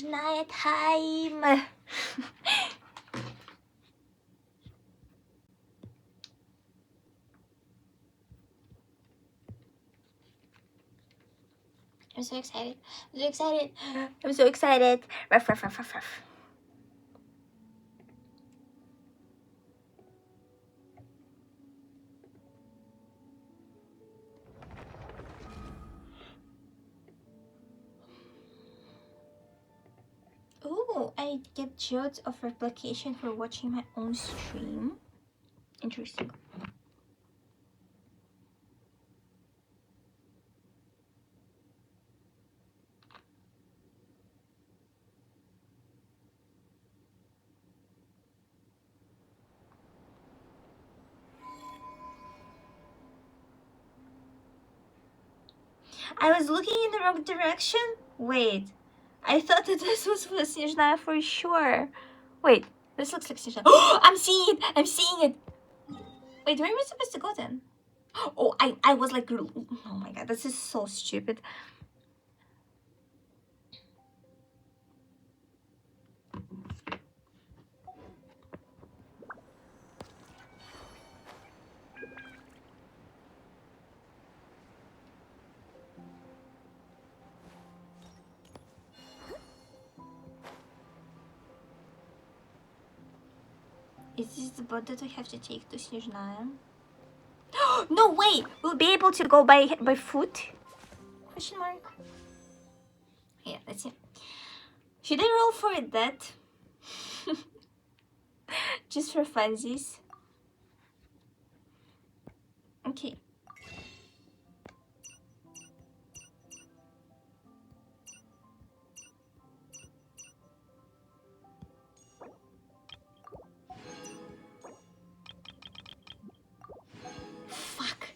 Snezhnaya time! I'm so excited. I'm so excited. I'm so excited. Ruff, ruff, ruff, ruff, ruff. Oh, I get jolts of replication for watching my own stream. Interesting. I was looking in the wrong direction? Wait. I thought that this was for Snezhnaya for sure. Wait, this looks like Snezhnaya. Oh, I'm seeing it! I'm seeing it! Wait, where am I supposed to go then? Oh, I was like, oh my god, this is so stupid. Is this the boat that I have to take to Snezhnaya? No way! We'll be able to go by foot? Question mark. Yeah, let's see. Should I roll for that? Just for funsies. Okay. Fuck.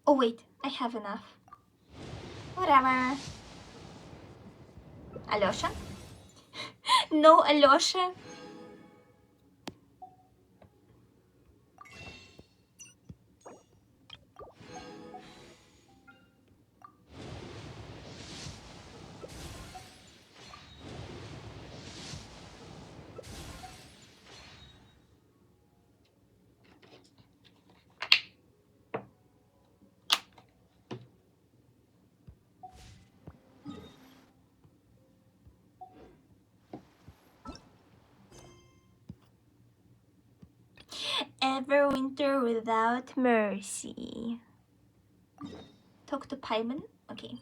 Oh wait, I have enough. Whatever. Alyosha? No, Alyosha. Ever winter without mercy. Talk to Paimon? Okay.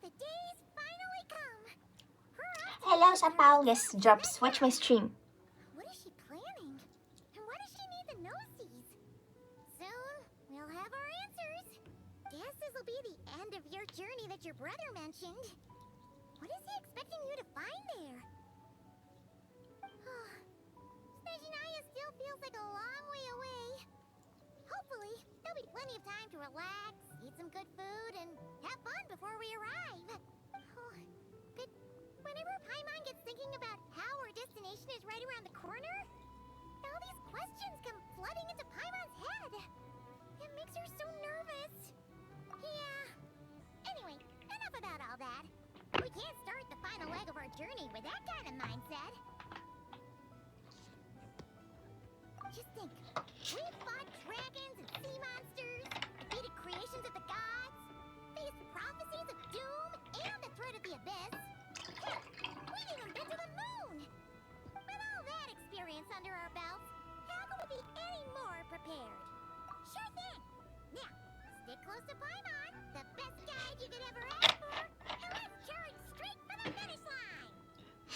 The day's finally come. Hello, Sapao. Yes, drops. Watch my stream. What is she planning? And why does she need the nosies? Soon, we'll have our answers. Guess this'll be the end of your journey that your brother mentioned. What is he expecting you to find there? Snezhnaya still feels like a long way away. Hopefully, there'll be plenty of time to relax, eat some good food, and have fun before we arrive. But whenever Paimon gets thinking about how our destination is right around the corner, all these questions come flooding into Paimon's head. It makes her so nervous. Yeah. Anyway, enough about all that. We can't start the final leg of our journey with that kind of mindset. Just think, we fought dragons and sea monsters, defeated creations of the gods, faced prophecies of doom and the threat of the abyss. Heck, we've even been to the moon! With all that experience under our belts, how could we be any more prepared? Sure thing! Now, stick close to Paimon, the best guide you could ever ask for, and let's charge straight for the finish line!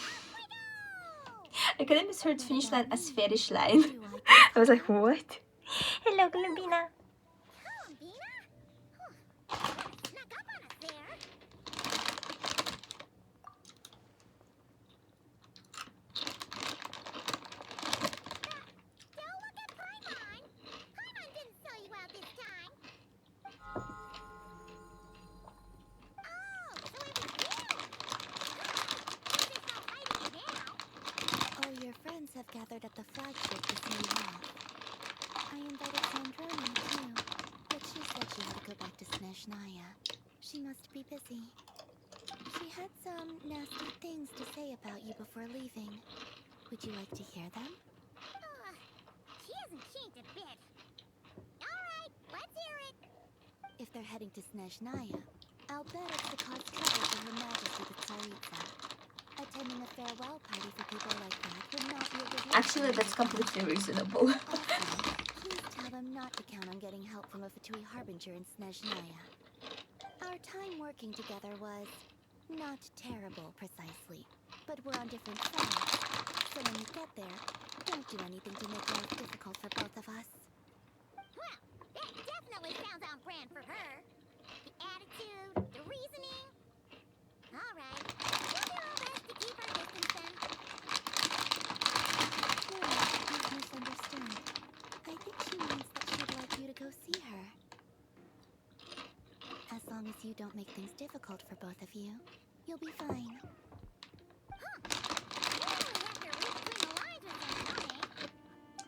Off we go! I could have misheard finish line as fetish line. I was like, what? Hello, Columbina. Come, Bina! Snuck up on us there! Don't look at Paimon! Paimon didn't sell you out this time! Oh, so it was you! This is not hiding now! Oh, your friends have gathered at the flagship to see you off. must be busy. She had some nasty things to say about you before leaving. Would you like to hear them? She hasn't changed a bit. Alright, let's hear it. If they're heading to Snezhnaya, I'll bet it's to cause trouble for Her Majesty the Tsaritsa. Attending a farewell party for people like that would not be a good look. Actually, that's completely reasonable. Also, please tell them not to count on getting help from a Fatui Harbinger in Snezhnaya. Our time working together was not terrible, precisely, but we're on different sides. So when you get there, don't do anything to make life difficult for both of us. Well, that definitely sounds on brand for her. The attitude, the reasoning. All right, we'll do our best to keep our distance then. No, you've misunderstood. I think she means that she'd like you to go see her. As long as you don't make things difficult for both of you, you'll be fine. Huh. You really have to read between the lines with them,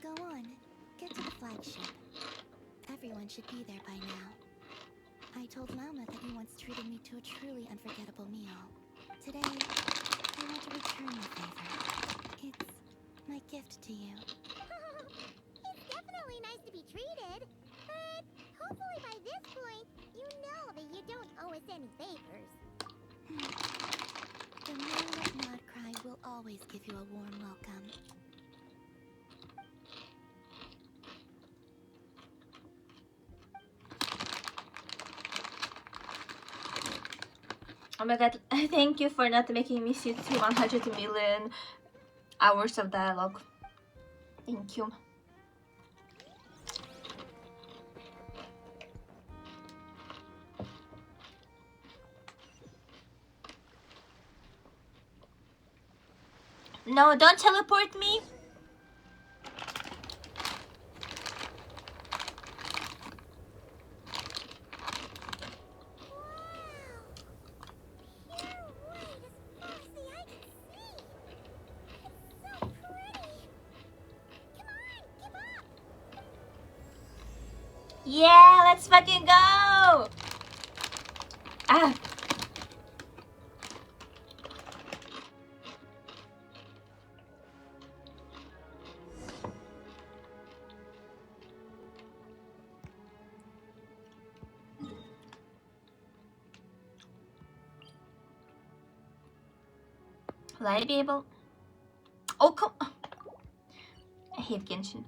Go on. Get to the flagship. Everyone should be there by now. I told Lama that you once treated me to a truly unforgettable meal. Today, I want to return the favor. It's my gift to you. It's definitely nice to be treated. But hopefully by this point, you know that you don't owe us any favors. The man of Nodcry will always give you a warm welcome. Oh my god, thank you for not making me sit through 100 million hours of dialogue. Thank you. No, don't teleport me. Yeah, let's fucking go! Ah. Will I be able? Oh, come on. I hate Genshin.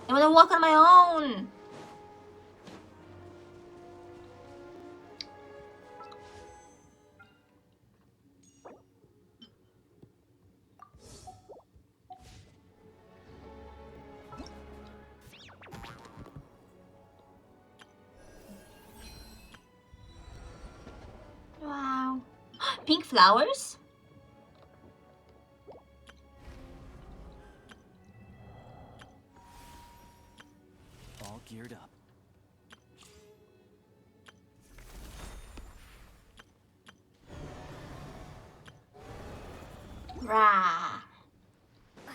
I wanna walk on my own. Wow. Pink flowers? All geared up. Rah. Look!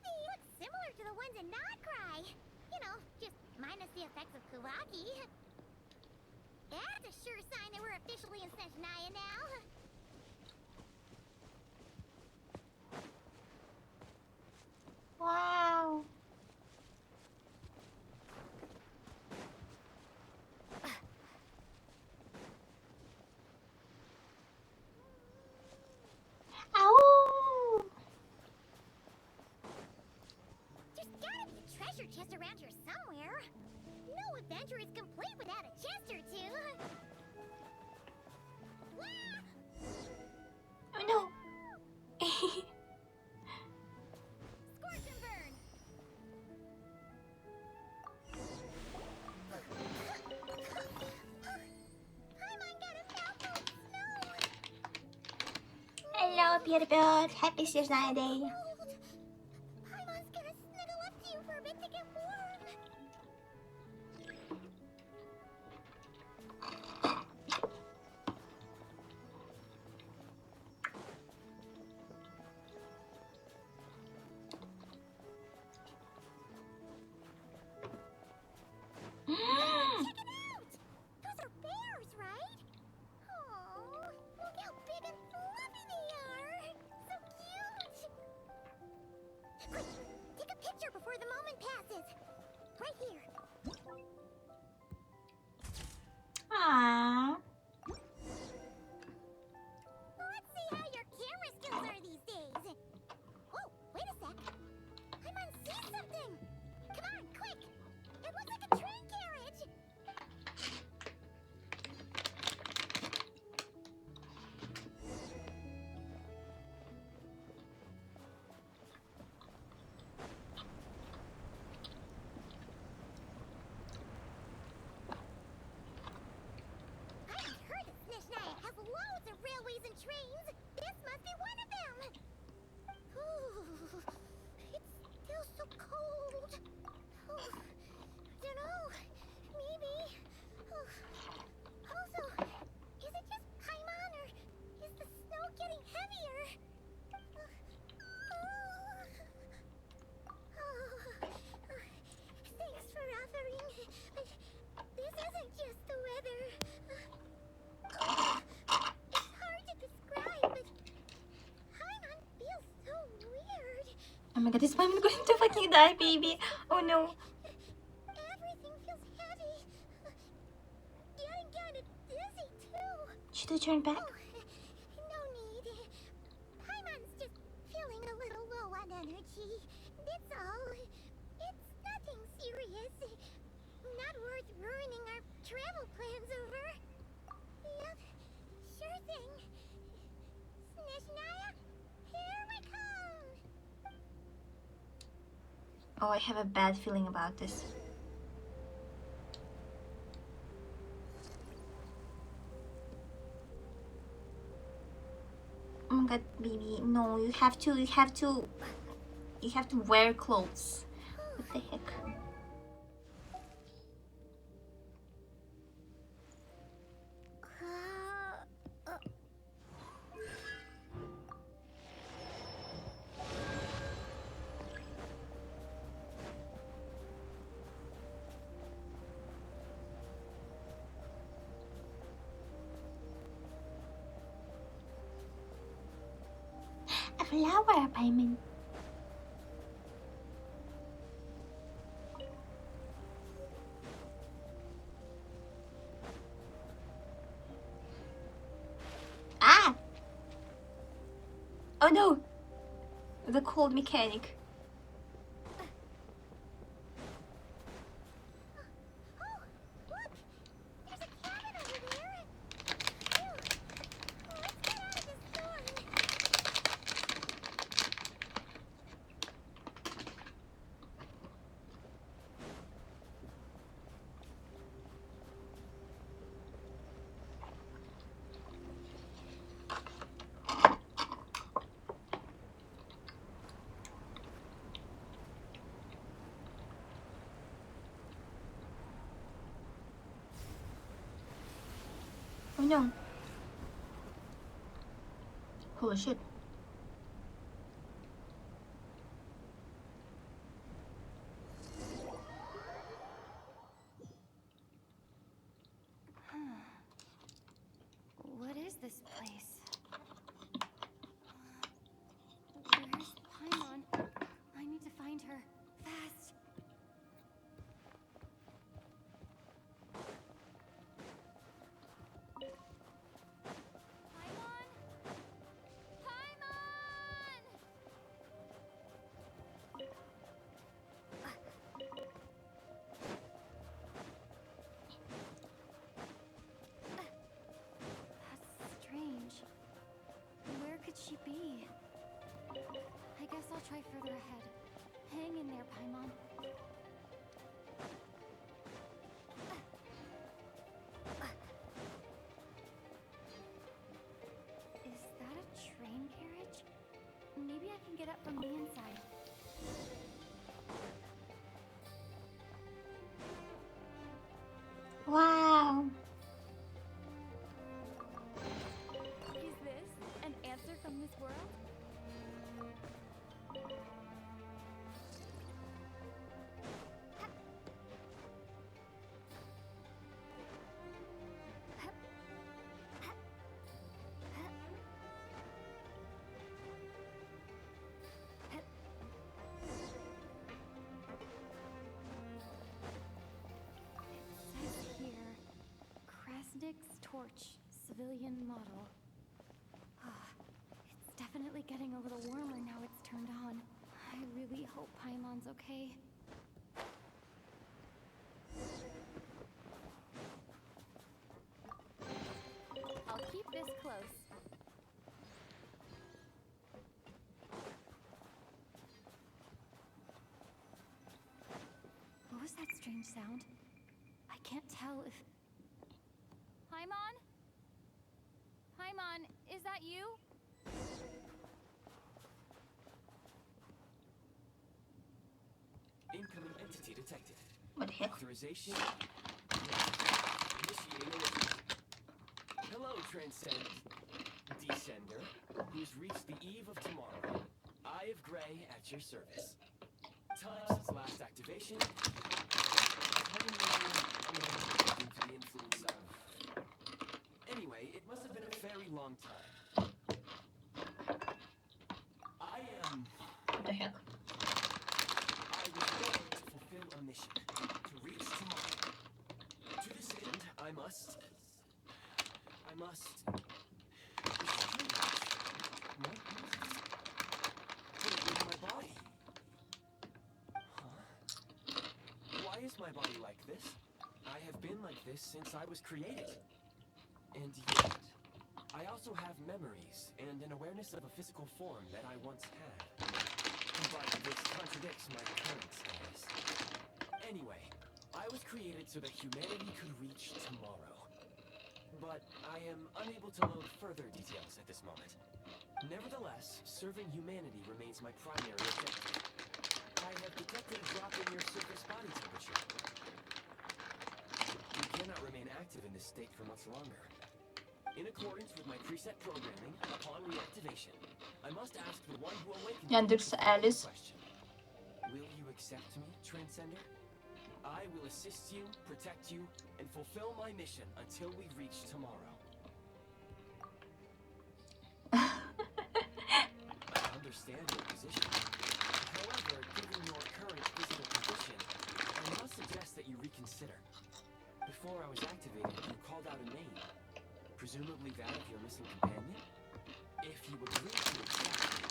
They look similar to the ones in Nodcry. You know, just minus the effects of Kuwaki. That's a sure sign that we're officially in Snezhnaya now. Wow. Ow. There's gotta be a treasure chest around here somewhere. No adventure is complete without a chest or two. Oh no. Scorch and burn. Paimon got a mouthful of snow. Hello, Peterbird. Happy Snezhnaya Day. Cold. Paimon's gonna snuggle up to you for a bit to get warm. Check it out! Those are bears, is. Right here. Aww. Let's see how your camera skills are these days. Oh, wait a sec. Paimon sees something. Come on, quick. It looks like a train carriage. I've heard that Snezhnaya has loads of railways and trains. This must be one of them. Ooh, it's still so cold. Oh, dunno. Maybe. Oh. Also, is it just Paimon or is the snow getting heavier? Thanks for offering. But this isn't just the weather. It's hard to describe, but Paimon feels so weird. Oh my god, is Paimon going to fucking die, baby? Oh no. Everything feels heavy. Getting kind of dizzy too. Should I turn back? Oh, no need. Paimon's just feeling a little low on energy. That's all. It's nothing serious. Not worth ruining our travel plans over. Yep, sure thing. Snezhnaya, here we come. Oh, I have a bad feeling about this. Oh my god, baby. No, you have to wear clothes. What the heck? A flower, Paimon. Ah! Oh no! The cold mechanic. Oh, look! There's a cabin over there! Phew. Let's get out of this storm! Oh no. Holy shit. What is this place? Where's Paimon? I need to find her. Fast! Paimon! Paimon! That's strange. Where could she be? I guess I'll try further ahead. Hang in there, Paimon. Is that a train carriage? Maybe I can get up from the inside. Wow. Is this an answer from this world? civilian model. It's definitely getting a little warmer now it's turned on. I really hope Paimon's okay. I'll keep this close. What was that strange sound? I can't tell if... Paimon? Paimon, is that you? Incoming entity detected. What the heck? Authorization. Initiating alert. Hello, Transcend. Descender, who's reached the eve of tomorrow. Eye of Grey at your service. Time since last activation. Due to the influence of... Anyway, it must have been a very long time. I am... What the heck? I was born to fulfill a mission. To reach tomorrow. To this end, I must... My body. Huh? Why is my body like this? I have been like this since I was created. And yet, I also have memories and an awareness of a physical form that I once had. But this contradicts my current status. Anyway, I was created so that humanity could reach tomorrow. But I am unable to load further details at this moment. Nevertheless, serving humanity remains my primary objective. I have detected a drop in your surface body temperature. You cannot remain active in this state for much longer. In accordance with my preset programming, upon reactivation, I must ask the one who awakened me Yandex the following Alice. question. Will you accept me, Transcender? I will assist you, protect you, and fulfill my mission until we reach tomorrow. I understand your position. However, given your current physical condition, I must suggest that you reconsider. Before I was activated, you called out a name. Presumably that of your missing companion? If you agree to accept me,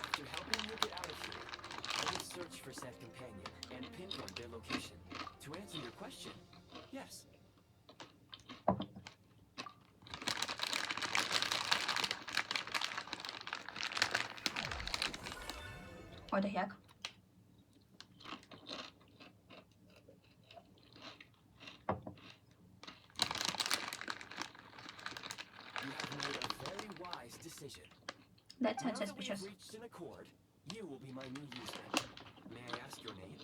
after helping you get out of here, I will search for said companion and pinpoint their location. To answer your question, yes. What the heck? You have made a very wise decision. That's Now not that we suspicious. have reached an accord, you will be my new user. May I ask your name?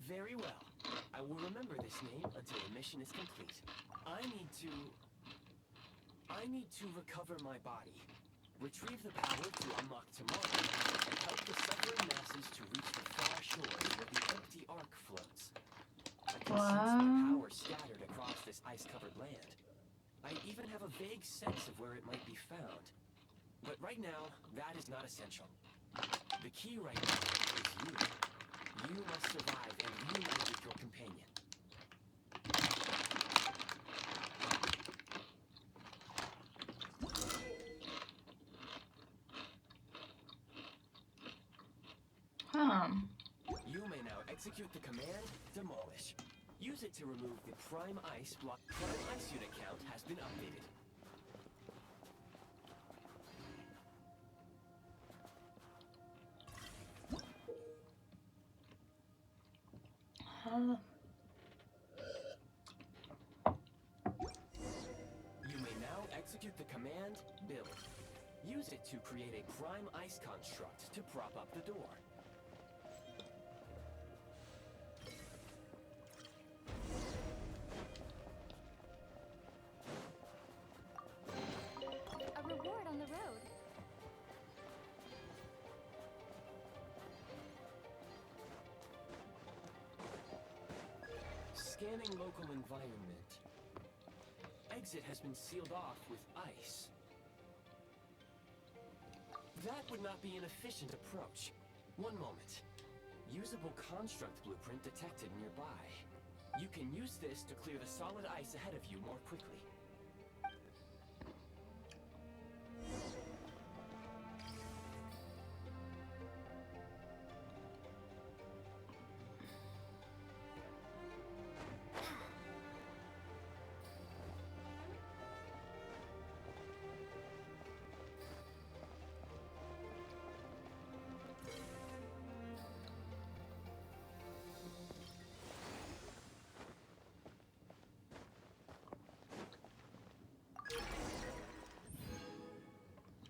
Very well. I will remember this name until the mission is complete. I need to recover my body, retrieve the power to unlock tomorrow, and help the suffering masses to reach the far shores where the empty ark floats. I can sense my Wow. power scattered across this ice-covered land. I even have a vague sense of where it might be found. But right now, that is not essential. The key right now is you. You must survive and reunite with your companion. You may now execute the command, Demolish. Use it to remove the Prime Ice block. Prime Ice unit count has been updated. You may now execute the command, Build. Use it to create a Prime Ice construct to prop up the door. A reward on the road. Scanning local environment. Exit has been sealed off with ice. That would not be an efficient approach. One moment. Usable construct blueprint detected nearby. You can use this to clear the solid ice ahead of you more quickly.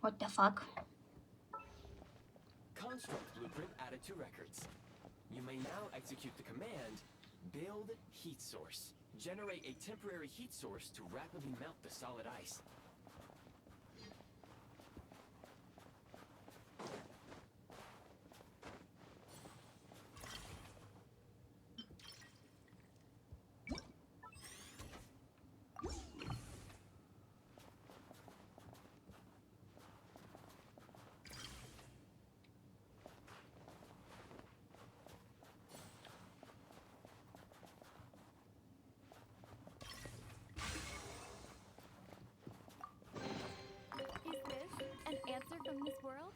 What the fuck? Construct blueprint added to records. You may now execute the command, build heat source. Generate a temporary heat source to rapidly melt the solid ice. Is this an answer from this world?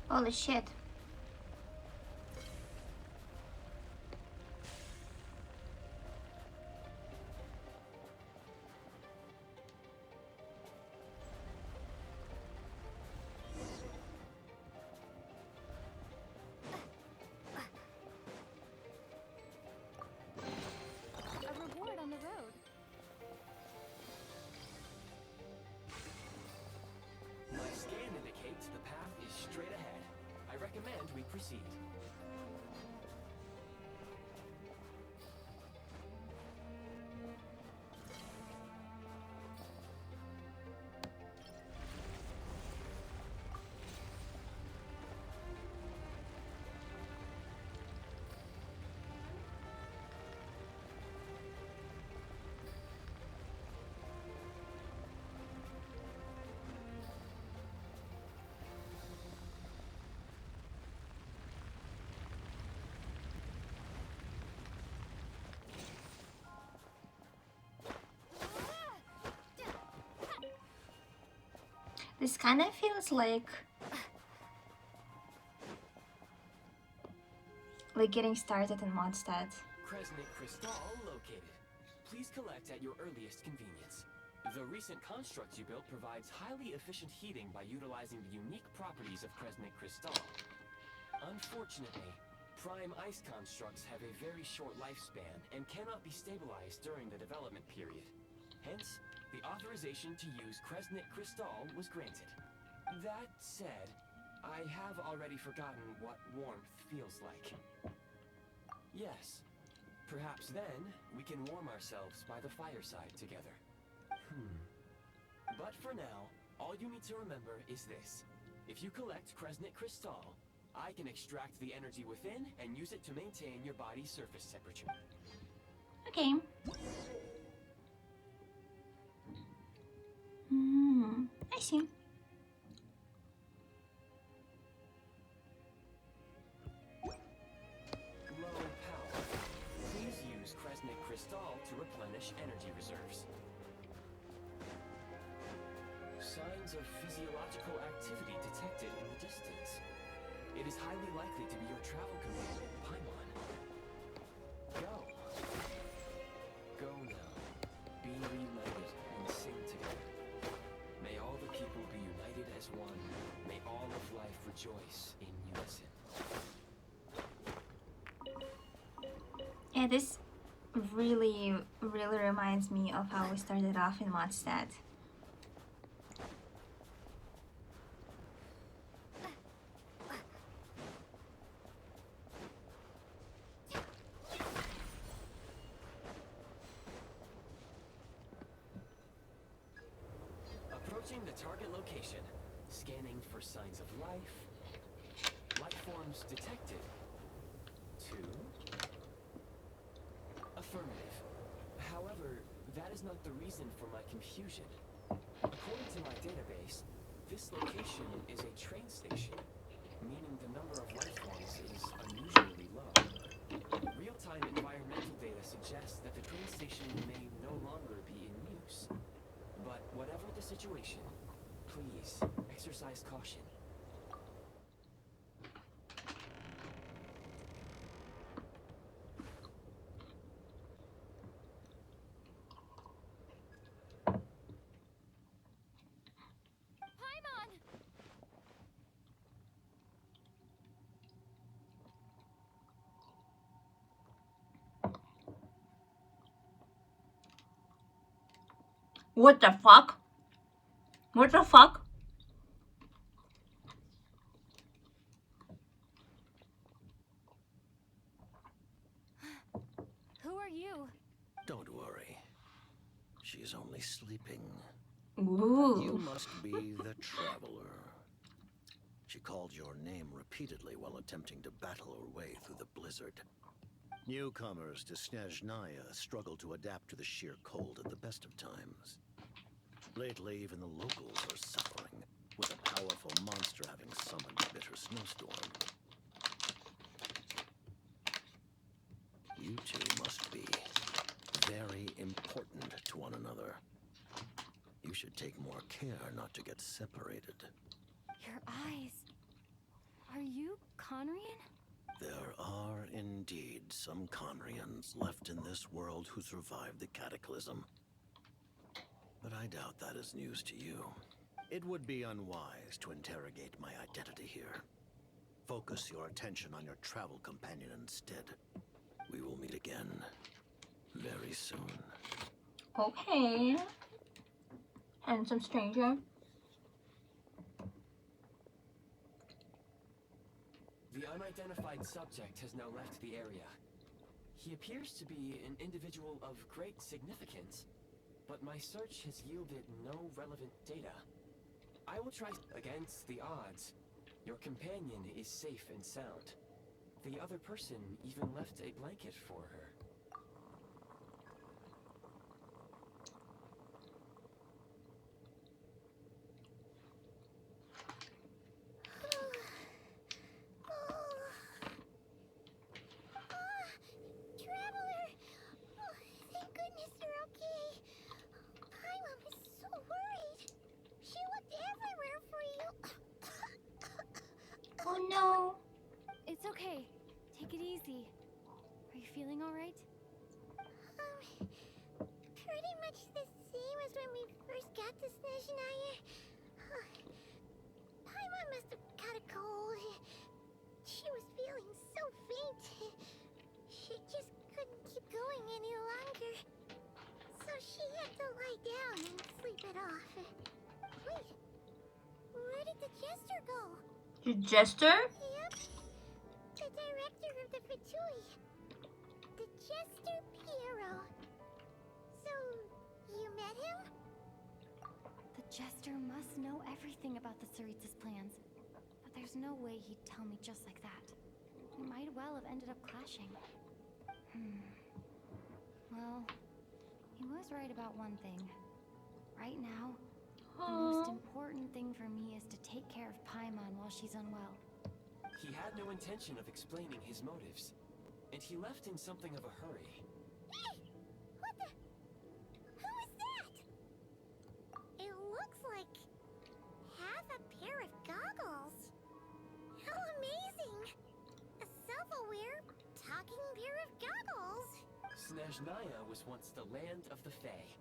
Holy shit. A reward on the road. My scan indicates the path is straight ahead. I recommend we proceed. This kind of feels like getting started in Mondstadt. Kresnik Crystal located. Please collect at your earliest convenience. The recent construct you built provides highly efficient heating by utilizing the unique properties of Kresnik Crystal. Unfortunately, prime ice constructs have a very short lifespan and cannot be stabilized during the development period. Hence, the authorization to use Kresnik Crystal was granted. That said, I have already forgotten what warmth feels like. Yes, perhaps then we can warm ourselves by the fireside together. But for now, all you need to remember is this. If you collect Kresnik Crystal, I can extract the energy within and use it to maintain your body's surface temperature. Okay. I see. Low power. Please use Kresnik Crystal to replenish energy reserves. Signs of physiological activity detected in the distance. It is highly likely to be your travel companion, Paimon. Go. Go now. Be reunited and sing together. May all the people be united as one. May all of life rejoice in unison. Yeah, this really reminds me of how we started off in Mondstadt. Approaching the target location. Scanning for signs of life. Life forms detected. 2. Affirmative. However, that is not the reason for my confusion. According to my database, this location is a train station, meaning the number of life forms is unusually low. Real-time environmental data suggests that the train station may no longer be in use. But whatever the situation, please exercise caution. Paimon! What the fuck? What the fuck? Who are you? Don't worry. She's only sleeping. You Ooh. must be the Traveler. She called your name repeatedly while attempting to battle her way through the blizzard. Newcomers to Snezhnaya struggle to adapt to the sheer cold at the best of times. Lately, even the locals are suffering, with a powerful monster having summoned a bitter snowstorm. You two must be very important to one another. You should take more care not to get separated. Your eyes. Are you Conrian? There are indeed some Conrians left in this world who survived the cataclysm. But I doubt that is news to you. It would be unwise to interrogate my identity here. Focus your attention on your travel companion instead. We will meet again very soon. Okay. Handsome stranger. The unidentified subject has now left the area. He appears to be an individual of great significance, but my search has yielded no relevant data. I will try against the odds. Your companion is safe and sound. The other person even left a blanket for her. Traveler! Oh, thank goodness you're okay. Paimon was so worried. She looked everywhere for you. Oh no. It's okay. Take it easy. Are you feeling alright? Pretty much the same as when we first got to Snezhnaya. Paimon must have caught a cold. She was feeling so faint. She just couldn't keep going any longer. So she had to lie down and sleep it off. Wait, where did the jester go? The jester? Yep, the director of the Fatui. The Jester Piero. So, you met him? The Jester must know everything about the Tsaritsa's plans. But there's no way he'd tell me just like that. We might well have ended up clashing. Well, he was right about one thing. Right now, the most important thing for me is to take care of Paimon while she's unwell. He had no intention of explaining his motives, and he left in something of a hurry. Hey! What the? Who is that? It looks like half a pair of goggles. How amazing! A self-aware, talking pair of goggles. Snezhnaya was once the land of the Fae.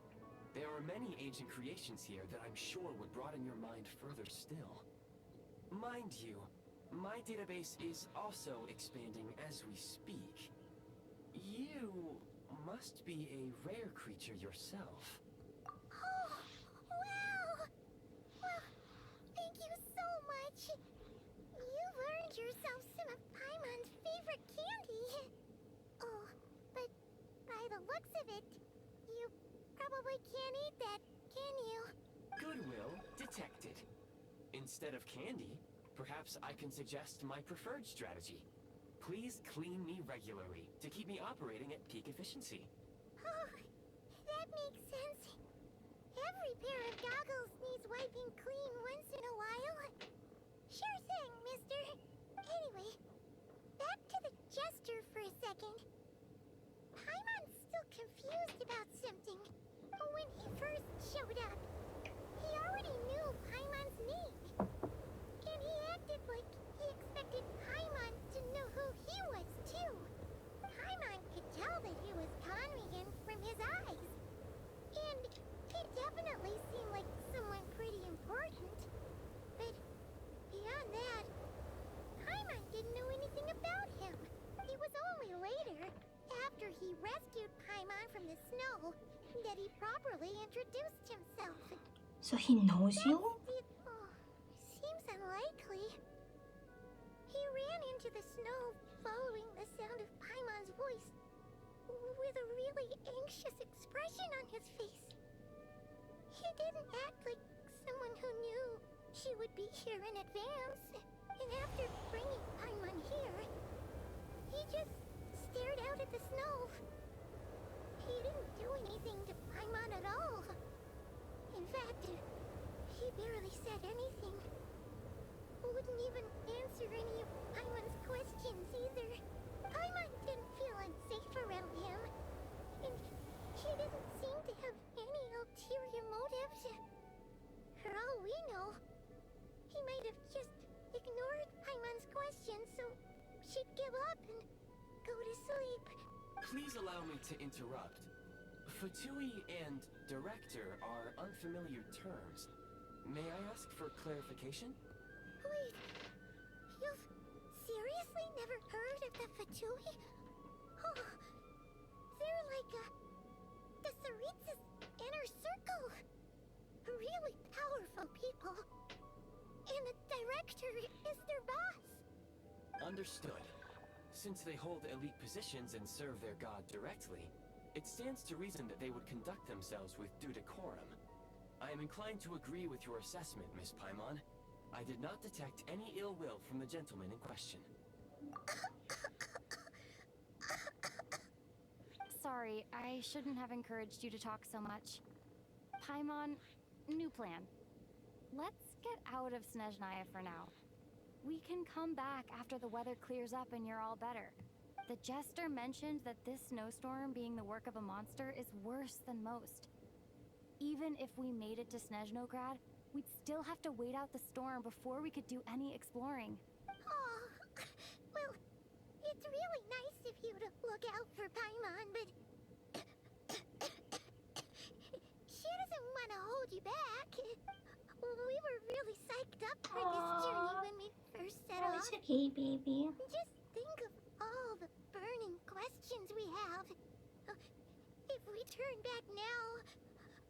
There are many ancient creations here that I'm sure would broaden your mind further still. Mind you, my database is also expanding as we speak. You must be a rare creature yourself. Oh, wow! Well, thank you so much. You've earned yourself some of Paimon's favorite candy. Oh, but by the looks of it, you probably can't eat that, can you? Goodwill detected. Instead of candy, perhaps I can suggest my preferred strategy. Please clean me regularly to keep me operating at peak efficiency. Oh, that That makes sense. Every pair of goggles needs wiping clean once in a while. Sure thing, mister. Anyway, back to the Jester for a second. Paimon's still confused about something. When he first showed up, he already knew Paimon's name. And he acted like he expected Paimon to know who he was, too. Paimon could tell that he was Conrian from his eyes. And he definitely seemed like someone pretty important. But beyond that, Paimon didn't know anything about him. It was only later, after he rescued Paimon from the snow, that he properly introduced himself. So he knows you? Seems unlikely. He ran into the snow following the sound of Paimon's voice, with a really anxious expression on his face. He didn't act like someone who knew she would be here in advance. And after bringing Paimon here, he just stared out at the snow. He didn't do anything to Paimon at all. In fact, he barely said anything. Wouldn't even answer any of Paimon's questions either. Paimon didn't feel unsafe around him. And he didn't seem to have any ulterior motives. For all we know, he might have just ignored Paimon's questions so she'd give up and go to sleep. Please allow me to interrupt. Fatui and director are unfamiliar terms. May I ask for clarification? Wait, you've seriously never heard of the Fatui? Oh, they're like the Tsaritsa's inner circle. Really powerful people. And the director is their boss. Understood. Since they hold elite positions and serve their god directly, it stands to reason that they would conduct themselves with due decorum. I am inclined to agree with your assessment, Miss Paimon. I did not detect any ill will from the gentleman in question. Sorry, I shouldn't have encouraged you to talk so much. Paimon, new plan. Let's get out of Snezhnaya for now. We can come back after the weather clears up and you're all better. The Jester mentioned that this snowstorm being the work of a monster is worse than most. Even if we made it to Snezhnograd, we'd still have to wait out the storm before we could do any exploring. Oh, well, it's really nice of you to look out for Paimon, but she doesn't want to hold you back. We were really psyched up for this journey when we first set Oh, off. it's okay, baby. Just think of all the burning questions we have. If we turn back now,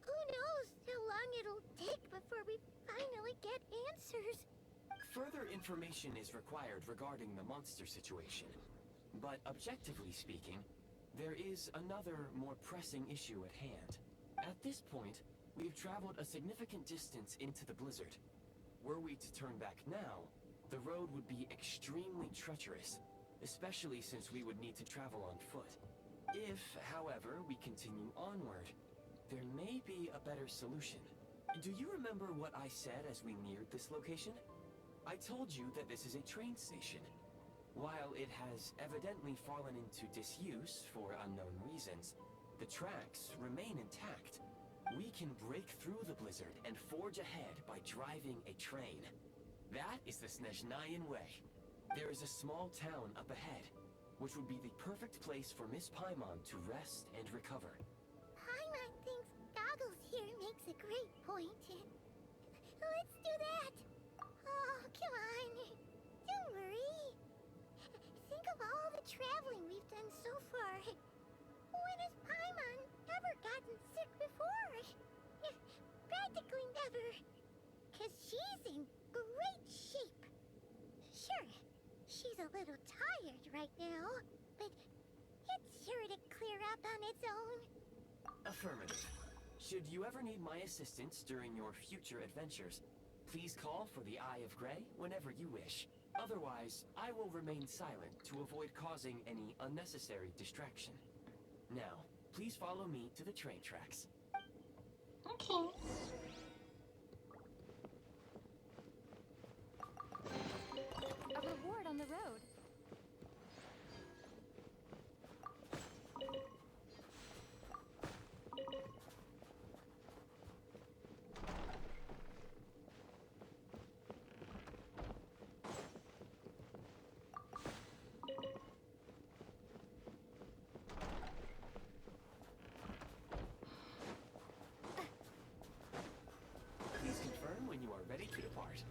who knows how long it'll take before we finally get answers. Further information is required regarding the monster situation. But objectively speaking, there is another more pressing issue at hand. At this point, we've traveled a significant distance into the blizzard. Were we to turn back now, the road would be extremely treacherous, especially since we would need to travel on foot. If, however, we continue onward, there may be a better solution. Do you remember what I said as we neared this location? I told you that this is a train station. While it has evidently fallen into disuse for unknown reasons, the tracks remain intact. We can break through the blizzard and forge ahead by driving a train. That is the Snezhnayan way. There is a small town up ahead, which would be the perfect place for Miss Paimon to rest and recover. Paimon thinks Goggles here makes a great point. Let's do that. Oh, come on. Don't worry. Think of all the traveling we've done so far. When has Paimon ever gotten sick before? Practically never. 'Cause she's in great shape. Sure, she's a little tired right now, but it's sure to clear up on its own. Affirmative. Should you ever need my assistance during your future adventures, please call for the Eye of Grey whenever you wish. Otherwise, I will remain silent to avoid causing any unnecessary distraction. Now, please follow me to the train tracks. Okay. A reward on the road. Please confirm when you are ready to depart.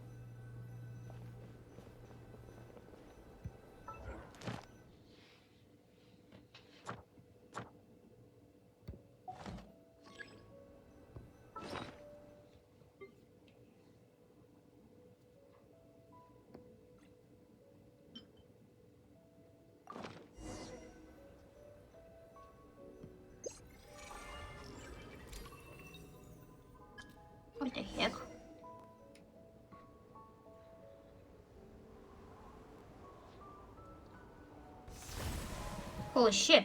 What the heck? Holy shit.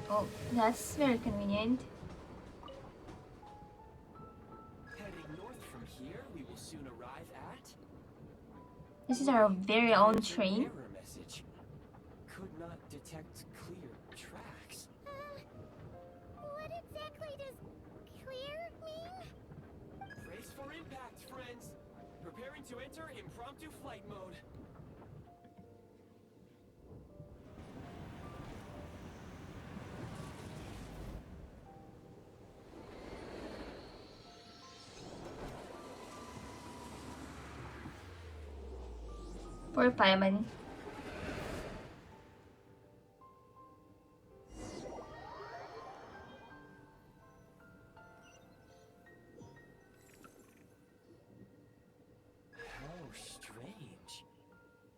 Oh, that's very convenient. Heading north from here, we will soon arrive at... This is our very own There's an train. error message. Could not detect clear tracks. What exactly does clear mean? Brace for impact, friends. Preparing to enter impromptu flight mode. Poor Paimon. How strange.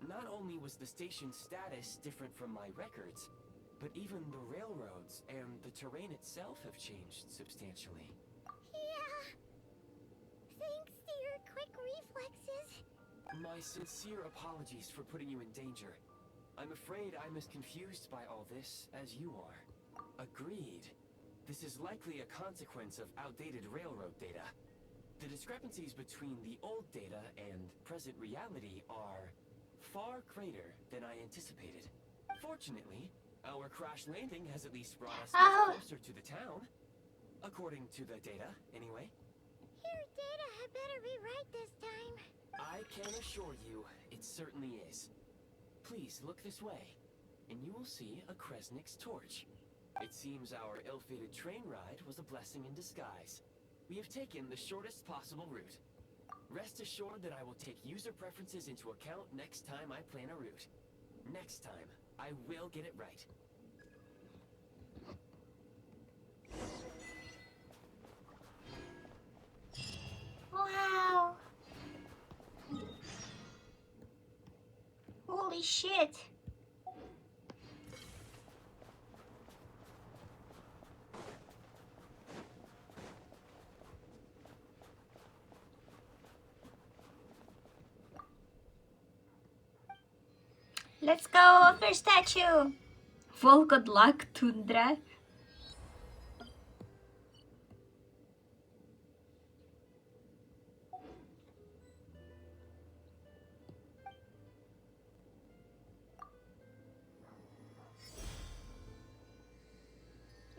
Not only was the station's status different from my records, but even the railroads and the terrain itself have changed substantially. Yeah. Thanks to your quick reflexes. My sincere apologies for putting you in danger. I'm afraid I'm as confused by all this as you are. Agreed. This is likely a consequence of outdated railroad data. The discrepancies between the old data and present reality are far greater than I anticipated. Fortunately, our crash landing has at least brought us Oh. much closer to the town. According to the data, anyway. Your data had better be right this time. I can assure you, it certainly is. Please look this way, and you will see a Kresnik's torch. It seems our ill-fated train ride was a blessing in disguise. We have taken the shortest possible route. Rest assured that I will take user preferences into account next time I plan a route. Next time, I will get it right. Wow. Holy shit. Let's go, first statue. Full good luck, Tundra.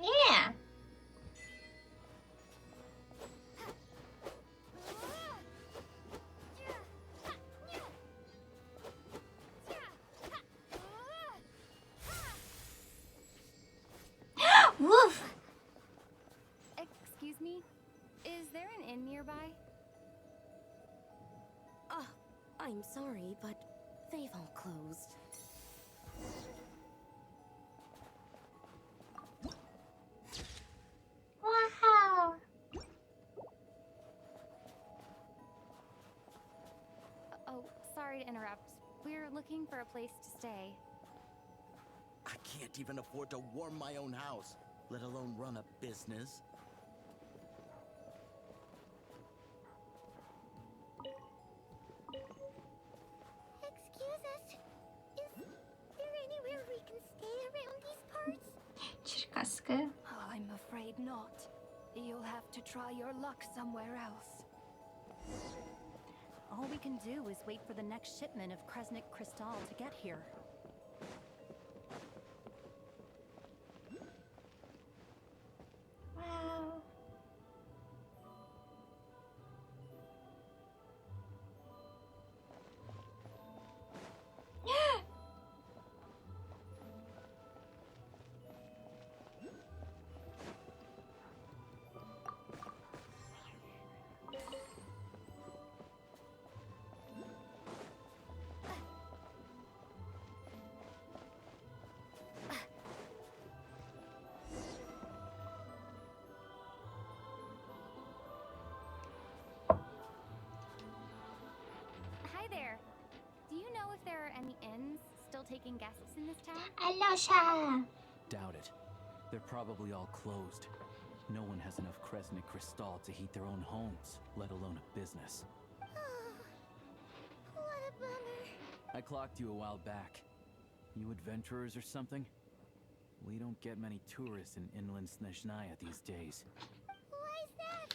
Yeah. Woof. Excuse me? Is there an inn nearby? Oh, I'm sorry, but they've all closed. Wow. Oh, sorry to interrupt. We're looking for a place to stay. I can't even afford to warm my own house, let alone run a business. Excuse us. try your luck somewhere else. All we can do is wait for the next shipment of Kresnik Crystal to get here. Wow. Hi there. Do you know if there are any inns still taking guests in this town? Alyosha! Doubt it. They're probably all closed. No one has enough Kresnik Crystal to heat their own homes, let alone a business. What a bummer. I clocked you a while back. You adventurers or something? We don't get many tourists in inland Snezhnaya these days. Why is that?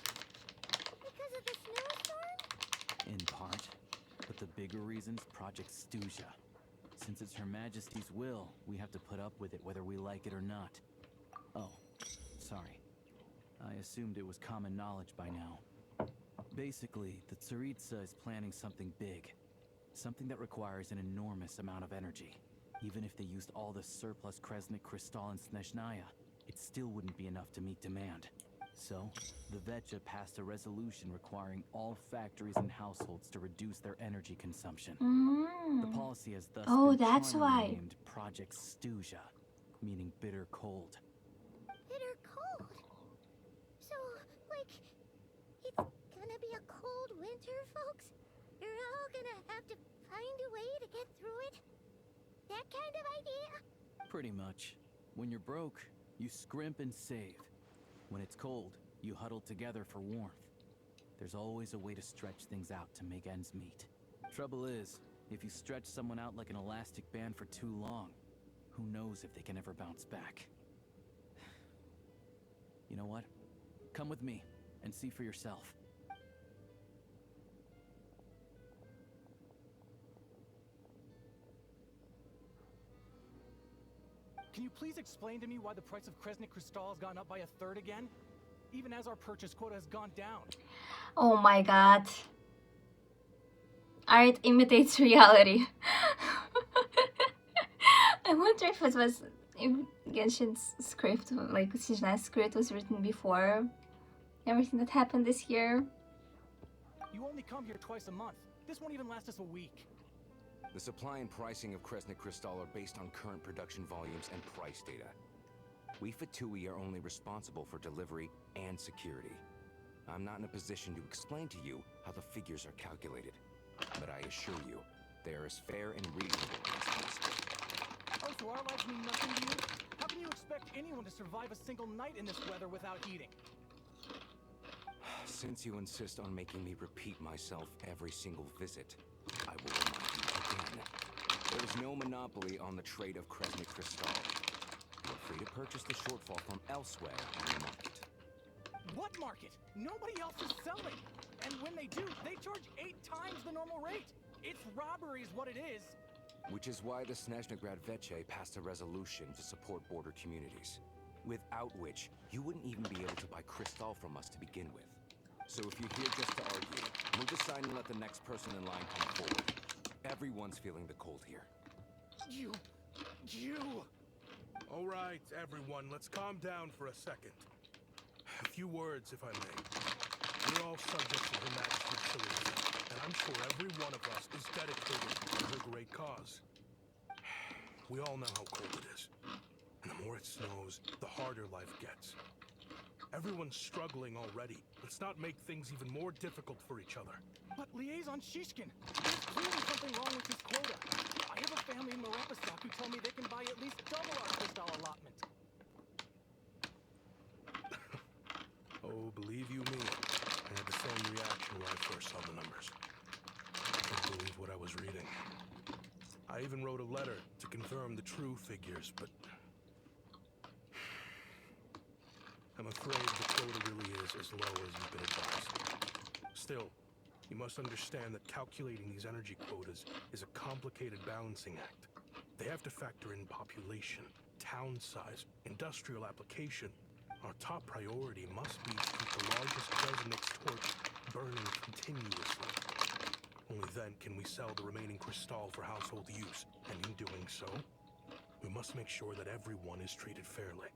Because of the snowstorm? In part. But the bigger reason's Project Snezhnaya. Since it's Her Majesty's will, we have to put up with it whether we like it or not. Oh, sorry. I assumed it was common knowledge by now. Basically, the Tsaritsa is planning something big. Something that requires an enormous amount of energy. Even if they used all the surplus Kresnik Crystal in Snezhnaya, it still wouldn't be enough to meet demand. So, the Vecha passed a resolution requiring all factories and households to reduce their energy consumption. The policy has thus been That's charmingly why. named Project Snezhnaya, meaning bitter cold. Bitter cold. So, like, it's gonna be a cold winter, folks? You're all gonna have to find a way to get through it? That kind of idea? Pretty much. When you're broke, you scrimp and save. When it's cold, you huddle together for warmth. There's always a way to stretch things out to make ends meet. Trouble is, if you stretch someone out like an elastic band for too long, who knows if they can ever bounce back. You know what? Come with me and see for yourself. Can you please explain to me why the price of Kresnik Crystal has gone up by a third again? Even as our purchase quota has gone down. Oh my god. Art imitates reality. I wonder if it was... if Genshin's script, like Snezhnaya's script, was written before everything that happened this year. You only come here twice a month. This won't even last us a week. The supply and pricing of Kresnik Crystal are based on current production volumes and price data. We Fatui are only responsible for delivery and security. I'm not in a position to explain to you how the figures are calculated, but I assure you, they are as fair and reasonable as possible. Oh, so our lives mean nothing to you? How can you expect anyone to survive a single night in this weather without heating? Since you insist on making me repeat myself every single visit, I will remind you again. There is no monopoly on the trade of Kresnik Crystal. You're free to purchase the shortfall from elsewhere in the market. What market? Nobody else is selling. And when they do, they charge 8 times the normal rate. It's robbery is what it is. Which is why the Snezhnagrad Veche passed a resolution to support border communities, without which you wouldn't even be able to buy crystal from us to begin with. So if you're here just to argue, move aside and let the next person in line come forward. Everyone's feeling the cold here. You... All right, everyone, let's calm down for a second. A few words, if I may. We're all subjects of Her Majesty's Tsaritsa, and I'm sure every one of us is dedicated to her great cause. We all know how cold it is, and the more it snows, the harder life gets. Everyone's struggling already. Let's not make things even more difficult for each other. But Liaison Shishkin, there's clearly something wrong with this quota. I have a family in Marapasak who tell me they can buy at least double our crystal allotment. Oh, believe you me, I had the same reaction when I first saw the numbers. I couldn't believe what I was reading. I even wrote a letter to confirm the true figures, but I'm afraid the quota really is as low as you've been advised. Still, you must understand that calculating these energy quotas is a complicated balancing act. They have to factor in population, town size, industrial application. Our top priority must be to keep the largest Resonix torch burning continuously. Only then can we sell the remaining crystal for household use, and in doing so, we must make sure that everyone is treated fairly.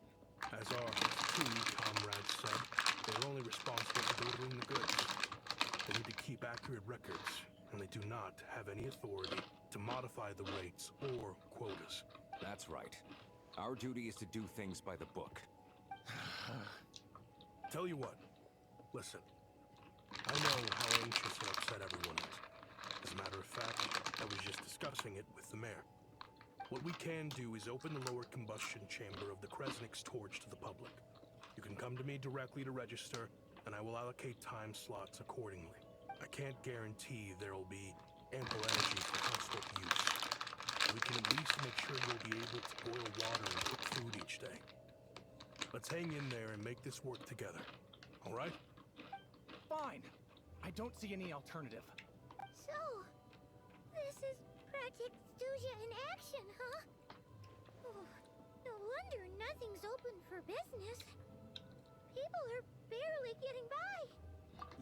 As our two comrades said, they're only responsible for delivering the goods. They need to keep accurate records, and they do not have any authority to modify the rates or quotas. That's right. Our duty is to do things by the book. Tell you what, listen. I know how anxious and upset everyone is. As a matter of fact, I was just discussing it with the mayor. What we can do is open the lower combustion chamber of the Kresnik's torch to the public. You can come to me directly to register, and I will allocate time slots accordingly. I can't guarantee there will be ample energy for household use. We can at least make sure you'll be able to boil water and cook food each day. Let's hang in there and make this work together, all right? Fine. I don't see any alternative. So, this is Project Snezhnaya in action, huh? Oh, no wonder nothing's open for business. People are barely getting by.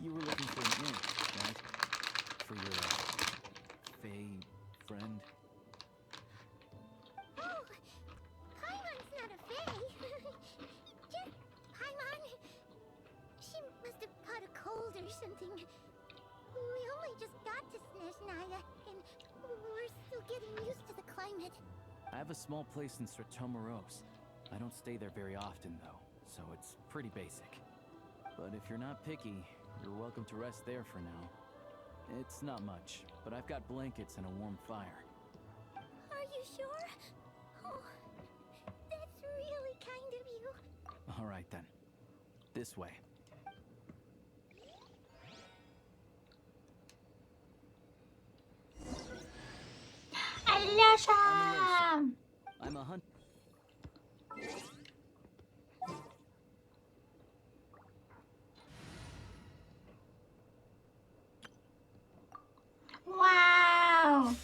You were looking for an inn, right? For your, Fae friend? Oh, Paimon's not a fae. Just Paimon. She must have caught a cold or something. We only just got to Snezhnaya, and we're still getting used to the climate. I have a small place in Stratomaros. I don't stay there very often, though, so it's pretty basic. But if you're not picky, you're welcome to rest there for now. It's not much, but I've got blankets and a warm fire. Are you sure? Oh, that's really kind of you. All right, then. This way. Alyosha! I'm a hunt. Wow!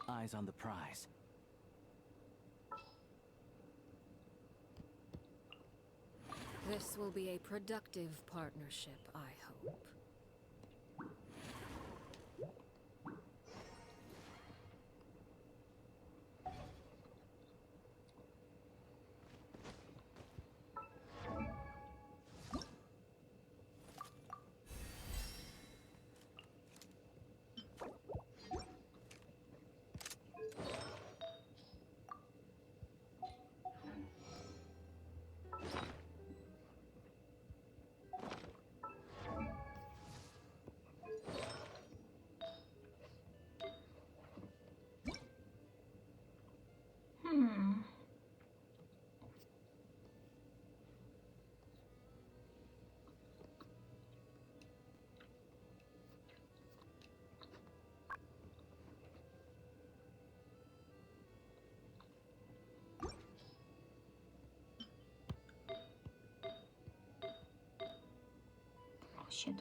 Eyes on the prize. This will be a productive partnership, I hope. Hmm. Oh, shit.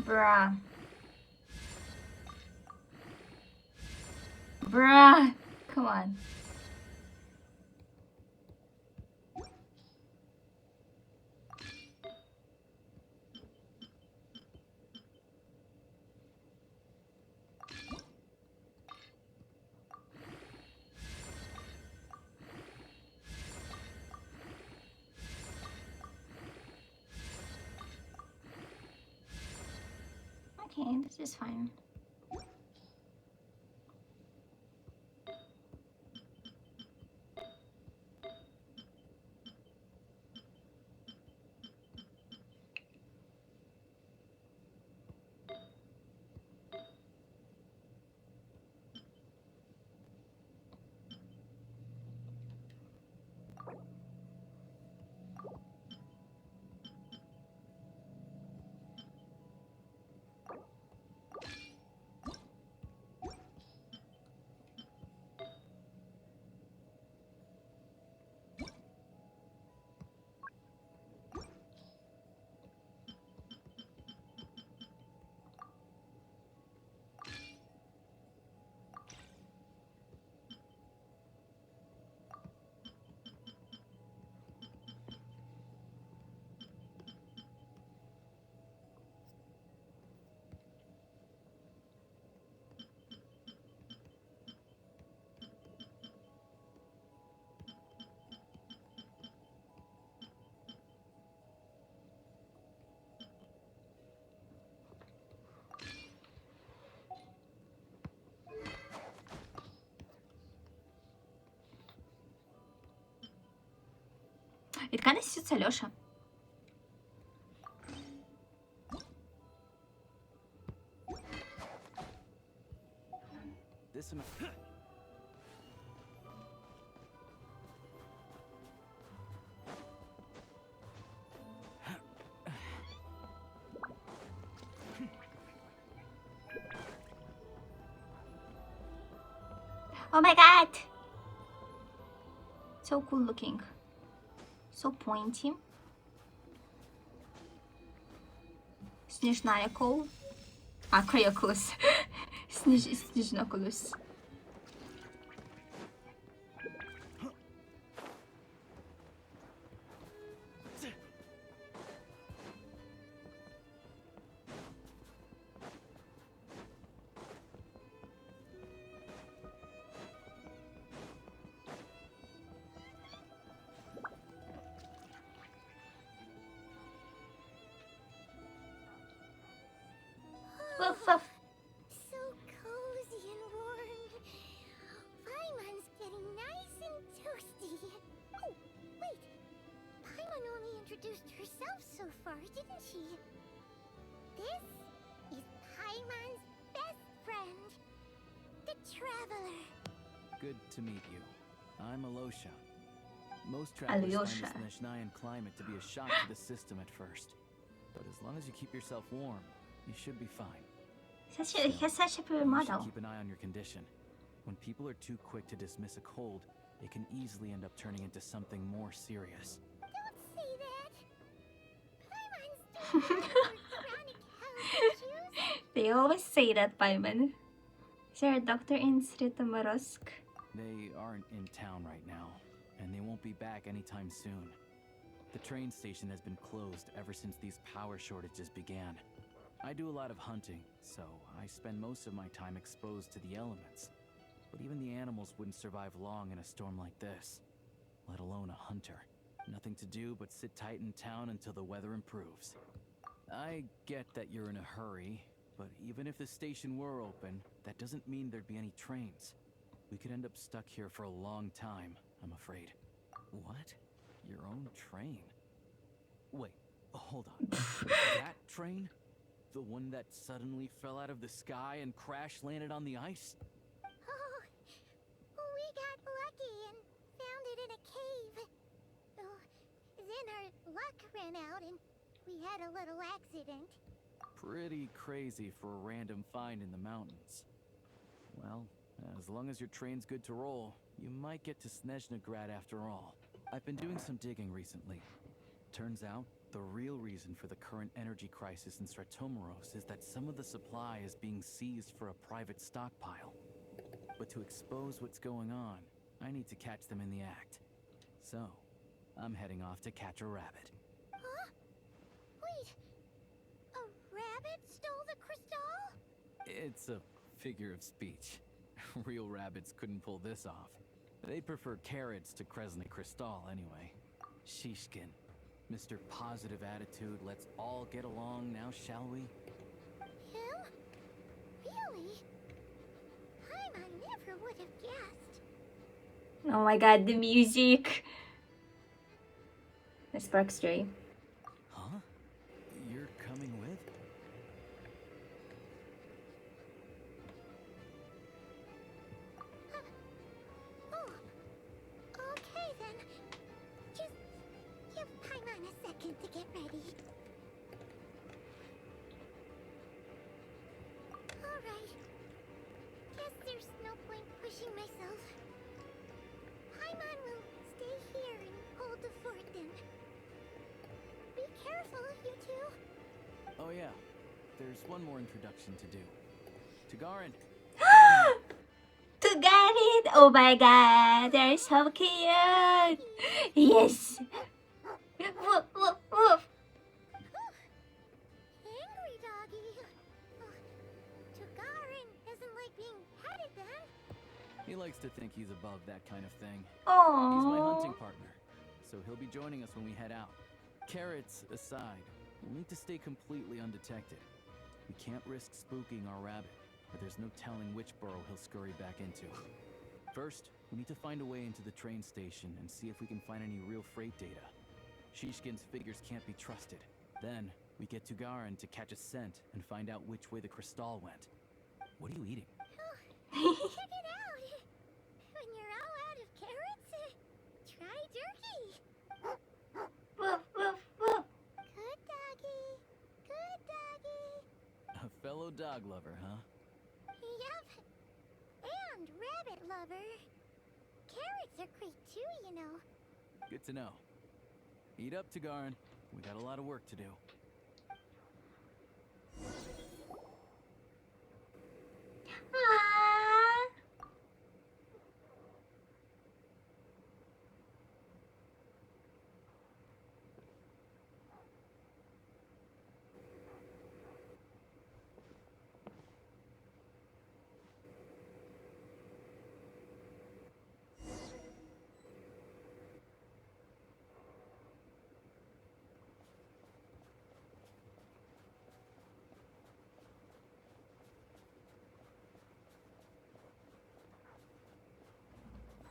Bruh. Bruh. Come on. Okay, this is fine. It kind of suits Alyosha. This amount. Oh my god! So cool looking. So pointy. Snezhnaya Cole. Ah, Cryoculus. Snezhnoculus. Woof woof. So cozy and warm. Paimon's getting nice and toasty. Oh, wait. Paimon only introduced herself so far, didn't she? This is Paimon's best friend, the Traveler. Good to meet you. I'm Alyosha. Most travelers Alyosha. find the Snezhnayan climate to be a shock to the system at first. But as long as you keep yourself warm, you should be fine. He has such a pure You should model. keep an eye on your condition. When people are too quick to dismiss a cold, it can easily end up turning into something more serious. Don't say that. Paimon's doing well for chronic health issues. They always say that, Paimon. Is there a doctor in Sritomorosk? They aren't in town right now, and they won't be back anytime soon. The train station has been closed ever since these power shortages began. I do a lot of hunting, so I spend most of my time exposed to the elements. But even the animals wouldn't survive long in a storm like this, let alone a hunter. Nothing to do but sit tight in town until the weather improves. I get that you're in a hurry, but even if the station were open, that doesn't mean there'd be any trains. We could end up stuck here for a long time, I'm afraid. What? Your own train? Wait, hold on. That train? The one that suddenly fell out of the sky and crash-landed on the ice? Oh, we got lucky and found it in a cave. Oh, then our luck ran out and we had a little accident. Pretty crazy for a random find in the mountains. Well, as long as your train's good to roll, you might get to Snezhnagrad after all. I've been doing some digging recently. Turns out, The real reason for the current energy crisis in Stratomeros is that some of the supply is being seized for a private stockpile. But to expose what's going on, I need to catch them in the act. So, I'm heading off to catch a rabbit. Huh? Wait, a rabbit stole the crystal? It's a figure of speech. Real rabbits couldn't pull this off. They prefer carrots to Kresny Crystal anyway. Shishkin, Mr. Positive Attitude, let's all get along now, shall we? Him? Really? I never would have guessed. Oh my god, the music. The sparks stray. Huh? You're coming with? Oh, okay then. Just give Paimon a second to get ready. Alright. Guess there's no point pushing myself. Paimon will stay here and hold the fort then. Be careful, you two. Oh yeah, there's one more introduction to do. Tagarin! To get it! Oh my god, they're so cute! Yes! Woof, woof, woof! Angry doggy. Tagarin doesn't like being petted then. He likes to think he's above that kind of thing. He's my Aww. hunting partner, so he'll be joining us when we head out. Carrots aside, we'll need to stay completely undetected. We can't risk spooking our rabbit, or there's no telling which burrow he'll scurry back into. First, we need to find a way into the train station and see if we can find any real freight data. Shishkin's figures can't be trusted. Then, we get to Garin to catch a scent and find out which way the crystal went. What are you eating? Check it out. When you're all out of carrots, try turkey. Woof, woof, woof! Good doggy. Good doggy. A fellow dog lover, huh? Yup. And rabbit lover. Carrots are great too, you know. Good to know. Eat up, Tagarin. We got a lot of work to do. Aww.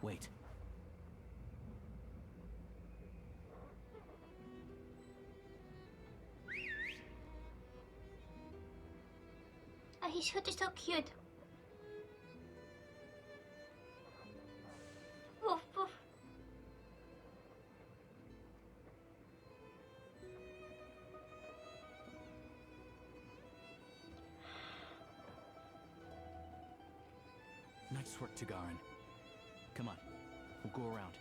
Wait. Oh, his hood is so cute. Woof, woof. Nice work, Tagarin. Come on, we'll go around.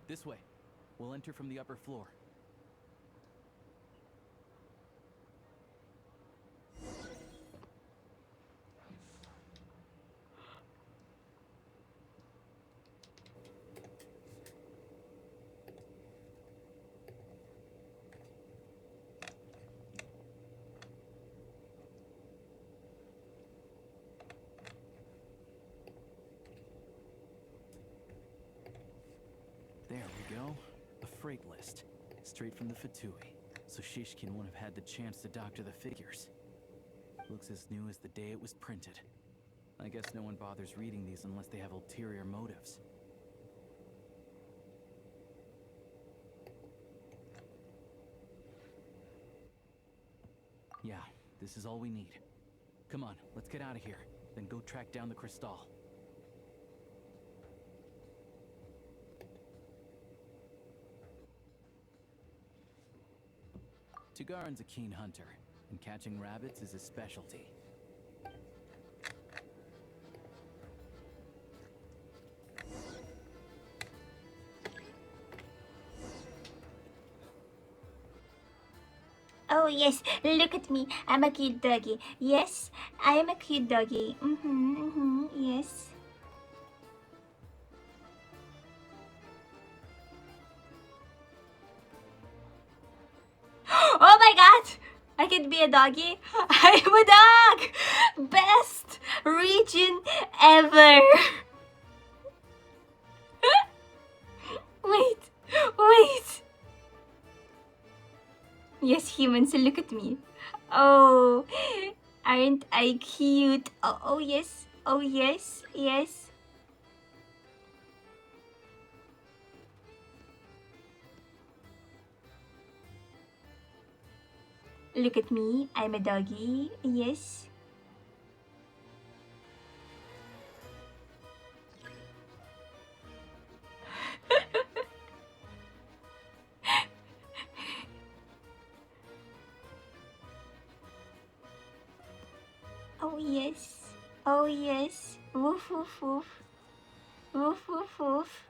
This way. We'll enter from the upper floor. There we go. A freight list. Straight from the Fatui. So Shishkin won't have had the chance to doctor the figures. Looks as new as the day it was printed. I guess no one bothers reading these unless they have ulterior motives. Yeah, this is all we need. Come on, let's get out of here. Then go track down the crystal. Tugarin's a keen hunter, and catching rabbits is his specialty. Oh yes, look at me. I'm a cute doggy. Yes, I am a cute doggy. Yes. Oh my god! I can be a doggy. I'm a dog! Best region ever! Wait, wait! Yes, humans, look at me. Oh, aren't I cute? Oh yes, oh yes, yes. Look at me, I'm a doggy, yes. Oh yes, oh yes. Woof woof woof. Woof woof woof.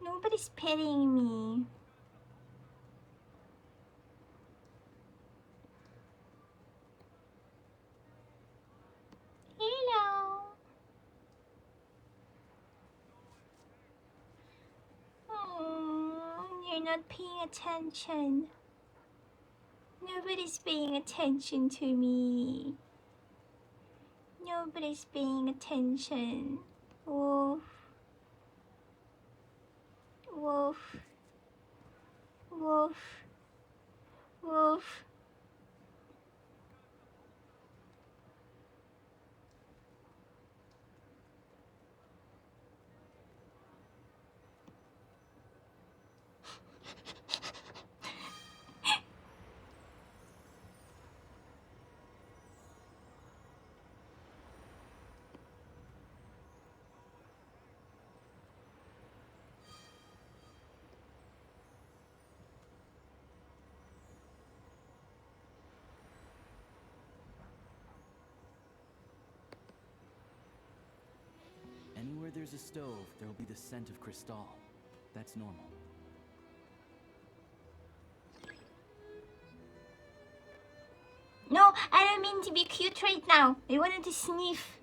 Nobody's petting me. Hello. Oh, you're not paying attention. Nobody's paying attention to me. Nobody's paying attention. Woof. Woof. Woof. Woof. Anywhere there's a stove, there'll be the scent of crystal. That's normal. No, I don't mean to be cute right now. I wanted to sniff.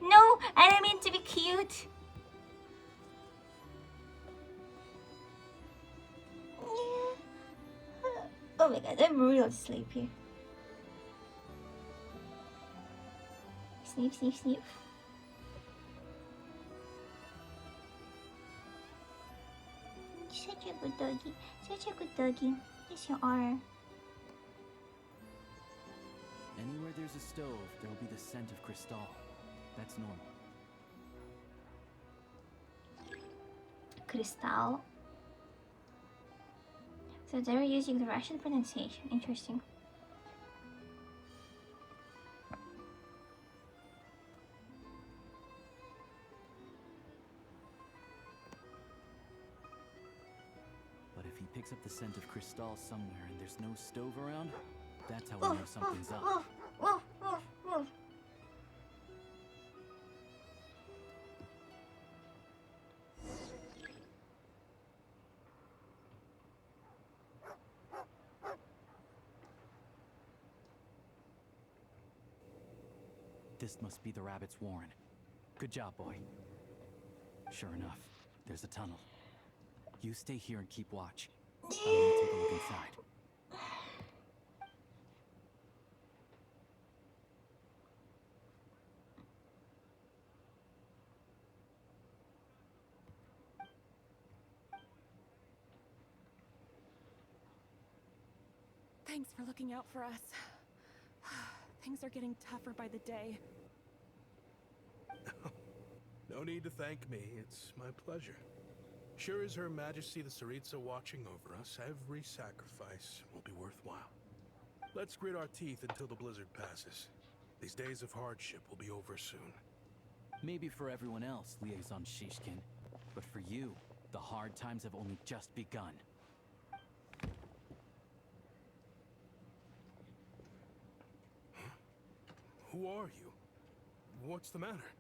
No, I don't mean to be cute. Oh my god, I'm real sleepy. Sniff, sniff, sniff. Such a good doggy. Such a good doggy. Yes, you are. Anywhere there's a stove, there'll be the scent of crystal. That's normal. Crystal. So they're using the Russian pronunciation. Interesting. picks up the scent of Cristal somewhere and there's no stove around, that's how we know something's up. This must be the rabbit's warren. Good job, boy. Sure enough, there's a tunnel. You stay here and keep watch. I'm gonna take a look inside. Thanks for looking out for us. Things are getting tougher by the day. No need to thank me. It's my pleasure. Sure is Her Majesty the Tsaritsa watching over us, every sacrifice will be worthwhile. Let's grit our teeth until the blizzard passes. These days of hardship will be over soon. Maybe for everyone else, Liaison Shishkin. But for you, the hard times have only just begun. Who are you? What's the matter?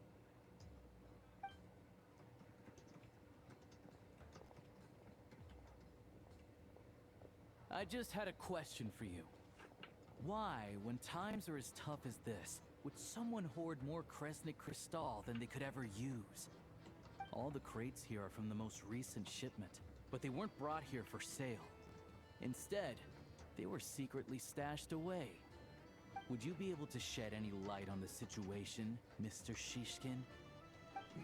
I just had a question for you. Why, when times are as tough as this, would someone hoard more Kresnik Crystal than they could ever use? All the crates here are from the most recent shipment, but they weren't brought here for sale. Instead, they were secretly stashed away. Would you be able to shed any light on the situation, Mr. Shishkin?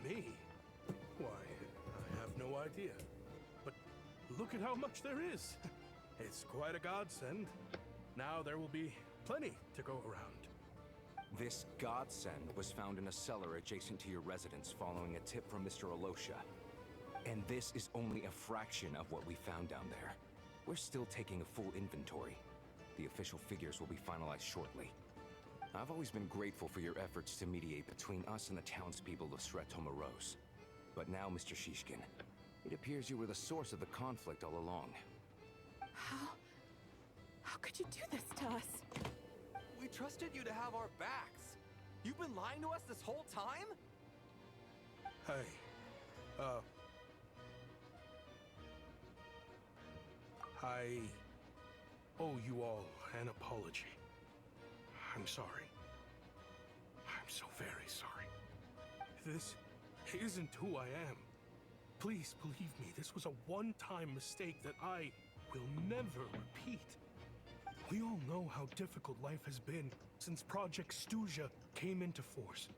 Me? Why, I have no idea. But look at how much there is. It's quite a godsend. Now there will be plenty to go around. This godsend was found in a cellar adjacent to your residence following a tip from Mr. Alosha. And this is only a fraction of what we found down there. We're still taking a full inventory. The official figures will be finalized shortly. I've always been grateful for your efforts to mediate between us and the townspeople of Sretomaros. But now, Mr. Shishkin, it appears you were the source of the conflict all along. How could you do this to us? We trusted you to have our backs. You've been lying to us this whole time? Hey, I owe you all an apology. I'm sorry. I'm so very sorry. This isn't who I am. Please believe me, this was a one-time mistake that I will never repeat. We all know how difficult life has been since Project Stuzha came into force.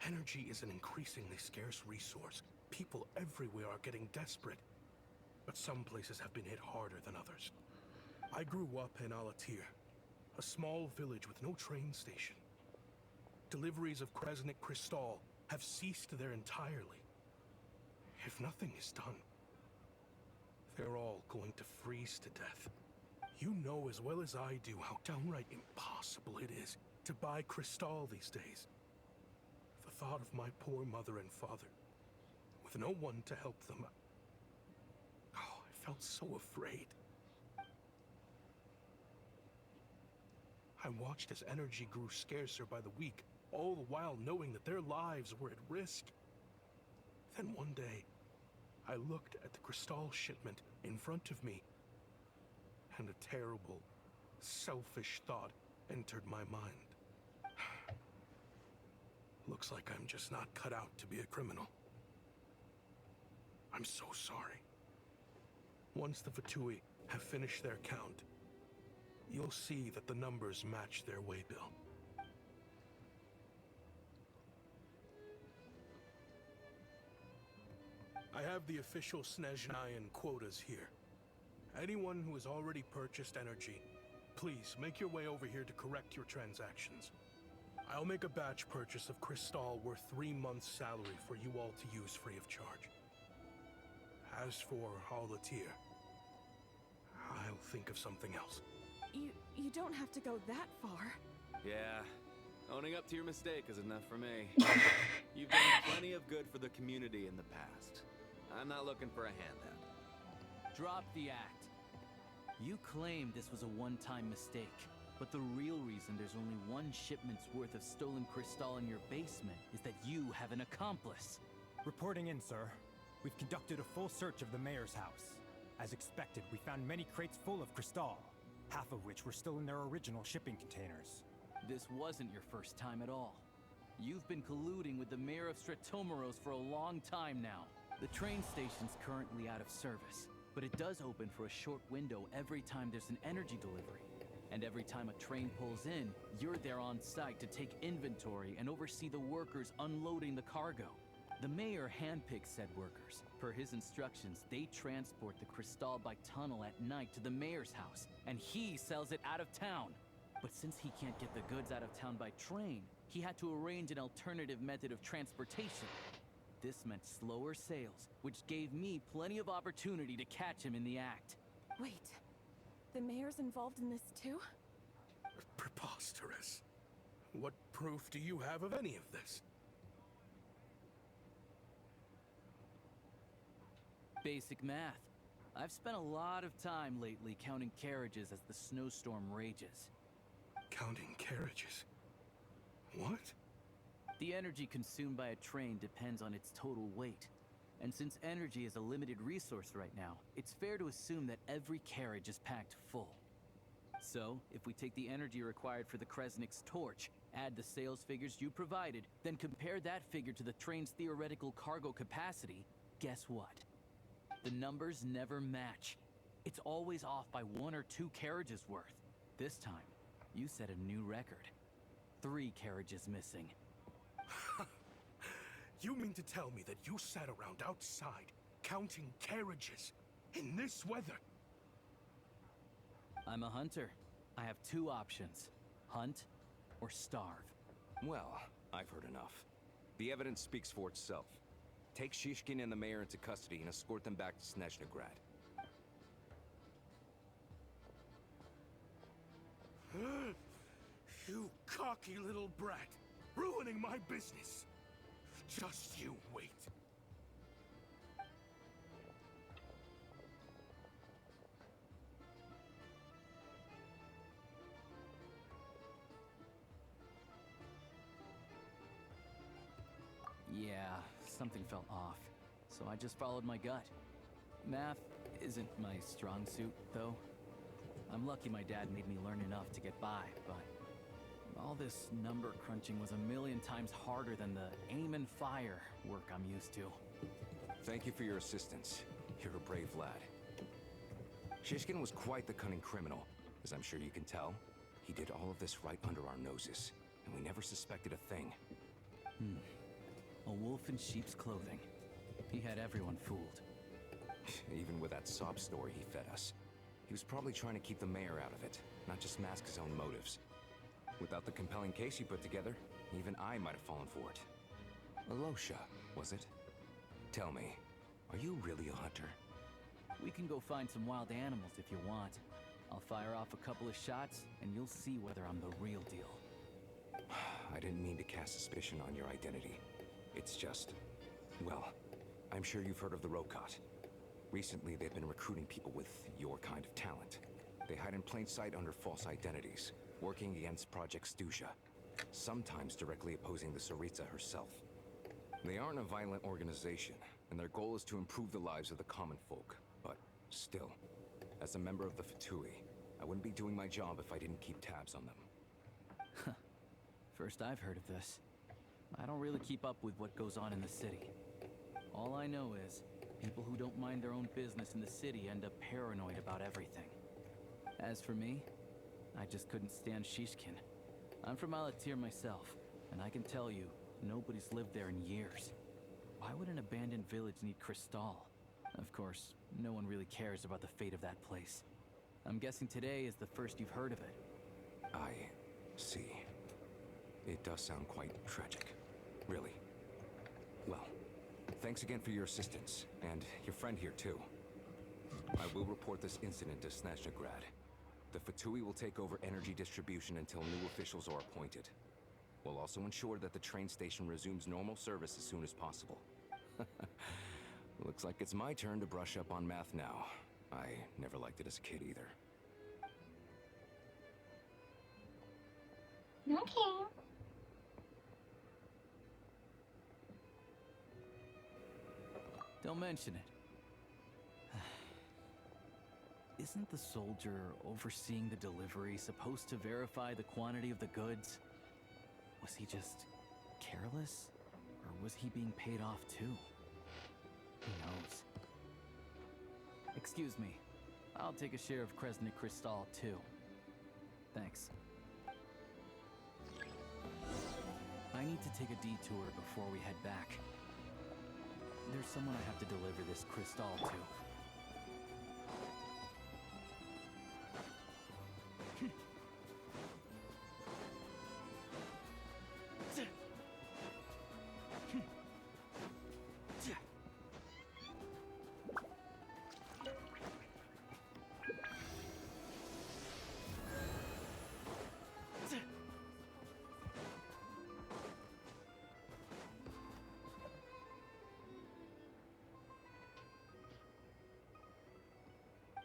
Energy is an increasingly scarce resource. People everywhere are getting desperate. But some places have been hit harder than others. I grew up in Alatir, a small village with no train station. Deliveries of Kresnik Crystal have ceased there entirely. If nothing is done, they're all going to freeze to death. You know as well as I do how downright impossible it is to buy Crystal these days. The thought of my poor mother and father, with no one to help them, I felt so afraid. I watched as energy grew scarcer by the week, all the while knowing that their lives were at risk. Then one day, I looked at the Crystal shipment in front of me, and a terrible, selfish thought entered my mind. Looks like I'm just not cut out to be a criminal. I'm so sorry. Once the Fatui have finished their count, you'll see that the numbers match their waybill. I have the official Snezhnayan quotas here. Anyone who has already purchased energy, please make your way over here to correct your transactions. I'll make a batch purchase of Crystal worth 3 months' salary for you all to use free of charge. As for Alatir, I'll think of something else. You don't have to go that far. Yeah, owning up to your mistake is enough for me. You've done plenty of good for the community in the past. I'm not looking for a handout. Drop the act. You claim this was a one-time mistake, but the real reason there's only one shipment's worth of stolen crystal in your basement is that you have an accomplice. Reporting in, sir. We've conducted a full search of the mayor's house. As expected, we found many crates full of crystal, half of which were still in their original shipping containers. This wasn't your first time at all. You've been colluding with the mayor of Stratomeros for a long time now. The train station's currently out of service, but it does open for a short window every time there's an energy delivery. And every time a train pulls in, you're there on site to take inventory and oversee the workers unloading the cargo. The mayor handpicks said workers. Per his instructions, they transport the crystal by tunnel at night to the mayor's house, and he sells it out of town. But since he can't get the goods out of town by train, he had to arrange an alternative method of transportation. This meant slower sales, which gave me plenty of opportunity to catch him in the act. Wait, the mayor's involved in this too? Preposterous. What proof do you have of any of this? Basic math. I've spent a lot of time lately counting carriages as the snowstorm rages. Counting carriages? What? The energy consumed by a train depends on its total weight. And since energy is a limited resource right now, it's fair to assume that every carriage is packed full. So, if we take the energy required for the Kresnik's torch, add the sales figures you provided, then compare that figure to the train's theoretical cargo capacity, guess what? The numbers never match. It's always off by 1 or 2 carriages worth. This time, you set a new record. 3 carriages missing. You mean to tell me that you sat around outside, counting carriages, in this weather? I'm a hunter. I have 2 options. Hunt or starve. Well, I've heard enough. The evidence speaks for itself. Take Shishkin and the mayor into custody and escort them back to Snezhnaya. You cocky little brat, ruining my business. Just you wait. Yeah, something felt off, so I just followed my gut. Math isn't my strong suit, though. I'm lucky my dad made me learn enough to get by, but all this number crunching was a million times harder than the aim and fire work I'm used to. Thank you for your assistance. You're a brave lad. Shishkin was quite the cunning criminal, as I'm sure you can tell. He did all of this right under our noses, and we never suspected a thing. A wolf in sheep's clothing. He had everyone fooled. Even with that sob story he fed us. He was probably trying to keep the mayor out of it, not just mask his own motives. Without the compelling case you put together, even I might have fallen for it. Alosha, was it? Tell me, are you really a hunter? We can go find some wild animals if you want. I'll fire off a couple of shots, and you'll see whether I'm the real deal. I didn't mean to cast suspicion on your identity. It's just... well, I'm sure you've heard of the Rokot. Recently, they've been recruiting people with your kind of talent. They hide in plain sight under false identities, working against Project Snezhnaya, sometimes directly opposing the Tsaritsa herself. They aren't a violent organization, and their goal is to improve the lives of the common folk. But still, as a member of the Fatui, I wouldn't be doing my job if I didn't keep tabs on them. First I've heard of this. I don't really keep up with what goes on in the city. All I know is, people who don't mind their own business in the city end up paranoid about everything. As for me, I just couldn't stand Shishkin. I'm from Alatir myself, and I can tell you, nobody's lived there in years. Why would an abandoned village need crystal? Of course, no one really cares about the fate of that place. I'm guessing today is the first you've heard of it. I see. It does sound quite tragic. Really. Well, thanks again for your assistance, and your friend here too. I will report this incident to Snezhnaya. The Fatui will take over energy distribution until new officials are appointed. We'll also ensure that the train station resumes normal service as soon as possible. Looks like it's my turn to brush up on math now. I never liked it as a kid either. Okay. Don't mention it. Isn't the soldier overseeing the delivery supposed to verify the quantity of the goods? Was he just careless? Or was he being paid off too? Who knows? Excuse me. I'll take a share of Kresnik Crystal too. Thanks. I need to take a detour before we head back. There's someone I have to deliver this crystal to.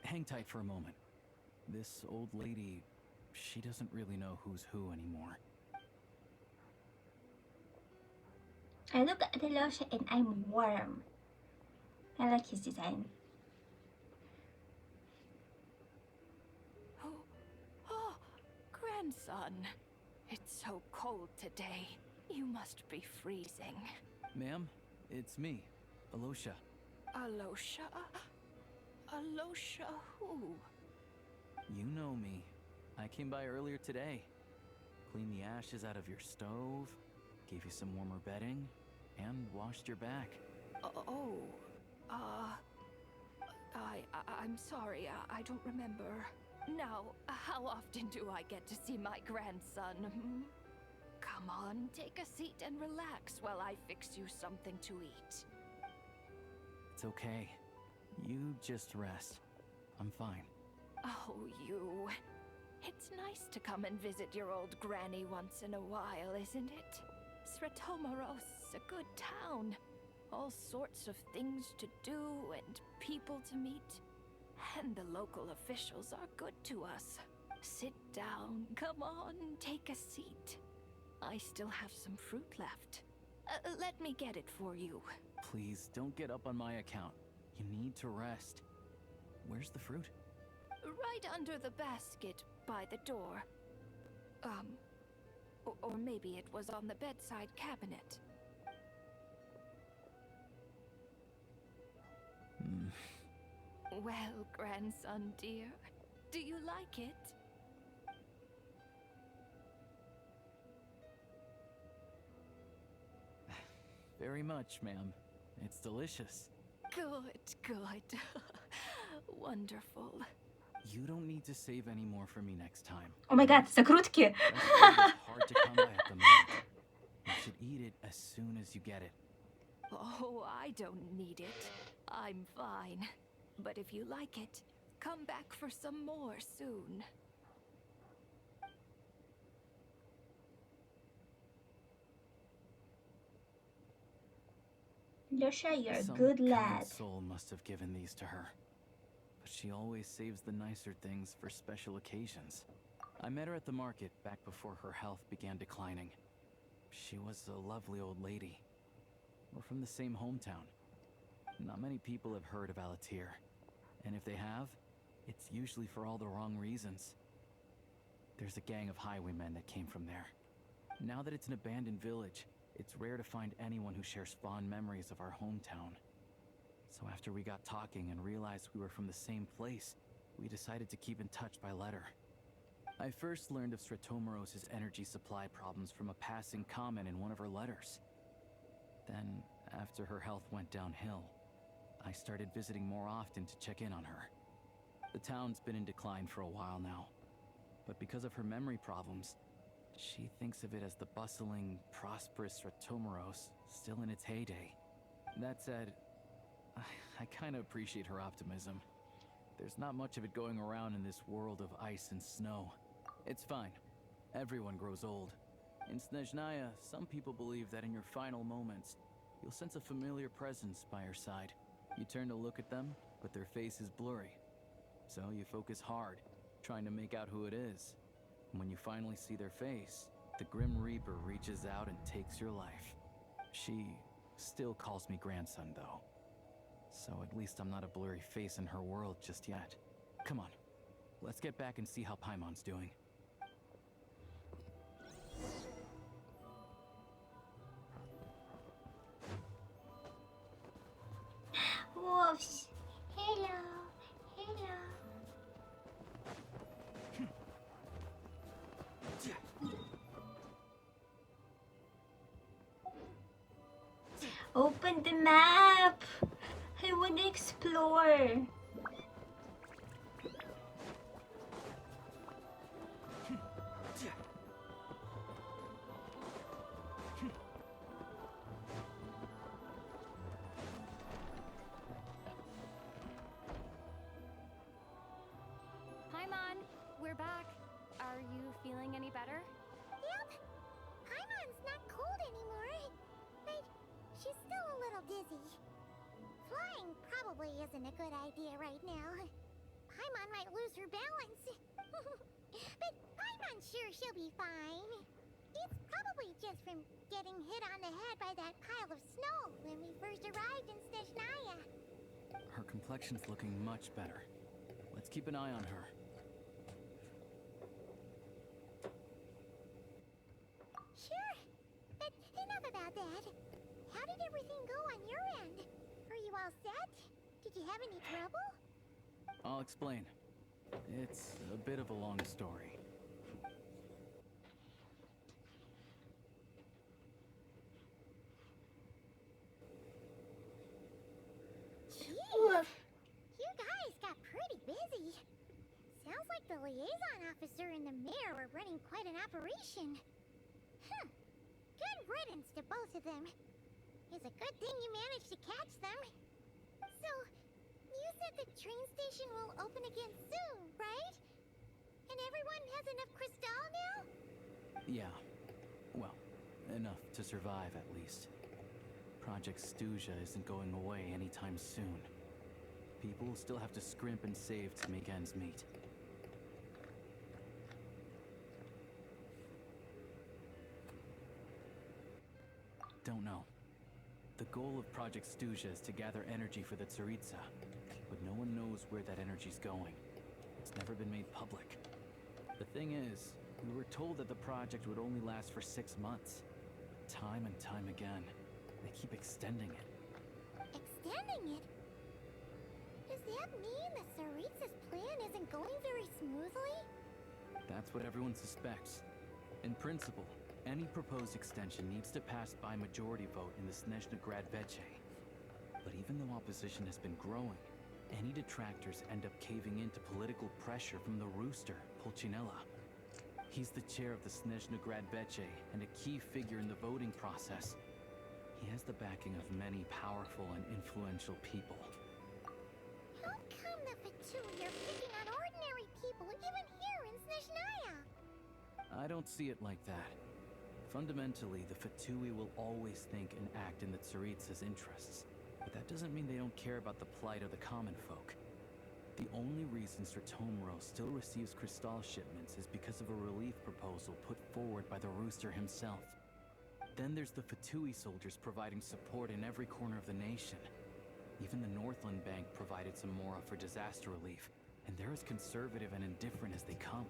Hang tight for a moment. This old lady, she doesn't really know who's who anymore. I look at Alosha and I'm warm. I like his design. Oh, grandson. It's so cold today. You must be freezing. Ma'am, it's me, Alosha. Alosha? Alosha who? You know me. I came by earlier today. Cleaned the ashes out of your stove, gave you some warmer bedding, and washed your back. I'm sorry, I don't remember. Now, how often do I get to see my grandson? Hmm? Come on, take a seat and relax while I fix you something to eat. It's okay. You just rest. I'm fine. Oh, you. It's nice to come and visit your old granny once in a while, isn't it? Sretomaros is a good town. All sorts of things to do and people to meet. And the local officials are good to us. Sit down, come on, take a seat. I still have some fruit left. Let me get it for you. Please, don't get up on my account. You need to rest. Where's the fruit? Right under the basket by the door. Or maybe it was on the bedside cabinet. Well, grandson dear, do you like it? Very much, ma'am. It's delicious. Good, good. Wonderful. You don't need to save any more for me next time. Oh my god, закрутки! Fresh fruit is hard to come by at the moment. You should eat it as soon as you get it. Oh, I don't need it. I'm fine. But if you like it, come back for some more soon. Alosha, you're a Some good kind lad. soul must have given these to her. But she always saves the nicer things for special occasions. I met her at the market back before her health began declining. She was a lovely old lady. We're from the same hometown. Not many people have heard of Alatir. And if they have, it's usually for all the wrong reasons. There's a gang of highwaymen that came from there. Now that it's an abandoned village, it's rare to find anyone who shares fond memories of our hometown. So after we got talking and realized we were from the same place, we decided to keep in touch by letter. I first learned of Sretomaros' energy supply problems from a passing comment in one of her letters. Then, after her health went downhill, I started visiting more often to check in on her. The town's been in decline for a while now, but because of her memory problems, she thinks of it as the bustling, prosperous Sretomaros still in its heyday. That said, I kind of appreciate her optimism. There's not much of it going around in this world of ice and snow. It's fine. Everyone grows old. In Snezhnaya, some people believe that in your final moments, you'll sense a familiar presence by your side. You turn to look at them, but their face is blurry, So you focus hard, trying to make out who it is. And when you finally see their face, the Grim Reaper reaches out and takes your life. She still calls me grandson, though. So at least I'm not a blurry face in her world just yet. Come on, let's get back and see how Paimon's doing. Wolves. Hello. Hello. Open the map. I want to explore. Paimon, we're back. Are you feeling any better? Yep. Paimon's not cold anymore. But she's still a little dizzy. Flying probably isn't a good idea right now. Paimon might lose her balance. But Paimon's sure she'll be fine. It's probably just from getting hit on the head by that pile of snow when we first arrived in Snezhnaya. Her complexion's looking much better. Let's keep an eye on her. Sure. But enough about that. How did everything go on your end? Are you all set? Did you have any trouble? I'll explain. It's a bit of a long story. Jeez. You guys got pretty busy. Sounds like the liaison officer and the mayor were running quite an operation. Huh. Good riddance to both of them. It's a good thing you managed to catch them. So, you said the train station will open again soon, right? And everyone has enough crystal now? Yeah. Well, enough to survive at least. Project Snezhnaya isn't going away anytime soon. People still have to scrimp and save to make ends meet. Don't know. The goal of Project Snezhnaya is to gather energy for the Tsaritsa, but no one knows where that energy's going. It's never been made public. The thing is, we were told that the project would only last for 6 months. Time and time again, they keep extending it. Extending it? Does that mean the Tsaritsa's plan isn't going very smoothly? That's what everyone suspects. In principle, any proposed extension needs to pass by majority vote in the Snezhnaya Veche. But even though opposition has been growing, any detractors end up caving into political pressure from the Rooster, Pulcinella. He's the chair of the Snezhnaya Veche and a key figure in the voting process. He has the backing of many powerful and influential people. How come the Fatui are picking on ordinary people even here in Snezhnaya? I don't see it like that. Fundamentally, the Fatui will always think and act in the Tsaritsa's interests. But that doesn't mean they don't care about the plight of the common folk. The only reason Stratomro still receives crystal shipments is because of a relief proposal put forward by the Rooster himself. Then there's the Fatui soldiers providing support in every corner of the nation. Even the Northland Bank provided some mora for disaster relief, and they're as conservative and indifferent as they come.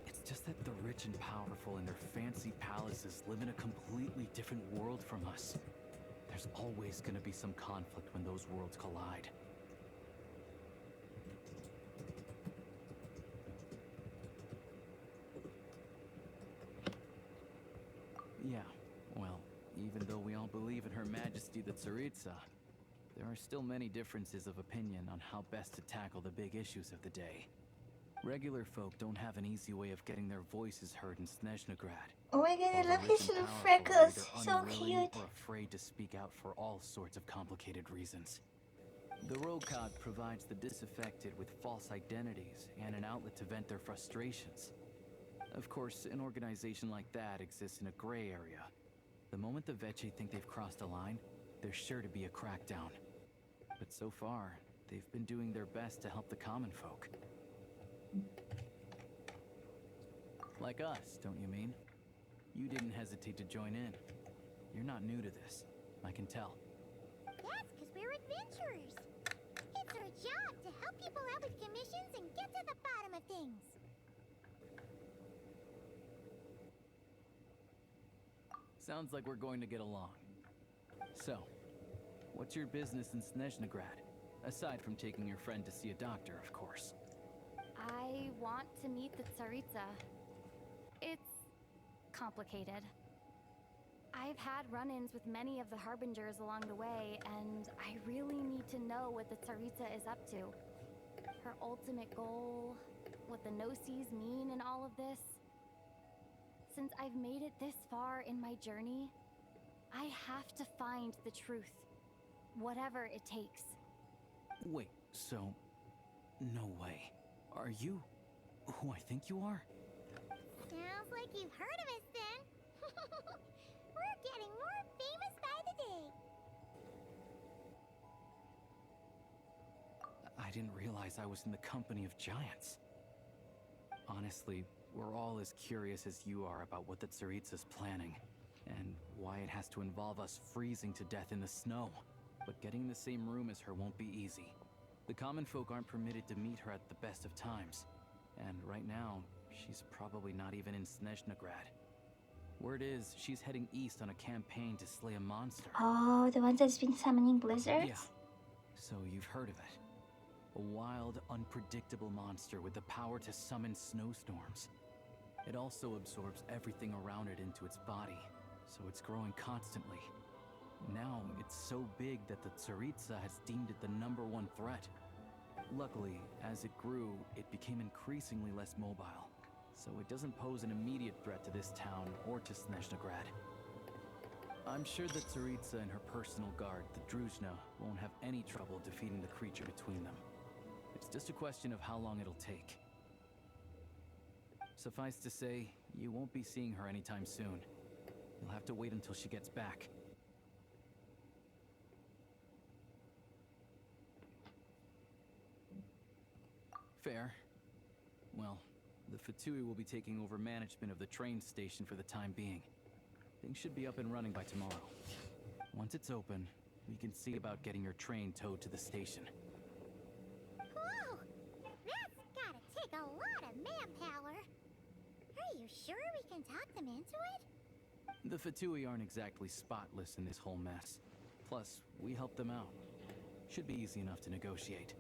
It's just that the rich and powerful in their fancy palaces live in a completely different world from us. There's always gonna be some conflict when those worlds collide. Yeah, well, even though we all believe in Her Majesty the Tsaritsa, there are still many differences of opinion on how best to tackle the big issues of the day. Regular folk don't have an easy way of getting their voices heard in Snezhnaya. Oh my god, I While love the rich his and little powerful are freckles. either So unwilling cute. or afraid to speak out for all sorts of complicated reasons. The Rokad provides the disaffected with false identities and an outlet to vent their frustrations. Of course, an organization like that exists in a gray area. The moment the Veche think they've crossed a line, there's sure to be a crackdown. But so far, They've been doing their best to help the common folk. Like us, don't you mean? You didn't hesitate to join in. You're not new to this, I can tell. That's because we're adventurers. It's our job to help people out with commissions and get to the bottom of things. Sounds like we're going to get along. So, what's your business in Snezhnaya? Aside from taking your friend to see a doctor, of course. I want to meet the Tsaritsa. It's complicated. I've had run-ins with many of the Harbingers along the way, and I really need to know what the Tsaritsa is up to. Her ultimate goal, what the Gnosis mean in all of this. Since I've made it this far in my journey, I have to find the truth, whatever it takes. Wait, so... no way. Are you who I think you are? Sounds like you've heard of us then. We're getting more famous by the day. I didn't realize I was in the company of giants. Honestly, we're all as curious as you are about what the Tsaritsa's planning, and why it has to involve us freezing to death in the snow. But getting in the same room as her won't be easy. The common folk aren't permitted to meet her at the best of times, and right now, she's probably not even in Snezhnaya. Word is, she's heading east on a campaign to slay a monster. Oh, the one that's been summoning blizzards? Yeah. So you've heard of it. A wild, unpredictable monster with the power to summon snowstorms. It also absorbs everything around it into its body, so it's growing constantly. Now, it's so big that the Tsaritsa has deemed it the #1 threat. Luckily, as it grew, it became increasingly less mobile, so it doesn't pose an immediate threat to this town or to Snezhnaya. I'm sure the Tsaritsa and her personal guard, the Druzhna, won't have any trouble defeating the creature between them. It's just a question of how long it'll take. Suffice to say, you won't be seeing her anytime soon. You'll have to wait until she gets back. Fair. Well, the Fatui will be taking over management of the train station for the time being. Things should be up and running by tomorrow. Once it's open, we can see about getting your train towed to the station. Whoa! That's gotta take a lot of manpower. Are you sure we can talk them into it? The Fatui aren't exactly spotless in this whole mess. Plus, we help them out. Should be easy enough to negotiate.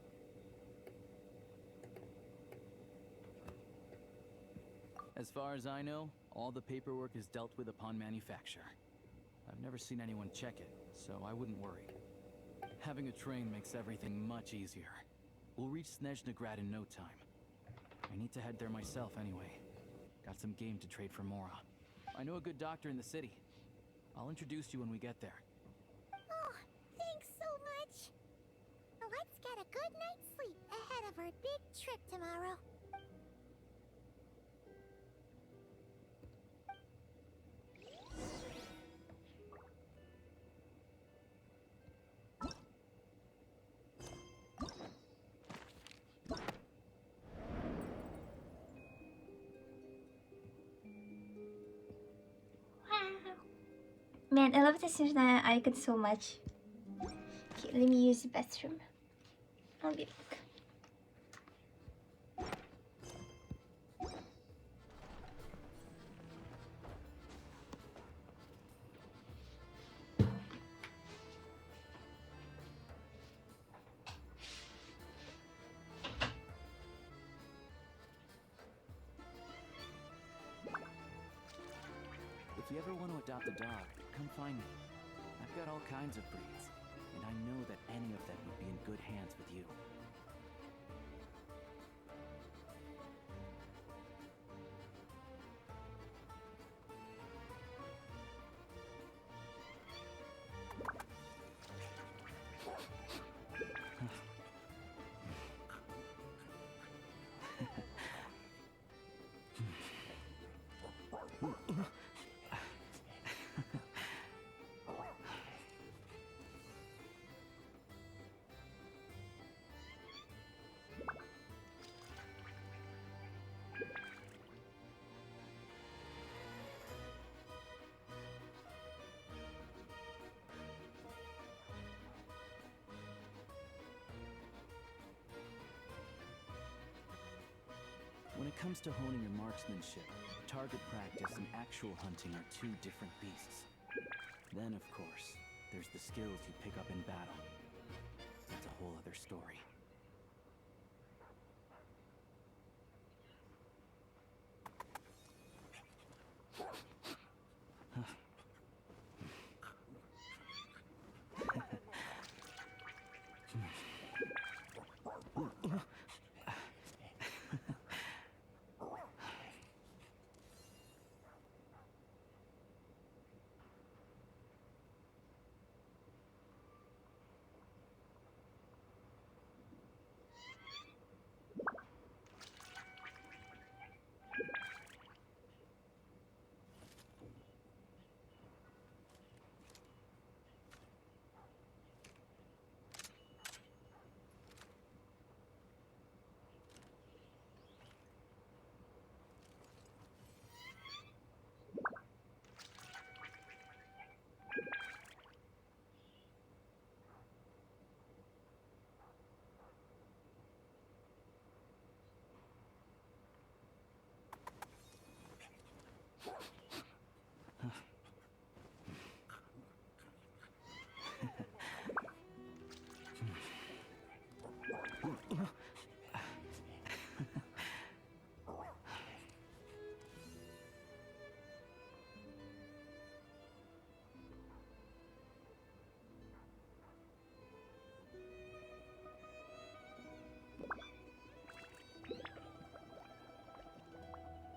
As far as I know, all the paperwork is dealt with upon manufacture. I've never seen anyone check it, so I wouldn't worry. Having a train makes everything much easier. We'll reach Snezhnaya in no time. I need to head there myself anyway. Got some game to trade for Mora. I know a good doctor in the city. I'll introduce you when we get there. Oh, thanks so much. Let's get a good night's sleep ahead of our big trip tomorrow. Man, I love this Snezhnaya icon so much. Okay, let me use the bathroom. I'll be back. If you ever want to adopt a dog, come find me. I've got all kinds of breeds, and I know that any of them would be in good hands with you. it comes to honing your marksmanship, target practice and actual hunting are two different beasts. Then, of course, there's the skills you pick up in battle. That's a whole other story.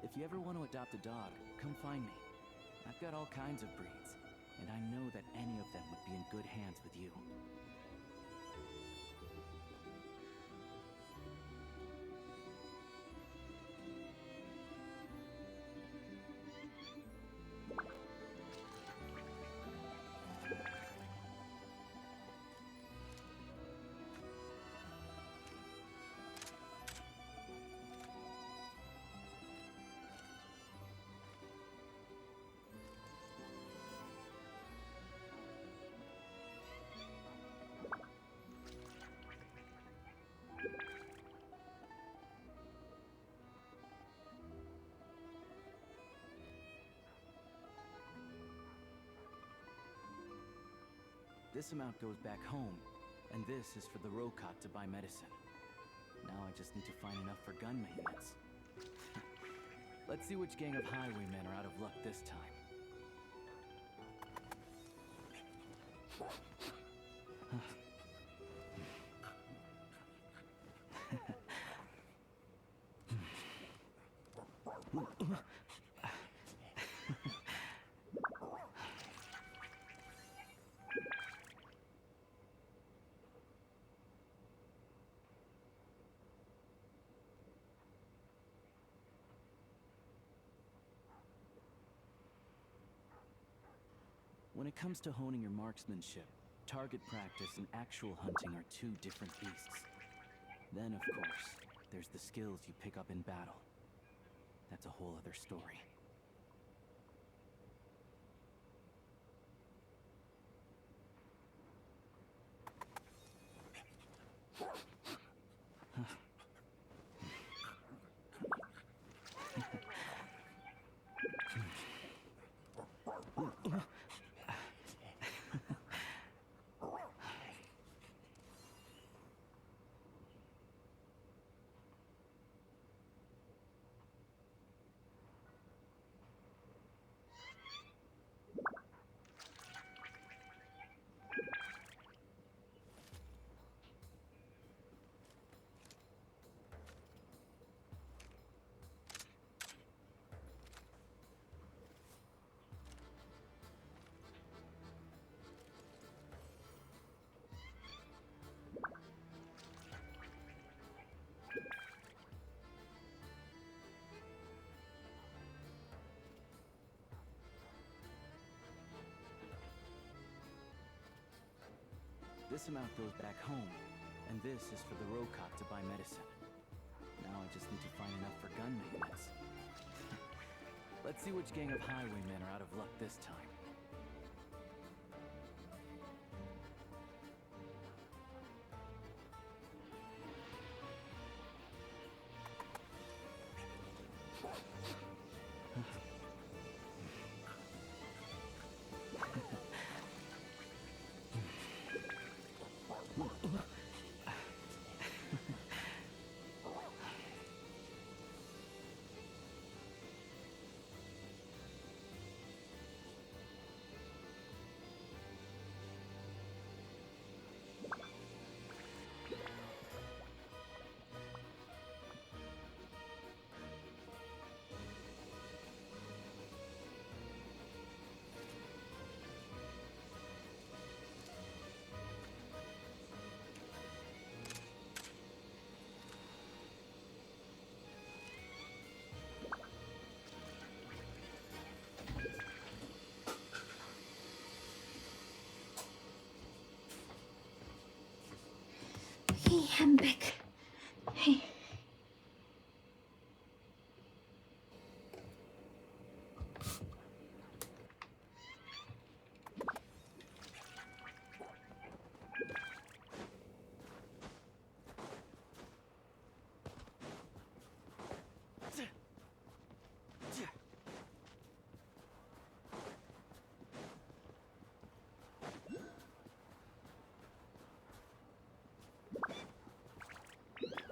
If you ever want to adopt a dog, come find me. I've got all kinds of breeds, and I know that any of them would be in good hands with you. This amount goes back home, and this is for the Rokot to buy medicine. Now I just need to find enough for gun maintenance. Let's see which gang of highwaymen are out of luck this time. When it comes to honing your marksmanship, target practice and actual hunting are two different beasts. Then, of course, there's the skills you pick up in battle. That's a whole other story. This amount goes back home, and this is for the Rokot to buy medicine. Now I just need to find enough for gun maintenance. Let's see which gang of highwaymen are out of luck this time. I'm back. Hey.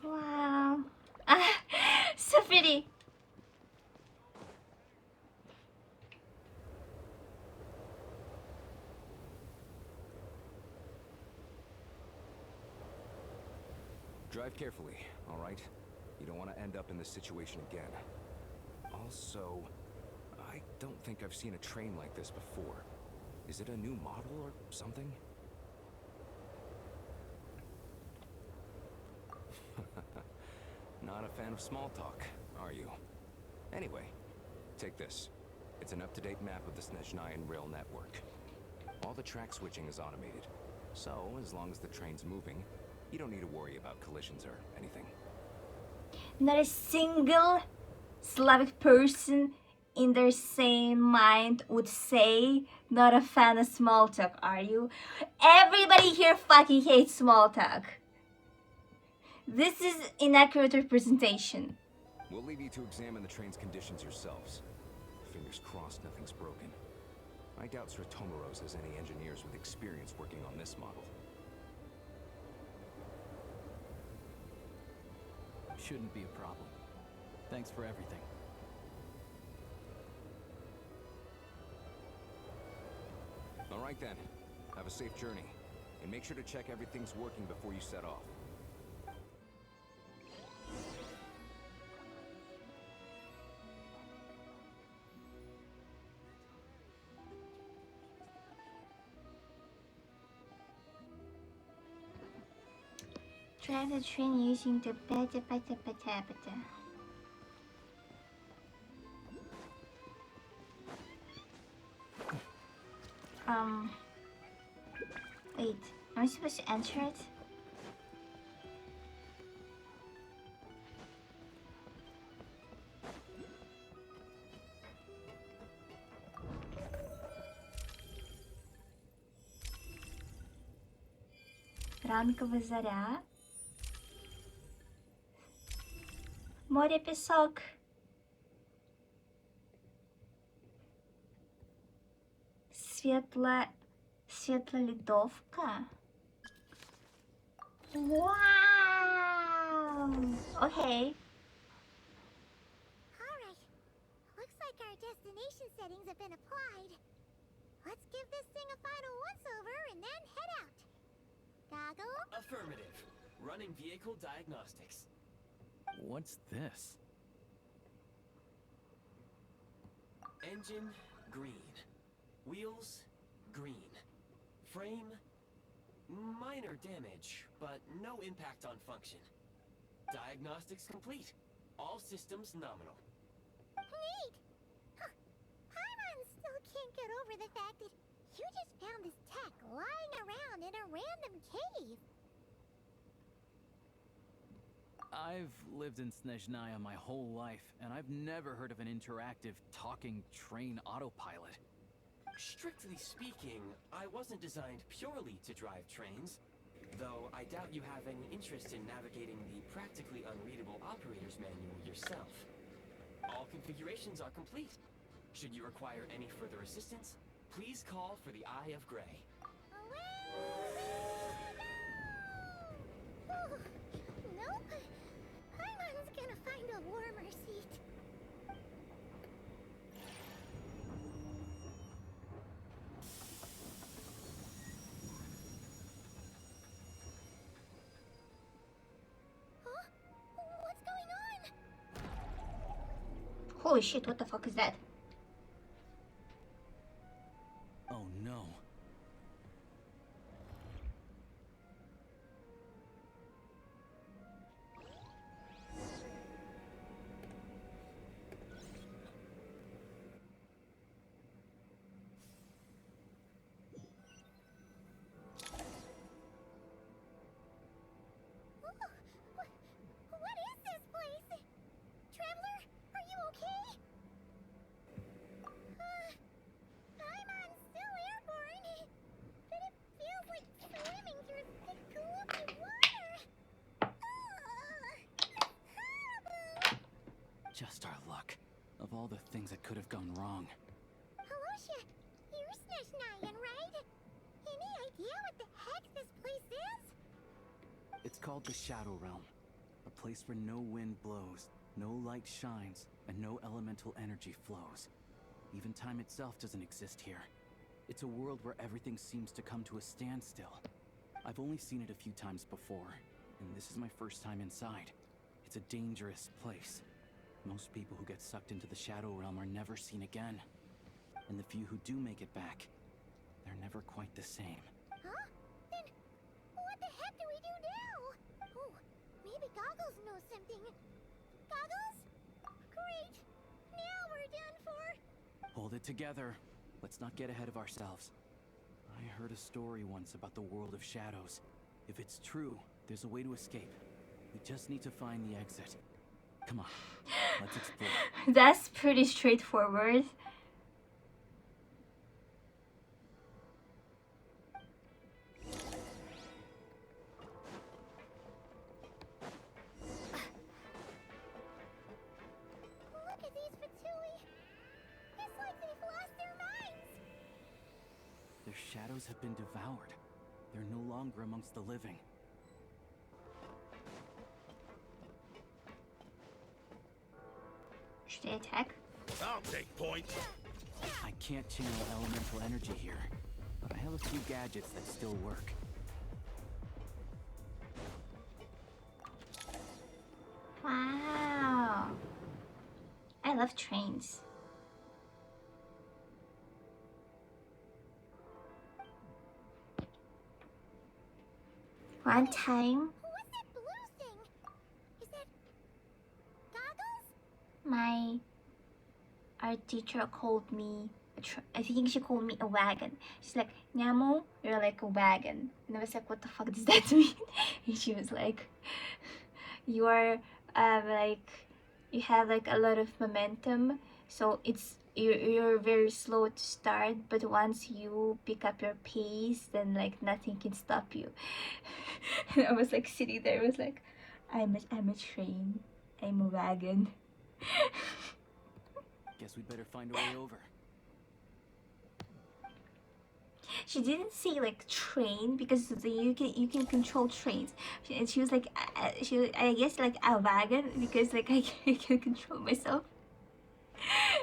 Wow. Ah, so pretty. Drive carefully, all right? You don't want to end up in this situation again. Also, I don't think I've seen a train like this before. Is it a new model or something? Not a fan of small talk, are you? Anyway, take this. It's an up-to-date map of the Snezhnaya rail network. All the track switching is automated, so as long as the train's moving, you don't need to worry about collisions or anything. Not a single Slavic person in their sane mind would say not a fan of small talk, are you? Everybody here fucking hates small talk. This is inaccurate representation. We'll leave you to examine the train's conditions yourselves. Fingers crossed nothing's broken. I doubt Sratomaros has any engineers with experience working on this model. Shouldn't be a problem. Thanks for everything. All right then. Have a safe journey. And make sure to check everything's working before you set off. Drive the train using the beta. Wait, am I supposed to enter it? Ранкова заря. Море, песок. Светлоледовка. Wow. Okay. Alright. Looks like our destination settings have been applied. Let's give this thing a final once-over and then head out. Goggle? Affirmative. Running vehicle diagnostics. What's this? Engine, green. Wheels, green. Frame, minor damage, but no impact on function. Diagnostics complete. All systems nominal. Neat! Huh. Paimon still can't get over the fact that you just found this tech lying around in a random cave. I've lived in Snezhnaya my whole life, and I've never heard of an interactive, talking train autopilot. Strictly speaking, I wasn't designed purely to drive trains, though I doubt you have any interest in navigating the practically unreadable operator's manual yourself. All configurations are complete. Should you require any further assistance, please call for the Eye of Grey. Nope. Paimon's gonna find a warmer seat. Huh? What's going on? Holy shit, what the fuck is that? Oh no. all the things that could have gone wrong. Halosha, you're Snezhnayan, right? Any idea what the heck this place is? It's called the Shadow Realm. A place where no wind blows, no light shines, and no elemental energy flows. Even time itself doesn't exist here. It's a world where everything seems to come to a standstill. I've only seen it a few times before, and this is my first time inside. It's a dangerous place. Most people who get sucked into the Shadow Realm are never seen again. And the few who do make it back, they're never quite the same. Huh? Then what the heck do we do now? Oh, maybe Goggles knows something. Goggles? Great! Now we're done for! Hold it together. Let's not get ahead of ourselves. I heard a story once about the world of shadows. If it's true, there's a way to escape. We just need to find the exit. Come on, let's explore. That's pretty straightforward. Look at these Fatui! It's like they've lost their minds! Their shadows have been devoured. They're no longer amongst the living. Should they attack? I'll take point. I can't channel elemental energy here, but I have a few gadgets that still work. Wow. I love trains. One time, What's that blue thing? Is that... Goggles? my art teacher called me, I think she called me a wagon. She's like, Nyamo, you're like a wagon. And I was like, what the fuck does that mean? And she was like, you are like, you have like a lot of momentum. So you're very slow to start, but once you pick up your pace, then like nothing can stop you. And I was like sitting there, I was like, I'm a train, I'm a wagon. Guess we'd better find a way over. She didn't say like train because you can control trains. And she was like, I guess like a wagon because like I can control myself.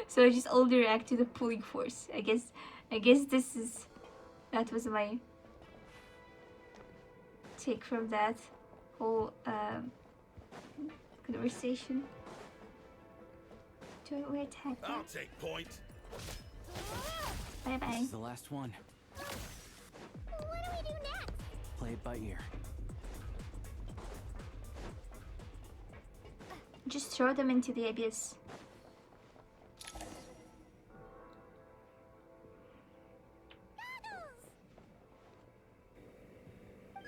So I just only react to the pulling force. I guess that was my take from that whole conversation. Do we attack them? I'll take point. Bye bye. This is the last one. What do we do next? Play it by ear. Just throw them into the abyss.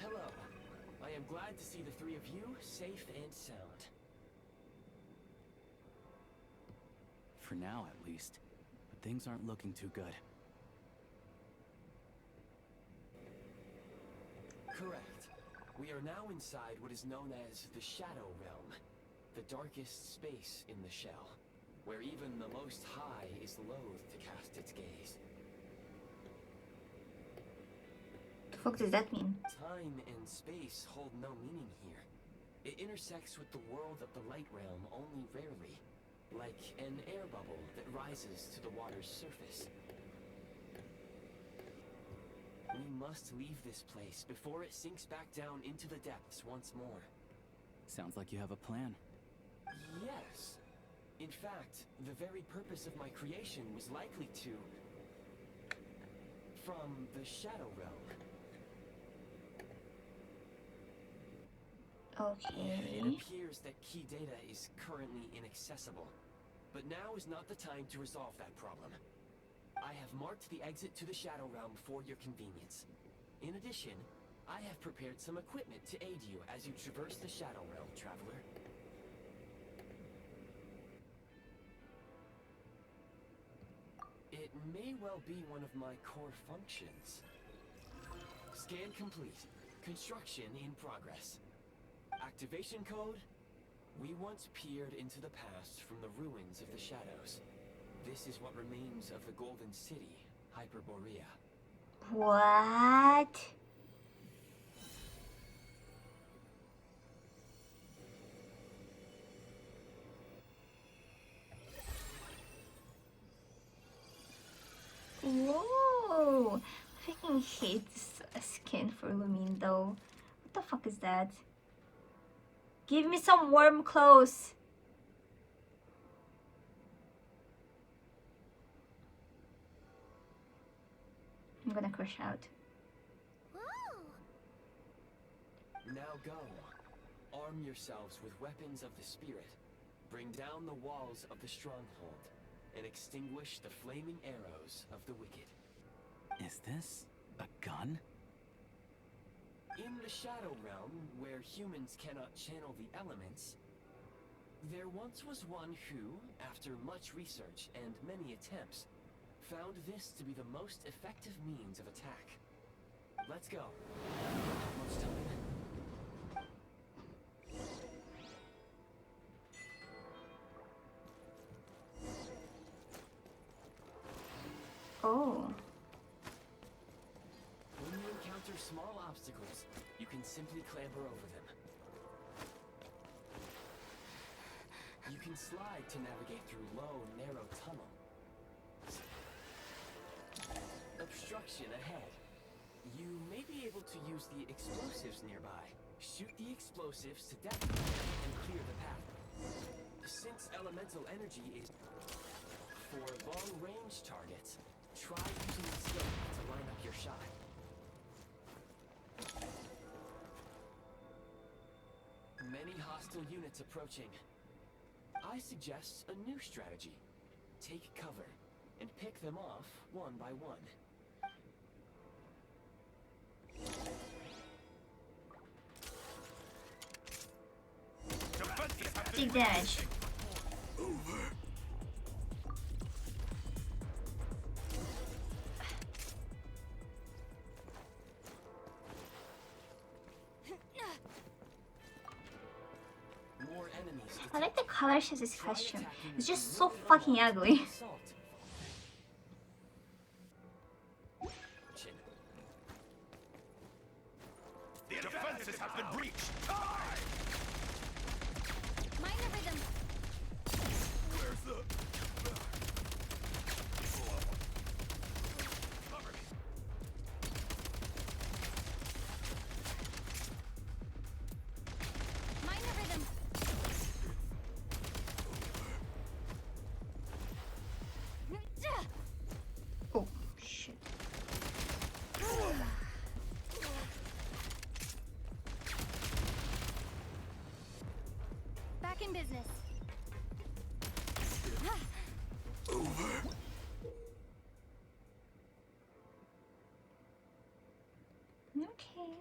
Hello. I am glad to see the three of you safe and sound. For now, at least. But things aren't looking too good. Correct. We are now inside what is known as the Shadow Realm, the darkest space in the shell, where even the Most High is loath to cast its gaze. The fuck does that mean? Time and space hold no meaning here. It intersects with the world of the Light Realm only rarely, like an air bubble that rises to the water's surface. We must leave this place before it sinks back down into the depths once more. Sounds like you have a plan. Yes. In fact, the very purpose of my creation was likely to... from the Shadow Realm. Okay. It appears that key data is currently inaccessible, but now is not the time to resolve that problem. I have marked the exit to the Shadow Realm for your convenience. In addition, I have prepared some equipment to aid you as you traverse the Shadow Realm, traveler. It may well be one of my core functions. Scan complete. Construction in progress. Activation code? We once peered into the past from the ruins of the shadows. This is what remains of the Golden City, Hyperborea. What? Whoa! I freaking hate this skin for Lumine though. What the fuck is that? Give me some warm clothes. I'm gonna crush out. Now go. Arm yourselves with weapons of the spirit. Bring down the walls of the stronghold and extinguish the flaming arrows of the wicked. Is this a gun? In the Shadow Realm, where humans cannot channel the elements, there once was one who, after much research and many attempts, found this to be the most effective means of attack. Let's go. Not much time. Oh. When you encounter small obstacles, you can simply clamber over them. You can slide to navigate through low, narrow tunnels. Obstruction ahead. You may be able to use the explosives nearby. Shoot the explosives to detonate and clear the path. Since elemental energy is for long-range targets, try using the scope to line up your shot. Many hostile units approaching. I suggest a new strategy. Take cover and pick them off one by one. Take damage. More enemies. I like the colors of this costume. It's just so fucking ugly. The defenses have been breached. Minor rhythm. Where's the... Cover me. Minor rhythm. Oh, shit. Back in business. Okay.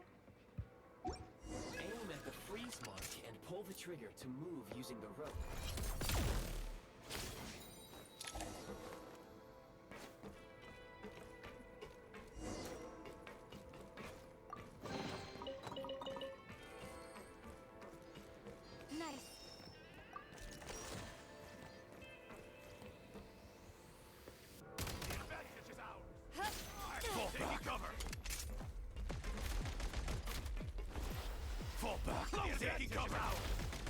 Aim at the freeze mark and pull the trigger to move using the rope. Nice. The advantage is ours. Fall back. Cover. Fall back. The taking cover.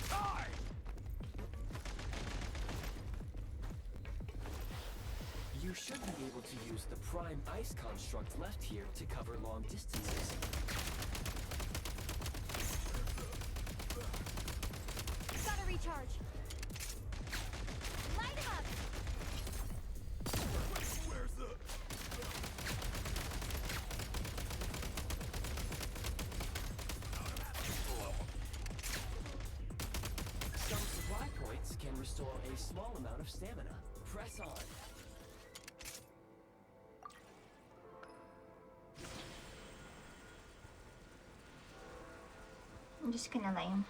Die. You should be able to use the prime ice construct left here to cover long distances. Gotta recharge. Light him up. Where's the... Some supply points can restore a small amount of stamina. Press on. I'm just gonna lame.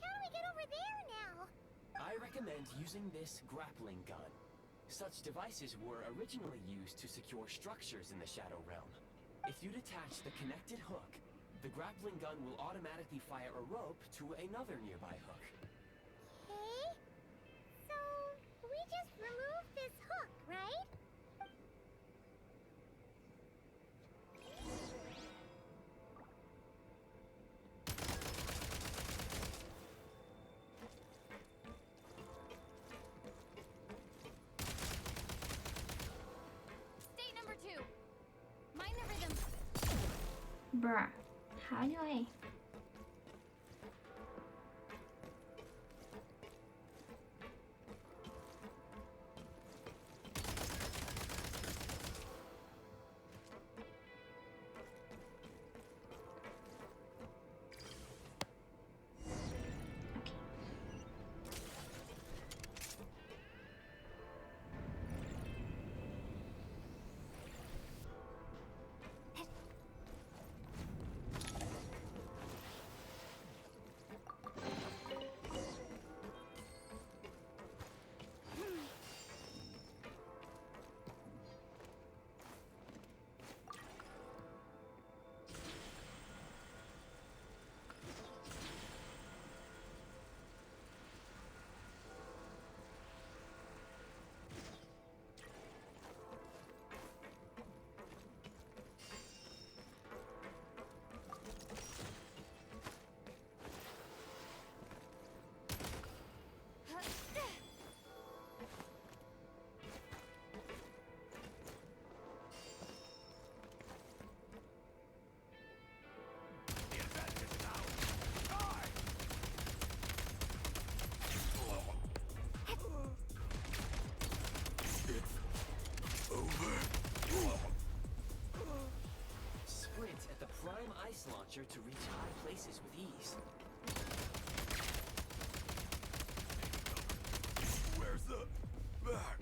How do we get over there now? I recommend using this grappling gun. Such devices were originally used to secure structures in the Shadow Realm. If you detach the connected hook, the grappling gun will automatically fire a rope to another nearby hook. Okay. So, we just remove this hook, right? State number 2. Mind the rhythm. Bruh, how do I? Sprint at the prime ice launcher to reach high places with ease. Where's the back?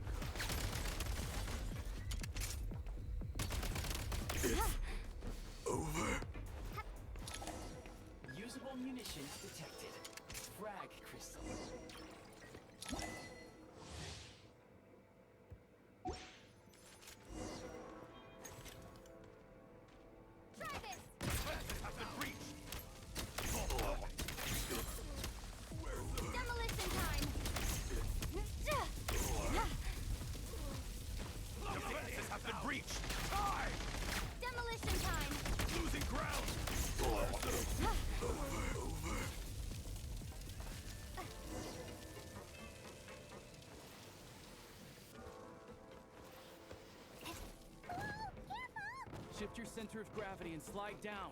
It's over. Usable munitions detected. Frag crystal. Try this. Demolition time. Defenses have been breached. Die! Demolition time. Losing ground. Over. Shift your center of gravity and slide down.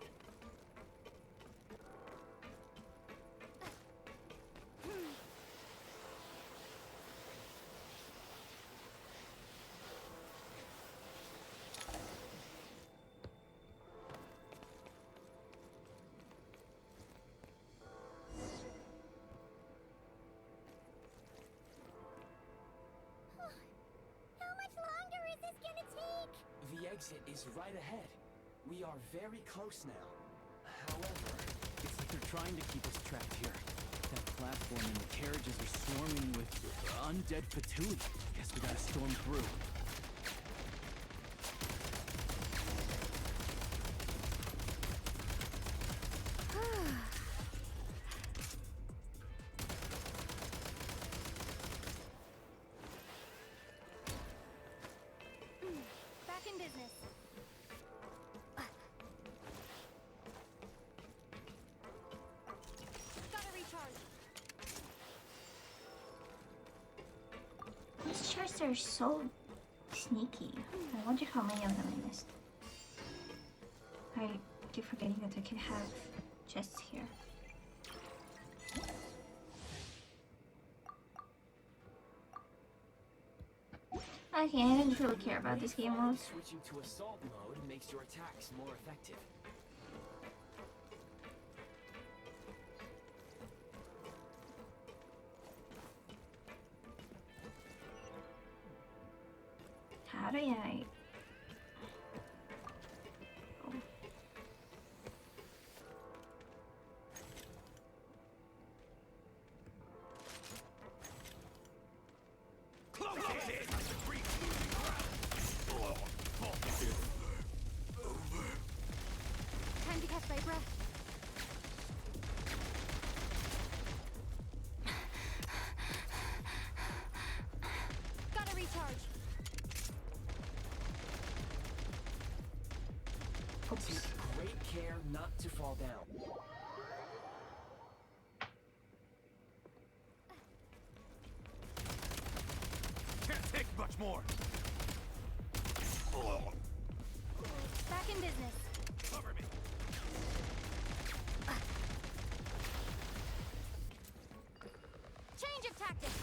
How much longer is this gonna take? The exit is right ahead. We are very close now. However, It's like they're trying to keep us trapped here. That platform and the carriages are swarming with undead Fatui. Guess we gotta storm through. Back in business. Gotta recharge. These chests are so sneaky. I wonder how many of them I missed. I keep forgetting that I can have chests here. Okay, I didn't really care about this game mode. switching to assault mode makes your attacks more effective. How do I? Oh. Take great care not to fall down. Can't take much more. Back in business. Cover me. Change of tactics.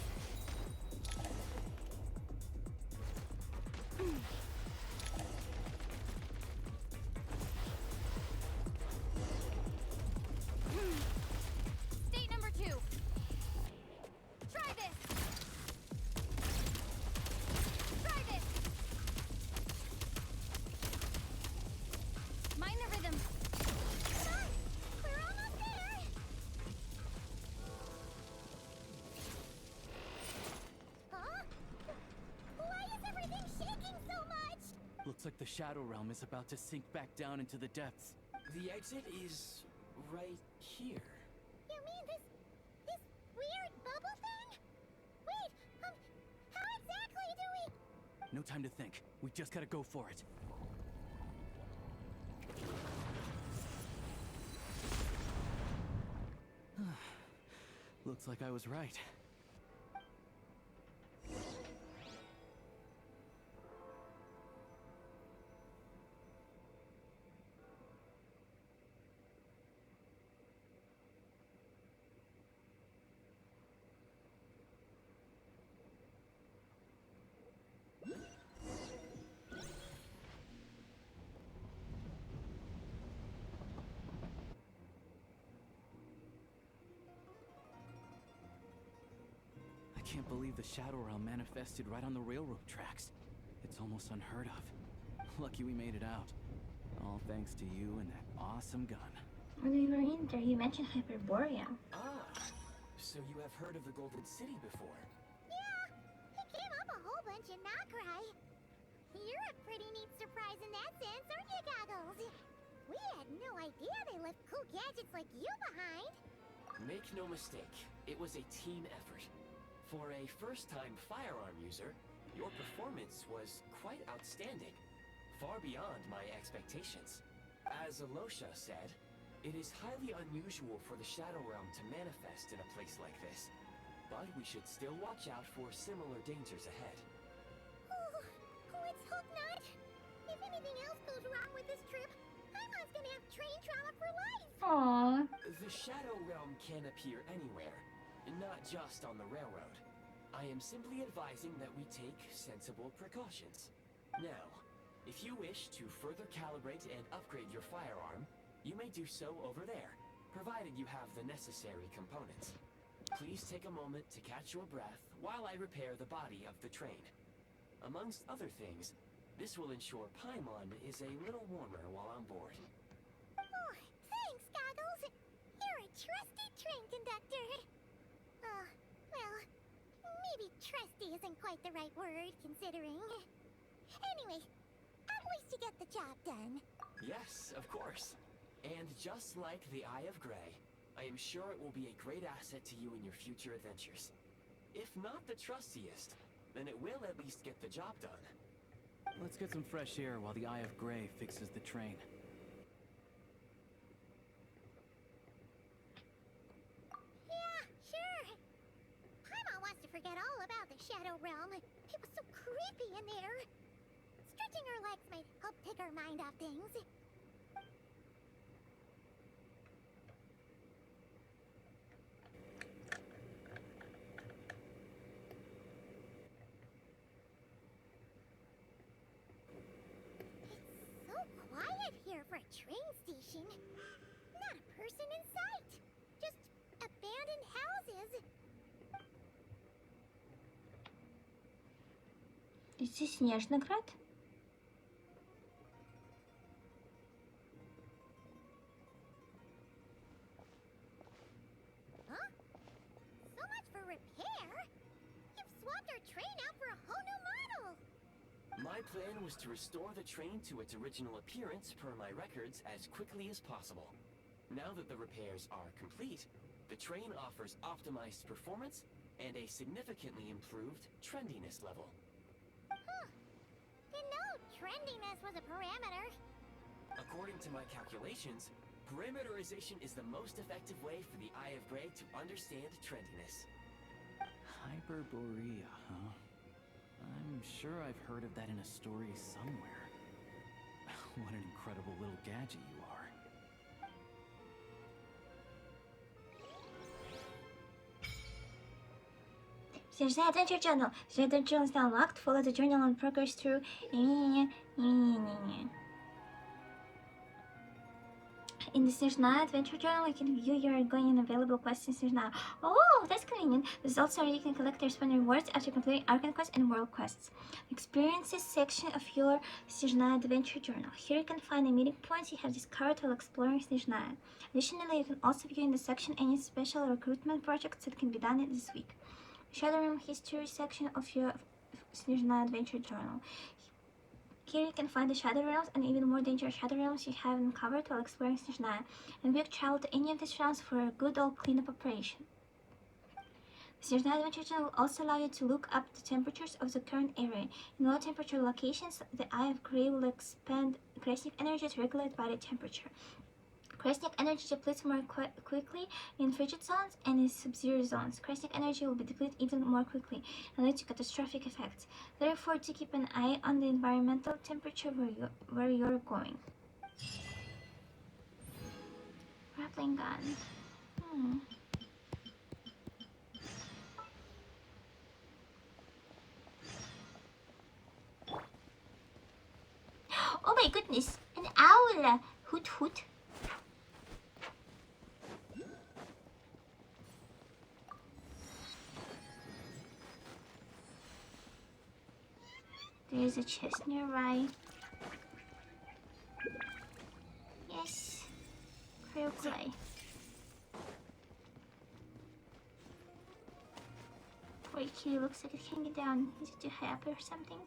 State number 2. Try this. Try this. Mind the rhythm. Come on! We're almost there! Huh? Why is everything shaking so much? Looks like the Shadow Realm is about to sink back down into the depths. The exit is right here. You mean this weird bubble thing? Wait, how exactly do we... No time to think. We just gotta go for it. Looks like I was right. I can't believe the Shadow Realm manifested right on the railroad tracks. It's almost unheard of. Lucky we made it out. All thanks to you and that awesome gun. When we were in there, you mentioned Hyperborea. Ah, so you have heard of the Golden City before? Yeah, it came up a whole bunch in Nokrai. You're a pretty neat surprise in that sense, aren't you, Goggles? We had no idea they left cool gadgets like you behind. Make no mistake, it was a team effort. For a first-time firearm user, your performance was quite outstanding, far beyond my expectations. As Alosha said, it is highly unusual for the Shadow Realm to manifest in a place like this, but we should still watch out for similar dangers ahead. Oh, let's hope not. If anything else goes wrong with this trip, Paimon's gonna have train trauma for life. Aww. The Shadow Realm can appear anywhere, not just on the railroad. I am simply advising that we take sensible precautions. Now, if you wish to further calibrate and upgrade your firearm, you may do so over there, provided you have the necessary components. Please take a moment to catch your breath while I repair the body of the train. Amongst other things, this will ensure Paimon is a little warmer while on board. Oh, thanks, Goggles. You're a trusty train conductor. Well, maybe trusty isn't quite the right word, considering. Anyway, at least you get the job done. Yes, of course. And just like the Eye of Grey, I am sure it will be a great asset to you in your future adventures. If not the trustiest, then it will at least get the job done. Let's get some fresh air while the Eye of Grey fixes the train. Yeah, sure. Paimon wants to forget all about the Shadow Realm. It was so creepy in there. Stretching her legs might help take her mind off things. It's so quiet here for a train station. Not a person in sight. Just abandoned houses. Is this Snezhnograd? Huh? So much for repair? You've swapped our train out for a whole new model! My plan was to restore the train to its original appearance per my records as quickly as possible. Now that the repairs are complete, the train offers optimized performance and a significantly improved trendiness level. Huh. Didn't know trendiness was a parameter. According to my calculations, perimeterization is the most effective way for the Eye of Grey to understand trendiness. Hyperborea, huh? I'm sure I've heard of that in a story somewhere. What an incredible little gadget you are. There's the adventure journal. The adventure journal is now locked. Follow the journal and progress through. In the Snezhnaya adventure journal, you can view your ongoing and available quests in Snezhnaya. Oh, that's convenient. There's also where you can collect your spend rewards after completing Arcane quests and world quests. Experiences section of your Snezhnaya adventure journal. Here you can find the meeting points you have discovered while exploring Snezhnaya. Additionally, you can also view in the section any special recruitment projects that can be done this week. Shadow Realm history section of your Snezhnaya adventure journal. Here you can find the Shadow Realms and even more dangerous Shadow Realms you haven't uncovered while exploring Snezhnaya, and quick travel to any of these realms for a good old cleanup operation. The Snezhnaya Adventure Journal will also allow you to look up the temperatures of the current area. In low temperature locations, the Eye of Grey will expand Kresnik energy to regulate body temperature. Kresnik energy depletes more quickly in frigid zones and in sub-zero zones. Kresnik energy will be depleted even more quickly and lead to catastrophic effects. Therefore, to keep an eye on the environmental temperature where you're going. Grappling gun. Oh my goodness, an owl! Hoot hoot. There is a chest nearby. Yes. Cryoclay. Poor kitty looks like it can get down. Is it too high up or something?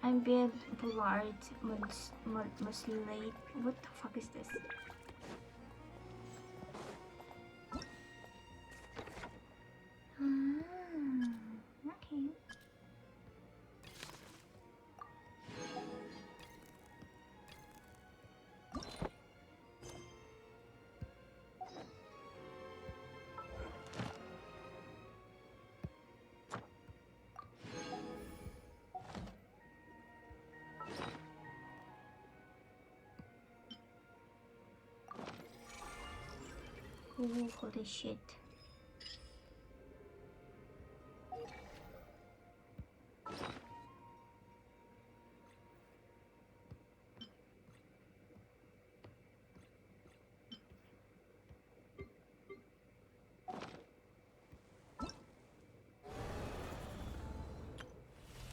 I'm being blurred, mostly late. What the fuck is this? Okay. Oh, holy shit.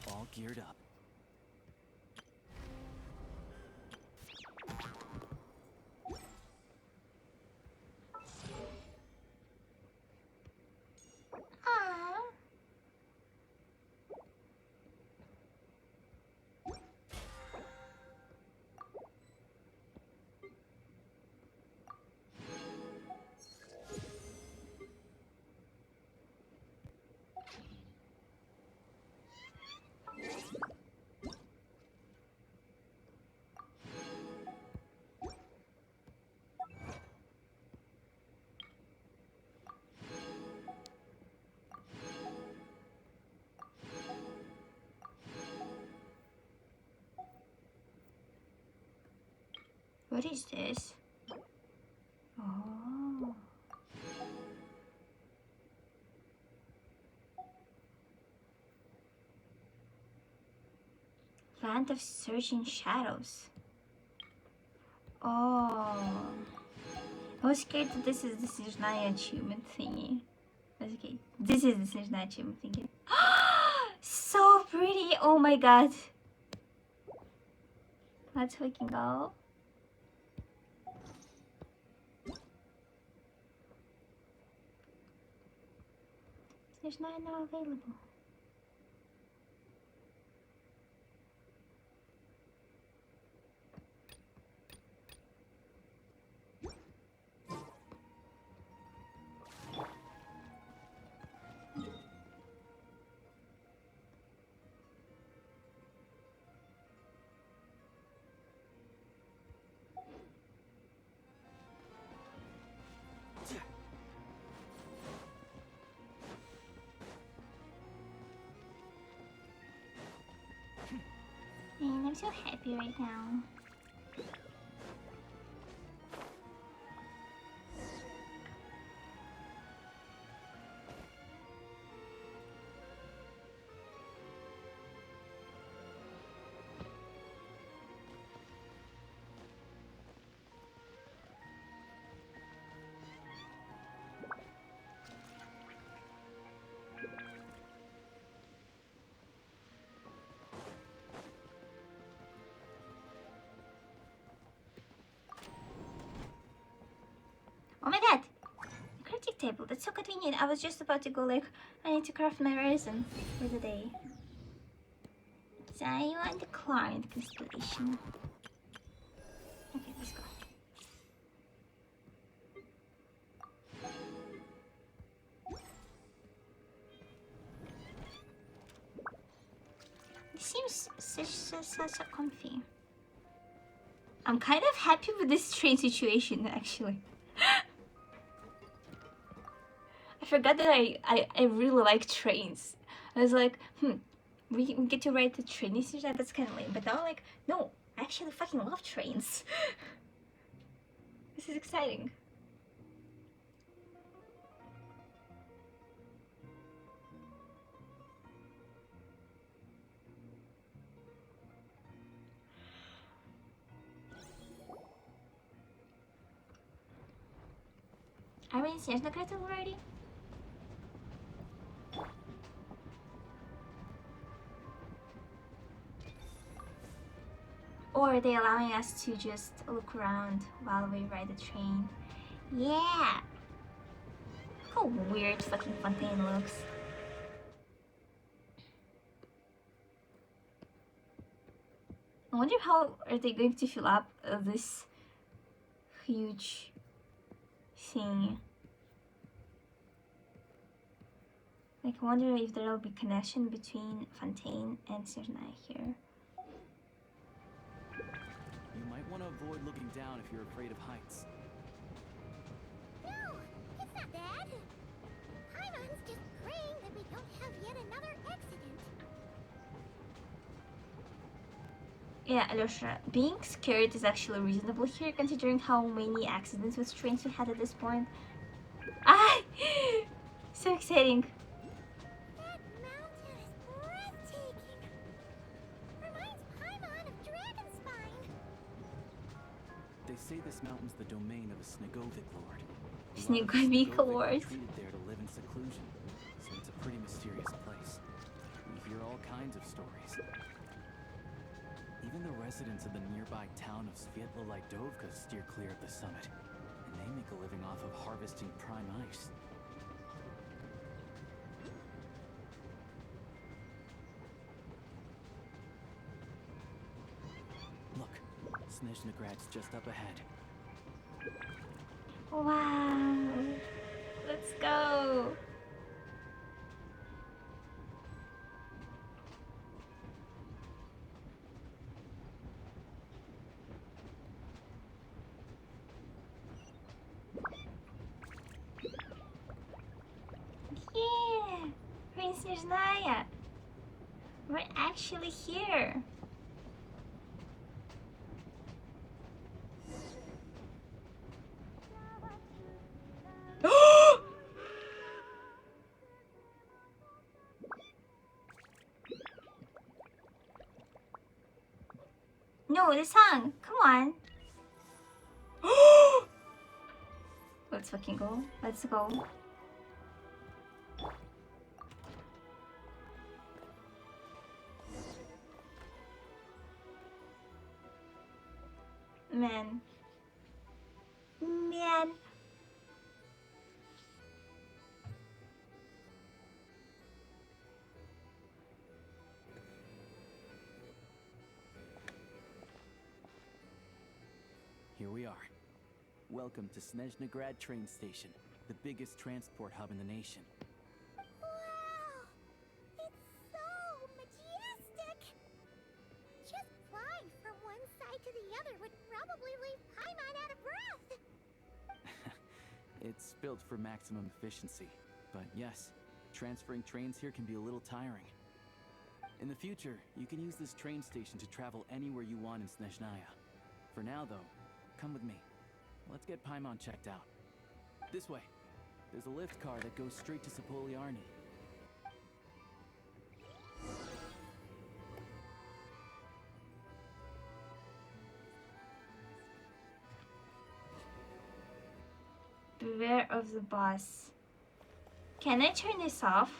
All geared up. What is this? Oh. Land of Surging Shadows. Oh. I was scared that this is the Snezhnaya achievement thingy. That's okay. This is the Snezhnaya achievement thingy. So pretty! Oh my god. Let's fucking go. Snezhnaya now available. Man, I'm so happy right now. Oh my god! A crafting table, that's so convenient. I was just about to go like, I need to craft my resin for the day. So I want the client constellation. Okay, let's go. It seems so comfy. I'm kind of happy with this train situation actually. I forgot that I really like trains. I was like, we get to ride the train. That's kind of lame. But now I'm like, no, I actually fucking love trains. This is exciting. Are we in Snezhnaya already? Or are they allowing us to just look around while we ride the train? Yeah! How weird fucking Fontaine looks. I wonder how are they going to fill up this huge thing. Like, I wonder if there will be connection between Fontaine and Snezhnaya here. You might want to avoid looking down if you're afraid of heights. No, it's not that. Paimon's just praying that we don't have yet another accident. Yeah, Alyosha, being scared is actually reasonable here considering how many accidents with trains we had at this point. Ah! So exciting. That mountain is breathtaking. Reminds Paimon of Dragonspine. They say this mountain's the domain of a Snegovic lord. Snegovic lord. Treated there to live in seclusion, so it's a pretty mysterious place. We hear all kinds of stories. Even the residents of the nearby town of Svietlo-Lidovka steer clear of the summit, and they make a living off of harvesting prime ice. Look, Snezhnagrad's just up ahead. Wow. Let's go. Yeah. We're in Snezhnaya. We're actually here. No, the song. Come on. Let's fucking go. Let's go. Man. Man. Welcome to Snezhnaya train station, the biggest transport hub in the nation. Wow! It's so majestic! Just flying from one side to the other would probably leave Paimon out of breath! It's built for maximum efficiency, but yes, transferring trains here can be a little tiring. In the future, you can use this train station to travel anywhere you want in Snezhnaya. For now, though, come with me. Let's get Paimon checked out. This way. There's a lift car that goes straight to Sapoliarni. Beware of the boss. Can I turn this off?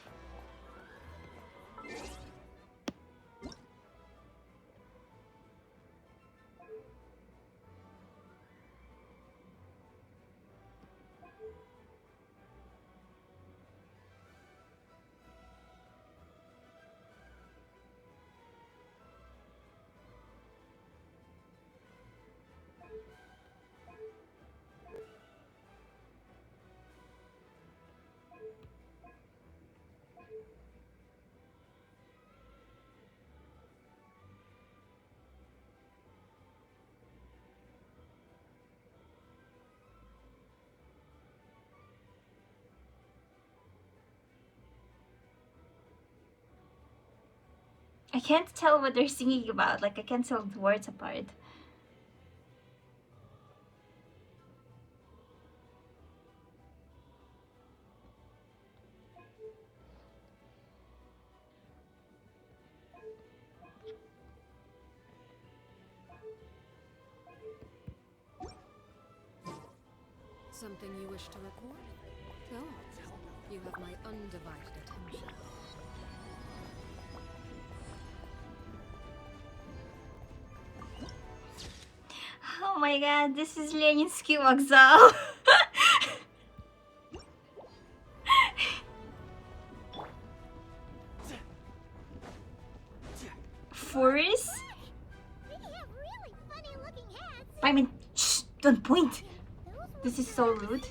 I can't tell what they're singing about. Like, I can't tell the words apart. Something you wish to report? Oh, you have my undivided attention. Oh my god, this is Leninsky Vokzal. Forest? I mean, shh, don't point. This is so rude.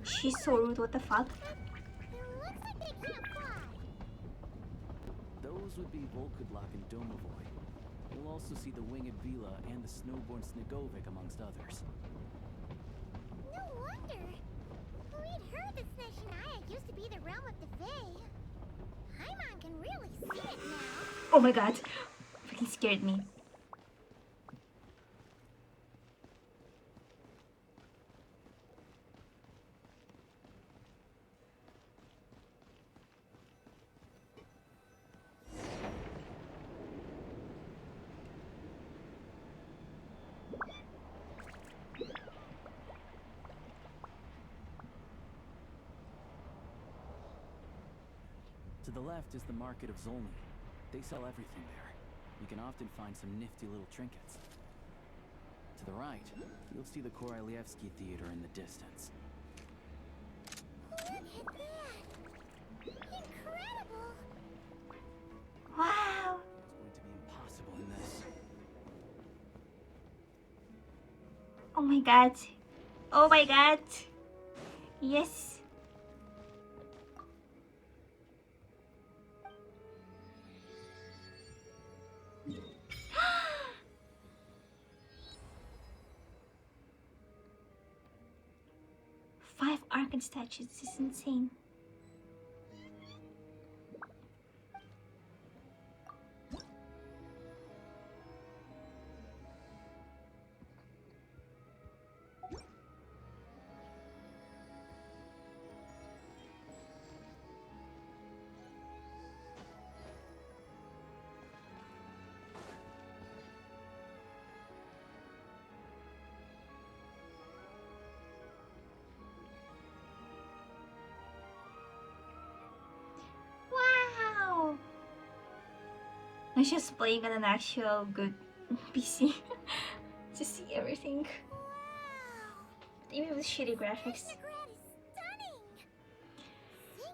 She's so rude, what the fuck? Those would be Volkudlak and Domovoy. You'll also see the winged Vila and the snowborn Snegovic, amongst others. No wonder! We'd heard that Snezhnaya used to be the realm of the Fae. Paimon can really see it now. Oh my god. Fucking scared me. To the left is the market of Zolny. They sell everything there. You can often find some nifty little trinkets. To the right, you'll see the Korolyevsky Theater in the distance. Look at that! Incredible! Wow. It's going to be impossible in this. Oh my god. Oh my god. Yes. Five Archon statues. This is insane. Wow. I'm just playing on an actual good PC to see everything. Even with shitty graphics.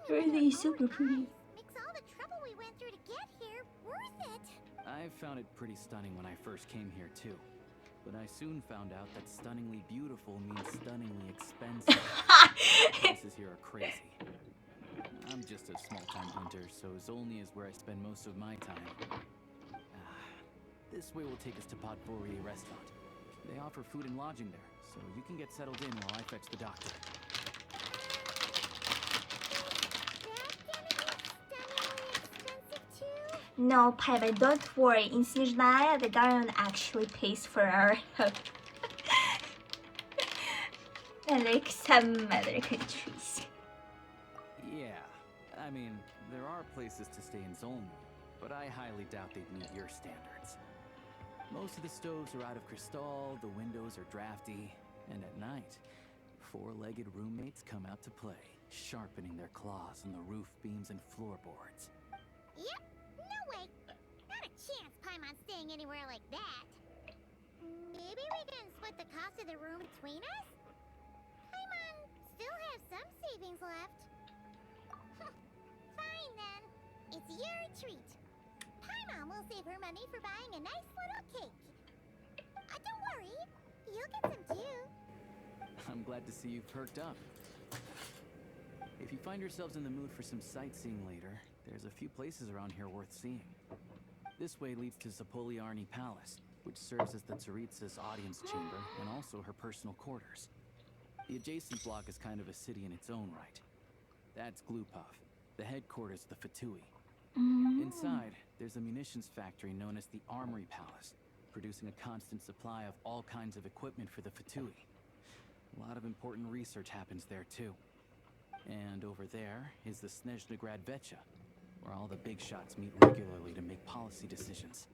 Everything is super pretty. Makes all the trouble we went through to get here worth it. I found it pretty stunning when I first came here, too. But I soon found out that stunningly beautiful means stunningly expensive. Prices here are crazy. I'm just a small-time hunter, so Zolny is where I spend most of my time. This way will take us to Podvorier restaurant. They offer food and lodging there, so you can get settled in while I fetch the doctor. No, Piper, don't worry. In Snezhnaya, the government actually pays for our health. Unlike some other countries. Yeah, I mean, there are places to stay in Zolny, but I highly doubt they'd meet your standards. Most of the stoves are out of crystal, the windows are drafty, and at night, four-legged roommates come out to play, sharpening their claws on the roof beams and floorboards. Yep, no way. Not a chance Paimon's staying anywhere like that. Maybe we can split the cost of the room between us? Paimon still has some savings left. Fine then. It's your treat. Paimon will save her money for buying a nice little cake. Don't worry, you'll get some too. I'm glad to see you've perked up. If you find yourselves in the mood for some sightseeing later, there's a few places around here worth seeing. This way leads to Zapoliarny Palace, which serves as the Tsaritsa's audience chamber and also her personal quarters. The adjacent block is kind of a city in its own right. That's Glupov, the headquarters of the Fatui. Inside, there's a munitions factory known as the Armory Palace, producing a constant supply of all kinds of equipment for the Fatui. A lot of important research happens there too. And over there is the Snezhnaya Vecha, where all the big shots meet regularly to make policy decisions.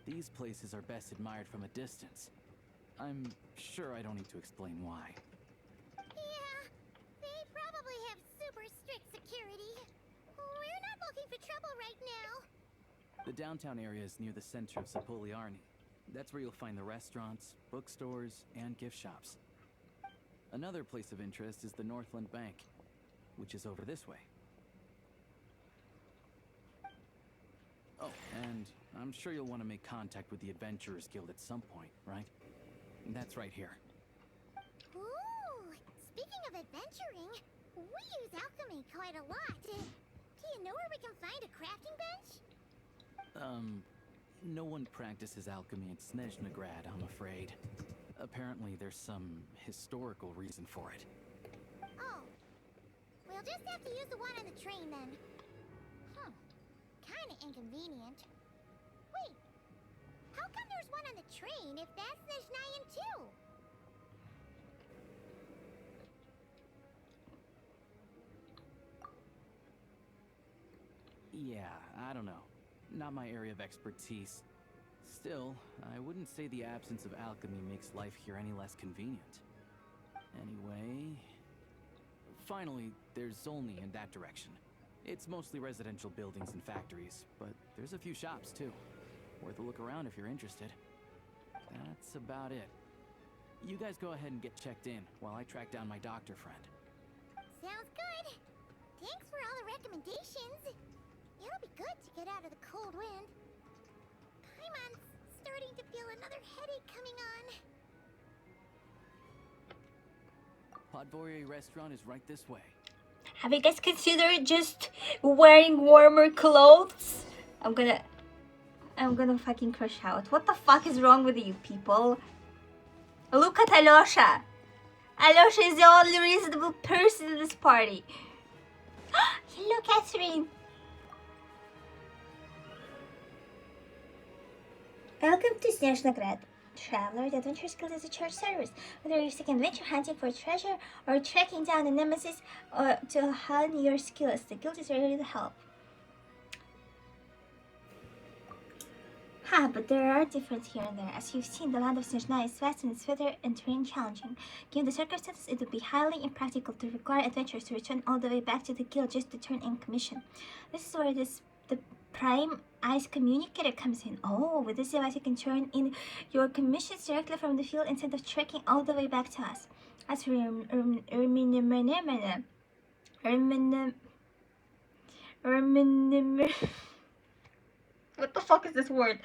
These places are best admired from a distance. I'm sure I don't need to explain why. Yeah, they probably have super strict security. We're not looking for trouble right now. The downtown area is near the center of Zapoliarny. That's where you'll find the restaurants, bookstores, and gift shops. Another place of interest is the Northland Bank, which is over this way. Oh, and I'm sure you'll want to make contact with the Adventurers Guild at some point, right? That's right here. Ooh, speaking of adventuring, we use alchemy quite a lot. Do you know where we can find a crafting bench? No one practices alchemy in Snezhnaya, I'm afraid. Apparently there's some historical reason for it. Oh, we'll just have to use the one on the train then. Kinda inconvenient. Wait, how come there's one on the train if that's Snezhnayan too? Yeah, I don't know. Not my area of expertise. Still, I wouldn't say the absence of alchemy makes life here any less convenient. Anyway... Finally, there's Zolny in that direction. It's mostly residential buildings and factories, but there's a few shops too. Worth a look around if you're interested. That's about it. You guys go ahead and get checked in while I track down my doctor friend. Sounds good. Thanks for all the recommendations. It'll be good to get out of the cold wind. Paimon's starting to feel another headache coming on. Podvorier restaurant is right this way. Have you guys considered just wearing warmer clothes? I'm gonna fucking crush out. What the fuck is wrong with you people? Look at Alyosha. Alyosha is the only reasonable person in this party. Hello, Catherine. Welcome to Snezhnaya. Traveler, the Adventurers Guild is a church service. Whether you're seeking adventure, hunting for treasure, or tracking down a nemesis to hone your skills, the guild is ready to help. But there are differences here and there. As you've seen, the land of Snezhnaya is vast and its weather and terrain challenging. Given the circumstances, it would be highly impractical to require adventurers to return all the way back to the guild just to turn in commission. This is where the Prime Ice Communicator comes in. Oh, with this device you can turn in your commissions directly from the field instead of trekking all the way back to us. As for What the fuck is this word?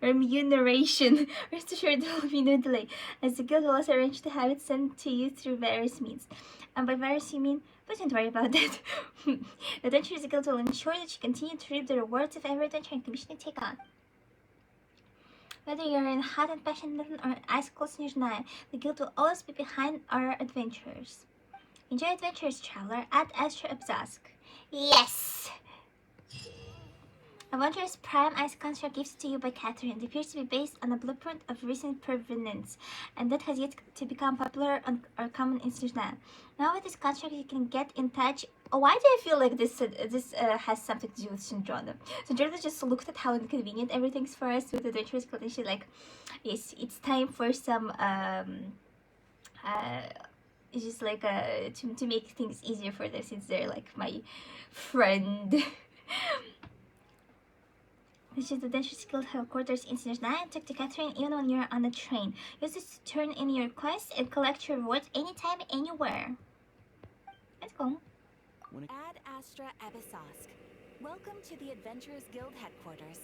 Remuneration. Rest assured there will be no delay, as the guild will also arrange to have it sent to you through various means. And by various you mean, but don't worry about that. The Adventurers Guild will ensure that you continue to reap the rewards of every adventure and commission you take on. Whether you're in hot and passionate or ice cold Snezhnaya, the guild will always be behind our adventures. Enjoy adventures, traveler, at Astra Obzask. Yes! Adventurous Prime Ice Construct gives to you by Catherine. It appears to be based on a blueprint of recent provenance, and that has yet to become popular or common in Snezhnaya. Now with this construct, you can get in touch. Oh, why do I feel like this has something to do with Snezhnaya? Snezhnaya just looked at how inconvenient everything's for us with Adventurous Guild, and she's like, yes, it's time for some it's just like to make things easier for them since they're like my friend. This is the Adventurers Guild headquarters in Snezhnaya. Talk to Catherine even when you're on the train. Use this to turn in your quests and collect your rewards anytime, anywhere. Let's go. Ad Astra Abyssosque. Welcome to the Adventurers Guild headquarters.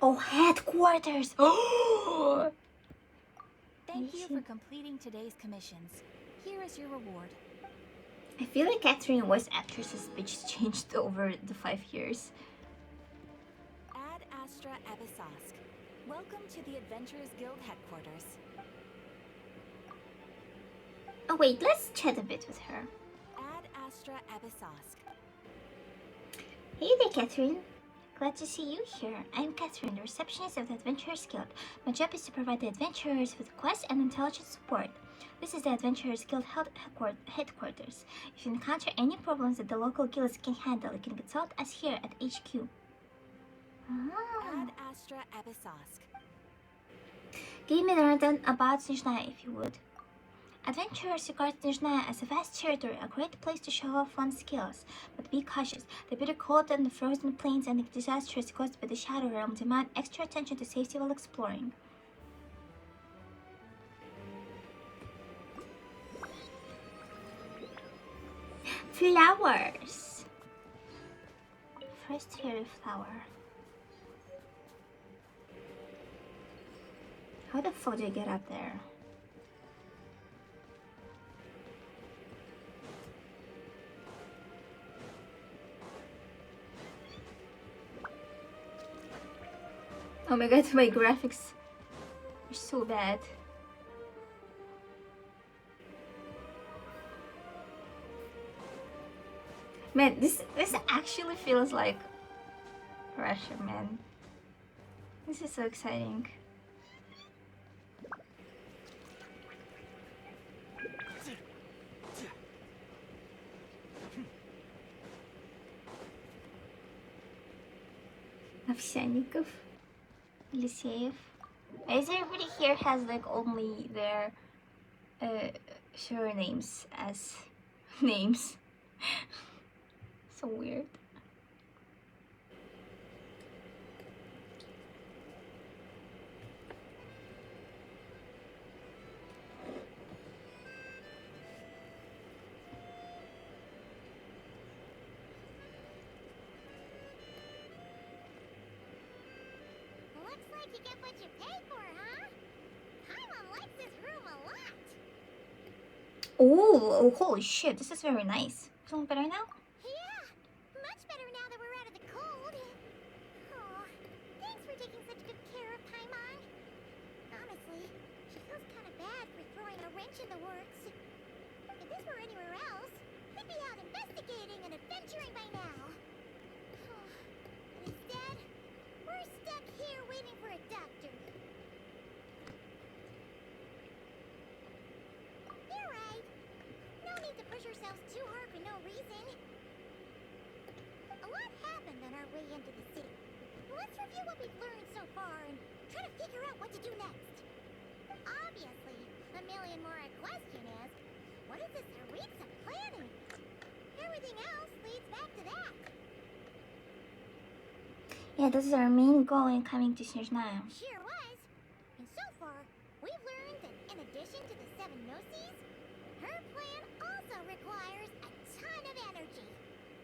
Oh, headquarters! Oh! Thank you for completing today's commissions. Here is your reward. I feel like Catherine's voice actress's speech changed over the 5 years. Ad Astra Abyssosque. Welcome to the Adventurers Guild headquarters. Oh wait, let's chat a bit with her. Ad Astra Abyssosque. Hey there, Catherine. Glad to see you here. I'm Catherine, the receptionist of the Adventurers Guild. My job is to provide the adventurers with quests and intelligence support. This is the Adventurers Guild headquarters. If you encounter any problems that the local guilds can handle, you can consult us here at HQ. Ad Astra Abyssosque. Give me the rundown about Snezhnaya, if you would. Adventurers regard Snezhnaya as a vast territory, a great place to show off one's skills. But be cautious. The bitter cold and the frozen plains and the disasters caused by the Shadow Realm demand extra attention to safety while exploring. Flowers! First fairy flower. How the fuck do you get up there? Oh my god, my graphics are so bad. Man, this actually feels like Russia, man. This is so exciting. Овсянников, Елисеев. As everybody here has like only their surnames as names. So weird. Looks like you get what you pay for, huh? Paimon likes this room a lot. Oh, holy shit, this is very nice. Feeling better now? Yeah, much better now that we're out of the cold. Oh, thanks for taking such good care of Paimon. Honestly, she feels kind of bad for throwing a wrench in the works. If this were anywhere else, we'd be out investigating and adventuring by now. But instead, we're stuck here waiting for a doctor. You're right. No need to push ourselves too hard for no reason. A lot happened on our way into the city. Let's review what we've learned so far and try to figure out what to do next. Obviously, a million more question is, what is this Haritsa planning? Everything else leads back to that. Yeah, this is our main goal in coming to Snezhnaya. Sure was. And so far, we've learned that in addition to the 7 Gnosis, her plan also requires a ton of energy.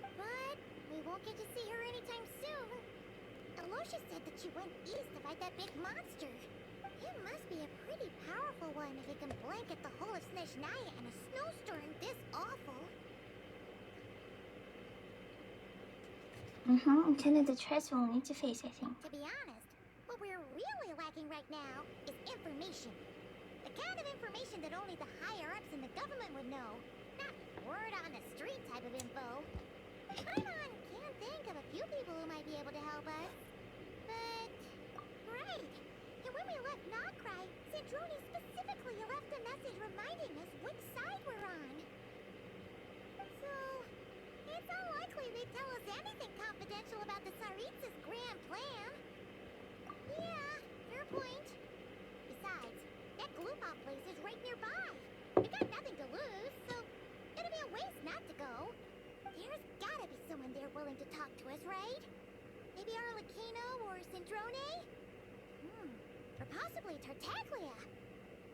But we won't get to see her anytime soon. At Alosha said that you went east to fight that big monster. It must be a pretty powerful one if it can blanket the whole of Snezhnaya in a snowstorm this awful. Kind of the threats we'll need to face, I think. To be honest, what we're really lacking right now is information. The kind of information that only the higher-ups in the government would know. Not word on the street type of info. Paimon can think of a few people who might be able to help us. But... right. And when we left Nokrai, Snezhnaya specifically left a message reminding us which side we're on. So... it's unlikely they'd tell us anything confidential about the Tsaritsa's grand plan. Yeah, fair point. Besides, that Gloopop place is right nearby. We got nothing to lose, so it'd be a waste not to go. There's gotta be someone there willing to talk to us, right? Maybe Arlecchino or Snezhnaya? Or possibly Tartaglia.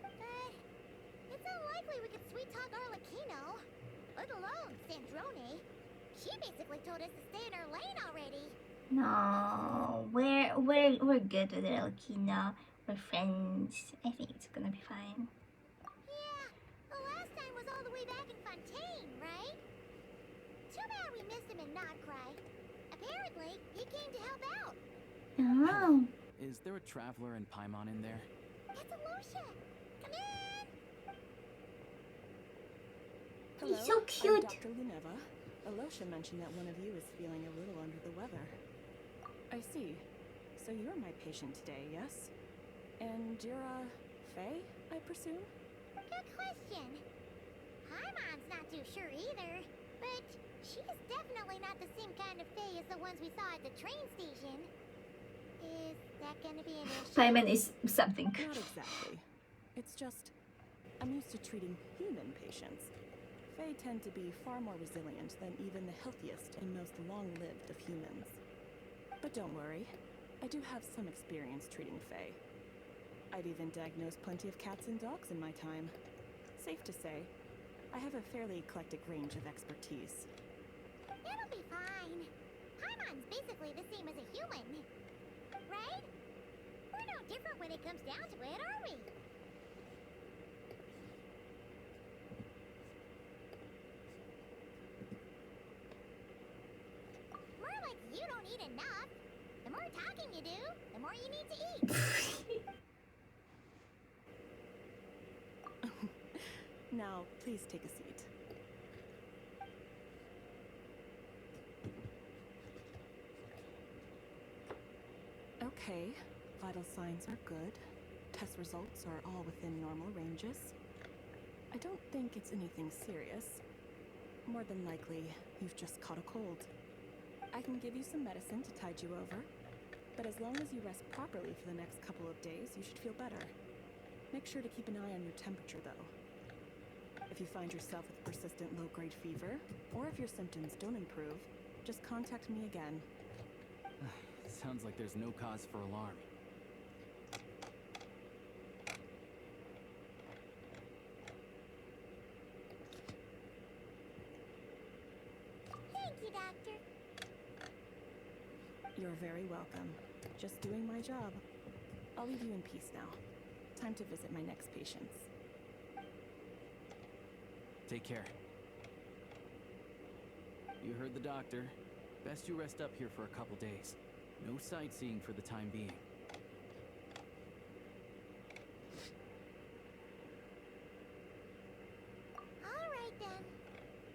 But it's unlikely we could sweet-talk Arlecchino, let alone Snezhnaya. She basically told us to stay in her lane already. No, we're good with Elkina. We're friends. I think it's gonna be fine. Yeah, the last time was all the way back in Fontaine, right? Too bad we missed him in Nokrai. Apparently, he came to help out. Oh. Is there a traveler in Paimon in there? That's Alosha. Come in. Hello, He's so cute. I'm Dr. Luneva. Alosha mentioned that one of you is feeling a little under the weather. I see. So you're my patient today, yes? And you're, Faye, I presume? Good question. Paimon's not too sure either, but she's definitely not the same kind of Fae as the ones we saw at the train station. Is that gonna be an issue? Paimon is something. Not exactly. It's just, I'm used to treating human patients. Fae tend to be far more resilient than even the healthiest and most long-lived of humans. But don't worry, I do have some experience treating Fae. I've even diagnosed plenty of cats and dogs in my time. Safe to say, I have a fairly eclectic range of expertise. It'll be fine. Paimon's basically the same as a human. Right? We're no different when it comes down to it, are we? More like you don't eat enough. The more talking you do, the more you need to eat. Now, please take a seat. Okay, vital signs are good. Test results are all within normal ranges. I don't think it's anything serious. More than likely, you've just caught a cold. I can give you some medicine to tide you over, but as long as you rest properly for the next couple of days, you should feel better. Make sure to keep an eye on your temperature, though. If you find yourself with persistent low-grade fever, or if your symptoms don't improve, just contact me again. Sounds like there's no cause for alarm. Thank you, Doctor. You're very welcome. Just doing my job. I'll leave you in peace now. Time to visit my next patients. Take care. You heard the doctor. Best you rest up here for a couple days. No sightseeing for the time being. All right, then.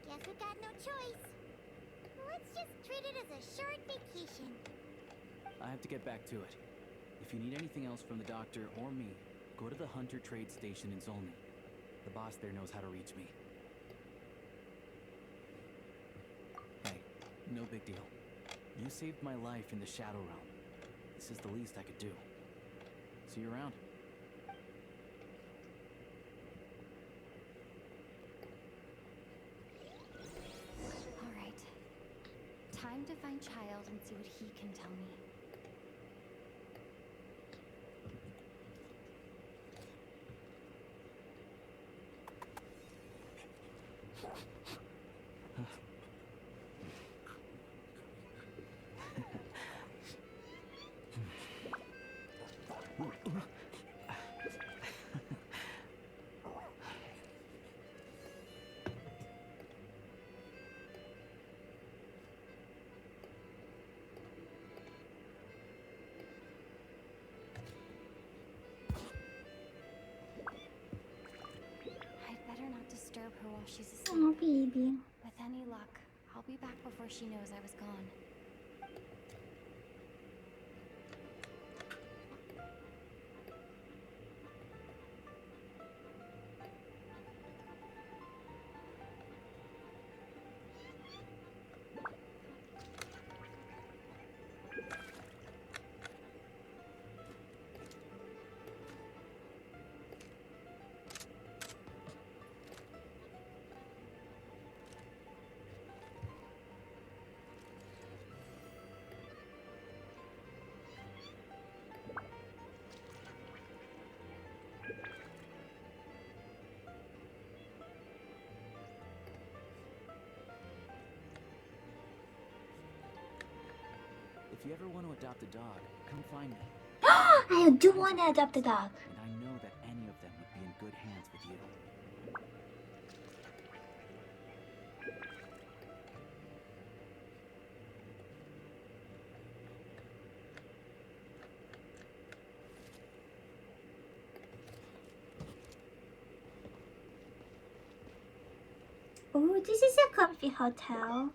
Guess we've got no choice. Let's just treat it as a short vacation. I have to get back to it. If you need anything else from the doctor or me, go to the Hunter Trade Station in Zolny. The boss there knows how to reach me. Hey, no big deal. You saved my life in the Shadow Realm. This is the least I could do. See you around. All right. Time to find Child and see what he can tell me. she's asleep. Oh, baby. With any luck, I'll be back before she knows I was gone. If you ever want to adopt a dog, come find me. I do want to adopt a dog. And I know that any of them would be in good hands with you. Oh, this is a comfy hotel.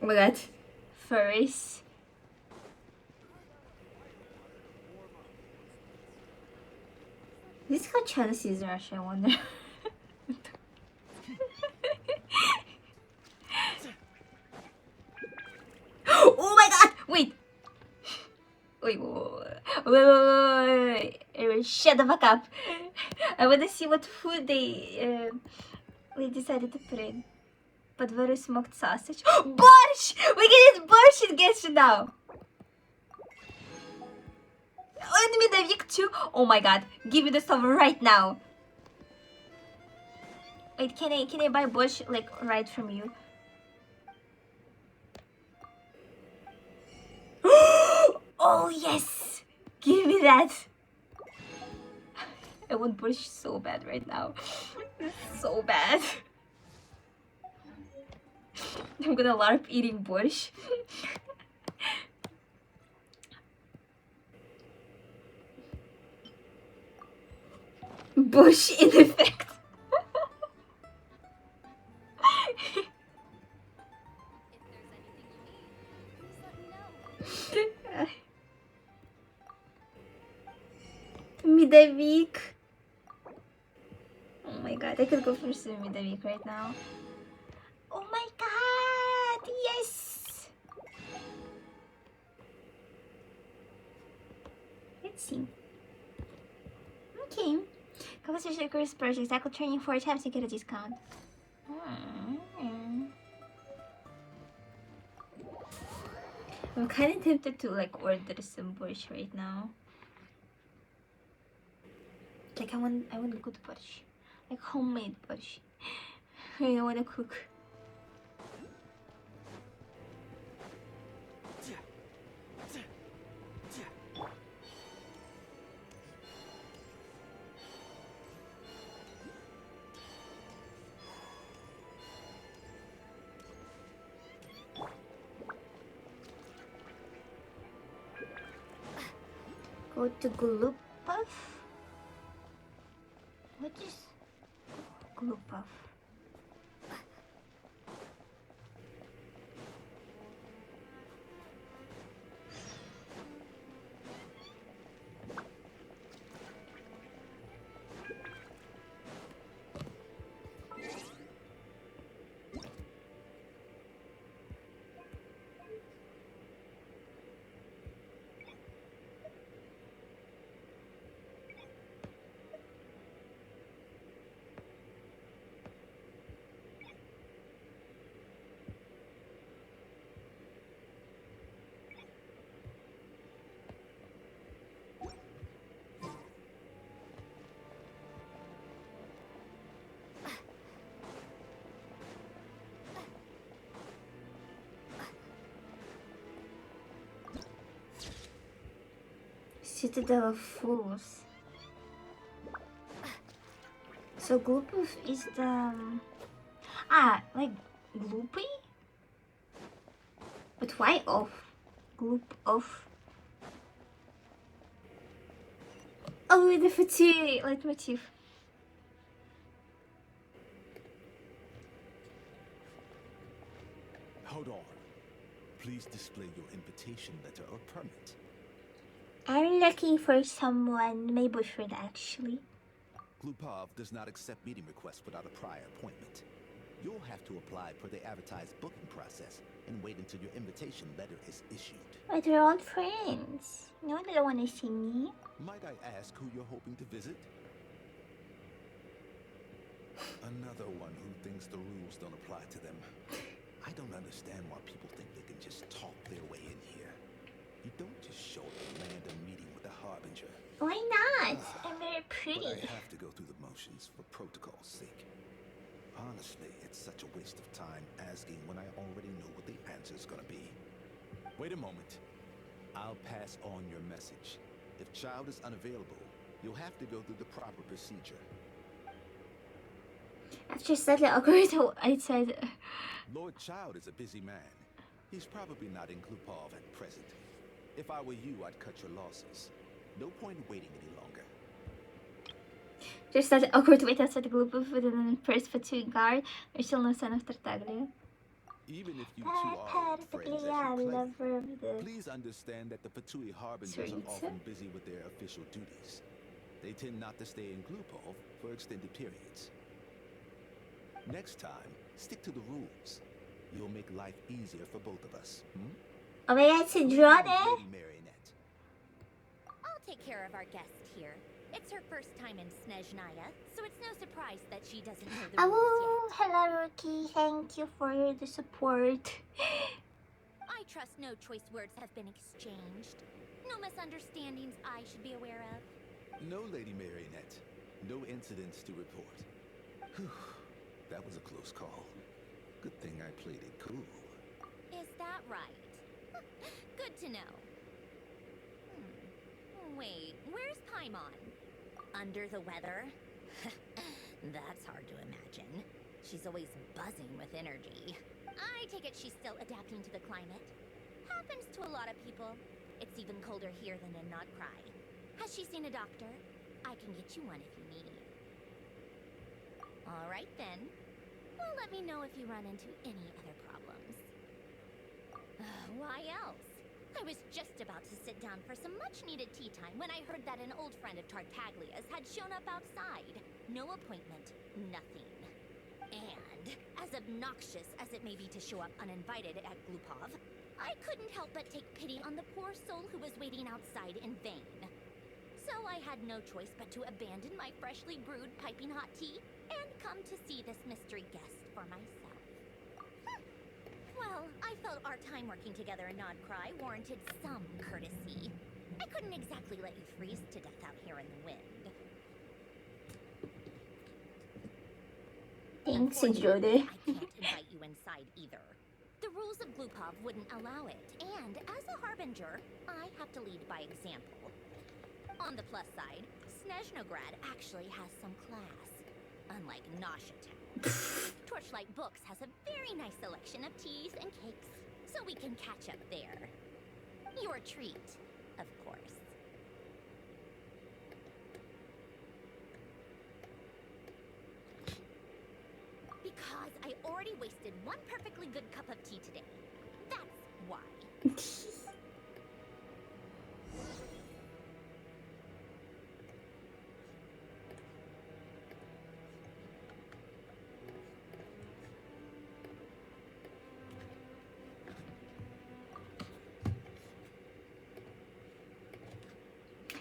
Oh my god. Furries. This is how China sees Russia, I wonder. Oh my god! Wait! Wait. Shut the fuck up. I wanna see what food they decided to put in. Подварю smoked sausage. Борщ! We can eat борщ in Genshin now! And медовик too? Oh my god. Give me the stuff right now. Wait, can I buy borщ like right from you? Oh yes! Give me that! I want borщ so bad right now. So bad. I'm gonna LARP eating borщ. Borщ in effect. Медовик. Oh my god, I could go for some медовик right now. Oh my god, yes! Let's see. Okay. Conversation Secrets Project. I could train you 4 times to get a discount. I'm kind of tempted to like order some borщ right now. Like I want good borщ, like homemade borщ. I don't want to cook. Go to Glupov. What is Glupov? Citadel of Fools. So Glupov is the like Gloopy? But why off? Gloop off. Oh, the Fatui leitmotif. Hold on. Please display your invitation letter or permit. I'm looking for someone, my boyfriend actually. Glupov does not accept meeting requests without a prior appointment. You'll have to apply per the advertised booking process and wait until your invitation letter is issued. But we're all friends. No one don't want to see me. Might I ask who you're hoping to visit? Another one who thinks the rules don't apply to them. I don't understand why people think they can just talk their way in here. You don't just show up and land a meeting with a harbinger. Why not? I'm very pretty. But I have to go through the motions for protocol's sake. Honestly, it's such a waste of time asking when I already know what the answer's gonna be. Wait a moment. I'll pass on your message. If Child is unavailable, you'll have to go through the proper procedure. After slightly awkward, I said... Lord Child is a busy man. He's probably not in Glupov at present. If I were you, I'd cut your losses. No point waiting any longer. Just slightly awkward wait outside the group with an impressed Fatui guard. There's still no sign of Tartaglia. Even if you two are friends as you claim, please understand that the Fatui harbingers are often busy with their official duties. They tend not to stay in Glupov for extended periods. Next time, stick to the rules. You'll make life easier for both of us. Oh my god, Snezhnaya! I'll take care of our guest here. It's her first time in Snezhnaya, so it's no surprise that she doesn't know the rules Oh, hello Rookie. Thank you for the support. I trust no choice words have been exchanged. No misunderstandings I should be aware of. No, Lady Marionette. No incidents to report. Whew. That was a close call. Good thing I played it cool. Is that right? Good to know. Wait, where's Paimon? Under the weather? That's hard to imagine. She's always buzzing with energy. I take it she's still adapting to the climate. Happens to a lot of people. It's even colder here than in Nodcry. Has she seen a doctor? I can get you one if you need. All right then. Well, let me know if you run into any other problems. Why else? I was just about to sit down for some much-needed tea time when I heard that an old friend of Tartaglia's had shown up outside. No appointment, nothing. And, as obnoxious as it may be to show up uninvited at Glupov, I couldn't help but take pity on the poor soul who was waiting outside in vain. So I had no choice but to abandon my freshly brewed piping hot tea and come to see this mystery guest for myself. Well, I felt our time working together in Nodcry warranted some courtesy. I couldn't exactly let you freeze to death out here in the wind. Thanks, Jody. I can't invite you inside either. The rules of Glupov wouldn't allow it, and as a harbinger, I have to lead by example. On the plus side, Snezhnograd actually has some class, unlike Nasha Town. Torchlight Books has a very nice selection of teas and cakes, so we can catch up there. Your treat, of course. Because I already wasted one perfectly good cup of tea today. That's why.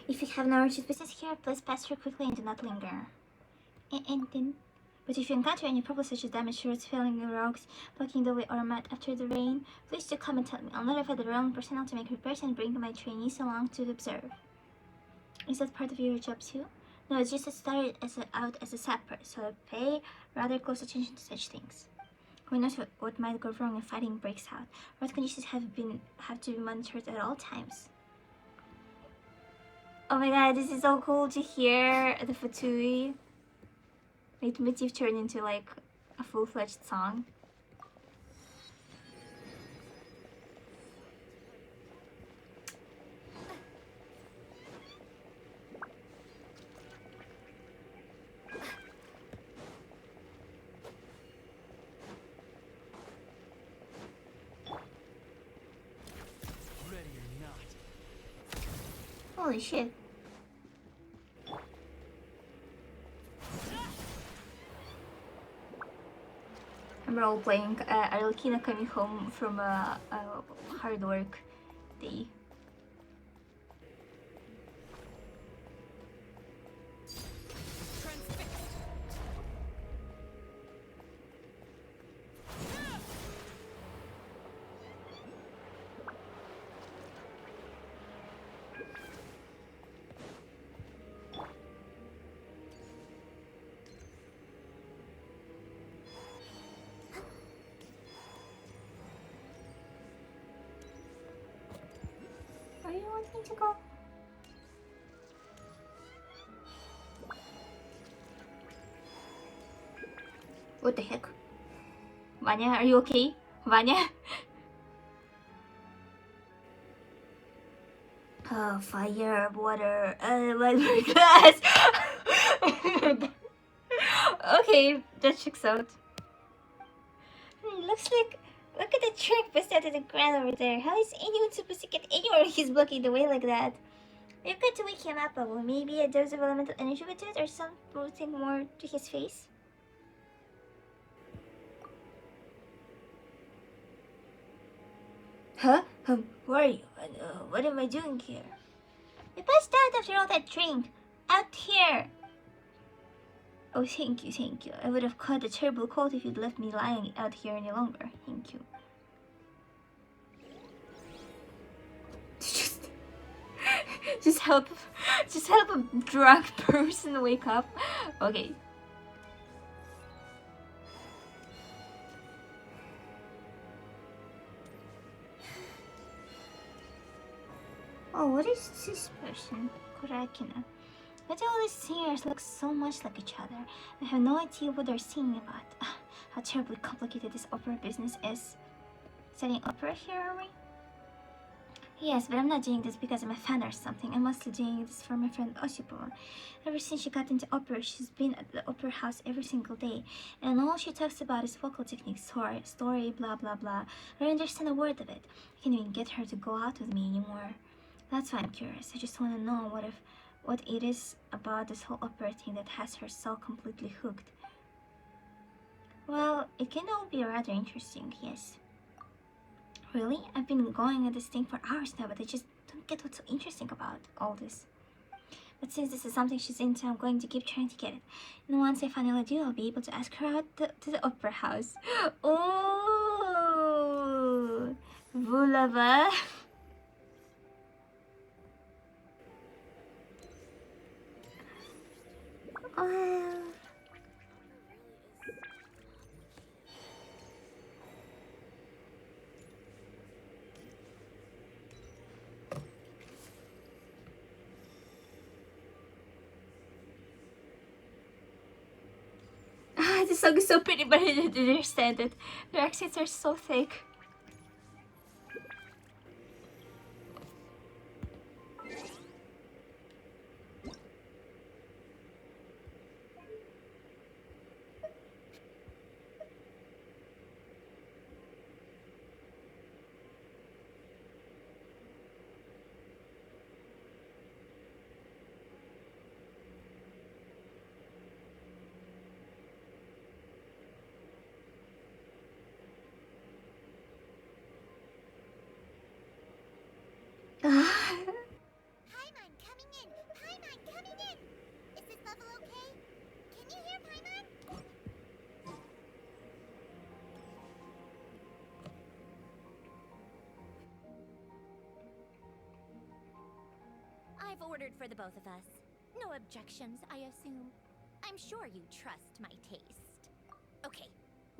If you have no urgent business here, please pass through quickly and do not linger. But if you encounter any problems such as damaged roads, failing the rocks, blocking the way, or a mat after the rain, please do come and tell me. I'll notify the relevant personnel to make repairs and bring my trainees along to observe. Is that part of your job too? No, it's just I started out as a sapper, so I pay rather close attention to such things. Who knows what might go wrong if fighting breaks out? What conditions have to be monitored at all times? Oh my god, this is so cool to hear the Fatui leitmotif turn into like a full-fledged song. Holy shit. I'm role playing Arlecchina coming home from a hard work day. Where do you want me to go? What the heck? Vanya, are you okay? Vanya? Oh, fire, water, water glass. Okay, that checks out. Looks like, look at the trick beside the ground over there. How is anyone supposed to get anywhere when he's blocking the way like that? We've got to wake him up, Abu. Maybe a dose of elemental energy with it, or something more to his face. Huh? Who are you? What am I doing here? We passed out after all that drink. Out here. Oh, thank you, thank you. I would have caught a terrible cold if you'd left me lying out here any longer. Thank you. Just help a drunk person wake up. Okay. Oh, what is this person? Kurakina. But all these singers look so much like each other. I have no idea what they're singing about. How terribly complicated this opera business is. Studying opera here, are we? Yes, but I'm not doing this because I'm a fan or something. I'm mostly doing this for my friend Osipo. Ever since she got into opera, she's been at the opera house every single day. And all she talks about is vocal techniques, story, blah blah blah. I don't understand a word of it. I can't even get her to go out with me anymore. That's why I'm curious. I just want to know what it is about this whole opera thing that has her so completely hooked. Well, it can all be rather interesting, yes. Really? I've been going at this thing for hours now, but I just don't get what's so interesting about all this. But since this is something she's into, I'm going to keep trying to get it. And once I finally do, I'll be able to ask her out to the opera house. Oh, Vulava. Oh. This song is so pretty, but I don't understand it. The accents are so thick. Paimon coming in! Paimon coming in! Is this level okay? Can you hear Paimon? I've ordered for the both of us. No objections, I assume. I'm sure you trust my taste. Okay,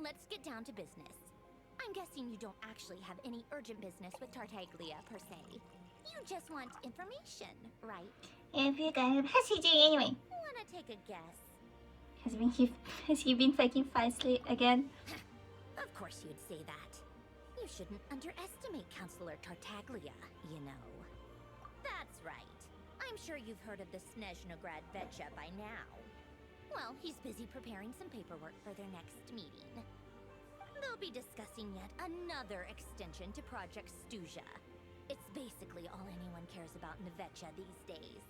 let's get down to business. I'm guessing you don't actually have any urgent business with Tartaglia, per se. You just want information, right? If you guys, how's he doing anyway? Wanna take a guess? Has he been faking Feisty again? Of course you'd say that. You shouldn't underestimate Counselor Tartaglia, you know. That's right. I'm sure you've heard of the Snezhnaya Vecha by now. Well, he's busy preparing some paperwork for their next meeting. They'll be discussing yet another extension to Project Stuzha. It's basically all anyone cares about in Vetcha these days.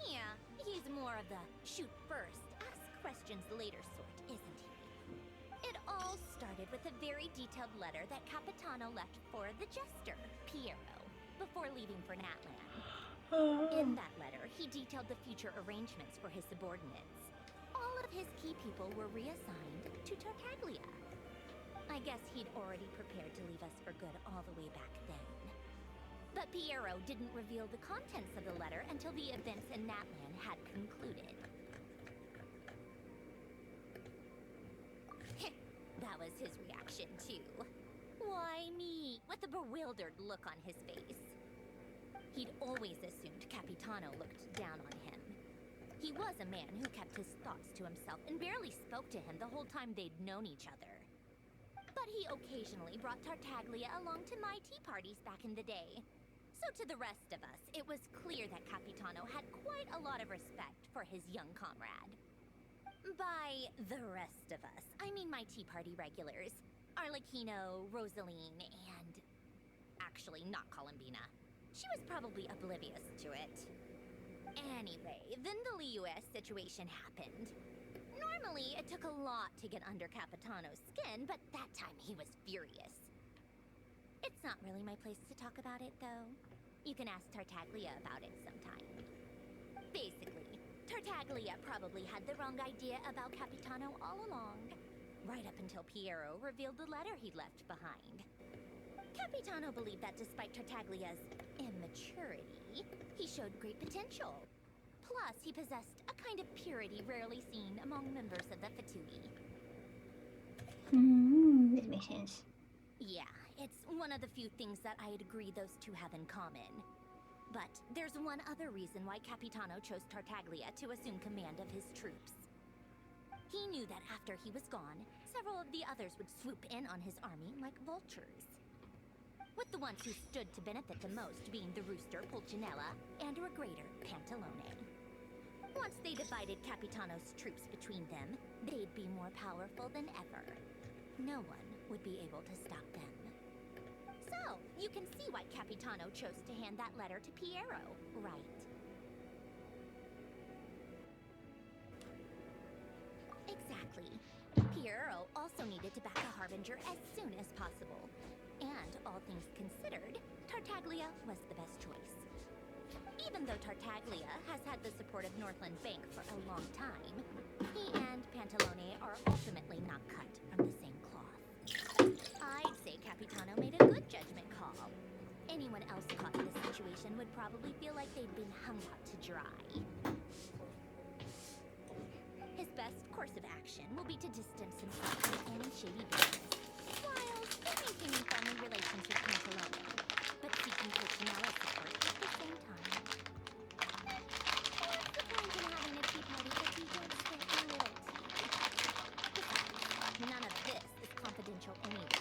Yeah, he's more of the shoot first, ask questions later sort, isn't he? It all started with a very detailed letter that Capitano left for the jester, Piero, before leaving for Natlan. In that letter, he detailed the future arrangements for his subordinates. All of his key people were reassigned to Tartaglia. I guess he'd already prepared to leave us for good all the way back then. But Piero didn't reveal the contents of the letter until the events in Natlan had concluded. That was his reaction, too. Why me? With a bewildered look on his face. He'd always assumed Capitano looked down on him. He was a man who kept his thoughts to himself and barely spoke to him the whole time they'd known each other. But he occasionally brought Tartaglia along to my tea parties back in the day. So to the rest of us, it was clear that Capitano had quite a lot of respect for his young comrade. By the rest of us, I mean my tea party regulars. Arlecchino, Rosaline, and... actually, not Columbina. She was probably oblivious to it. Anyway, then the Liues situation happened. Normally, it took a lot to get under Capitano's skin, but that time he was furious. It's not really my place to talk about it, though. You can ask Tartaglia about it sometime. Basically, Tartaglia probably had the wrong idea about Capitano all along, right up until Piero revealed the letter he'd left behind. Capitano believed that despite Tartaglia's immaturity, he showed great potential. Plus, he possessed a kind of purity rarely seen among members of the Fatui. That makes sense. Yeah, it's one of the few things that I'd agree those two have in common. But there's one other reason why Capitano chose Tartaglia to assume command of his troops. He knew that after he was gone, several of the others would swoop in on his army like vultures. With the ones who stood to benefit the most being the rooster Pulcinella and Regrator Pantalone. Once they divided Capitano's troops between them, they'd be more powerful than ever. No one would be able to stop them. So, you can see why Capitano chose to hand that letter to Piero, right? Exactly. Piero also needed to back a Harbinger as soon as possible. And, all things considered, Tartaglia was the best choice. Even though Tartaglia has had the support of Northland Bank for a long time, he and Pantalone are ultimately not cut from the same cloth. I'd say Capitano made a good judgment call. Anyone else caught in this situation would probably feel like they'd been hung out to dry. His best course of action will be to distance himself from any shady business, while still maintaining friendly relations with Pantalone, but seeking Pulcinella's support at the same time. What's the point in having a tea party if he wants to a little tea? Besides, none of this is confidential anyway.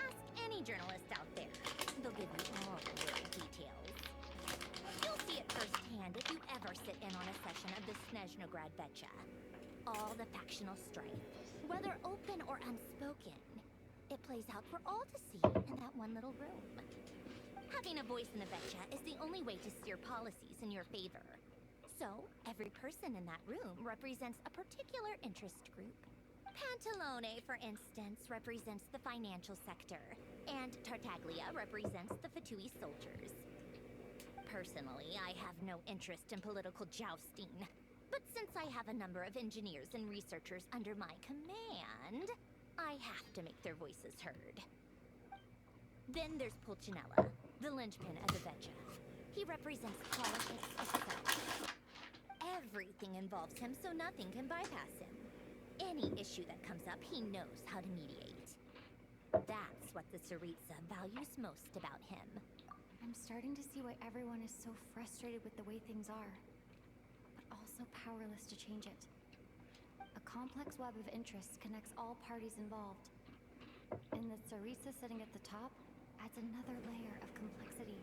Ask any journalist out there. They'll give you all the little details. You'll see it firsthand if you ever sit in on a session of the Snezhnaya Vetcha. All the factional strife, whether open or unspoken, it plays out for all to see in that one little room. Having a voice in the Vetcha is the only way to steer policies in your favor. So, every person in that room represents a particular interest group. Pantalone, for instance, represents the financial sector, and Tartaglia represents the Fatui soldiers. Personally, I have no interest in political jousting. But since I have a number of engineers and researchers under my command, I have to make their voices heard. Then there's Pulcinella, the linchpin of the Vetcha. He represents politics itself. Everything involves him, so nothing can bypass him. Any issue that comes up, he knows how to mediate. That's what the Tsaritsa values most about him. I'm starting to see why everyone is so frustrated with the way things are, but also powerless to change it. A complex web of interests connects all parties involved, and the Tsaritsa sitting at the top adds another layer of complexity.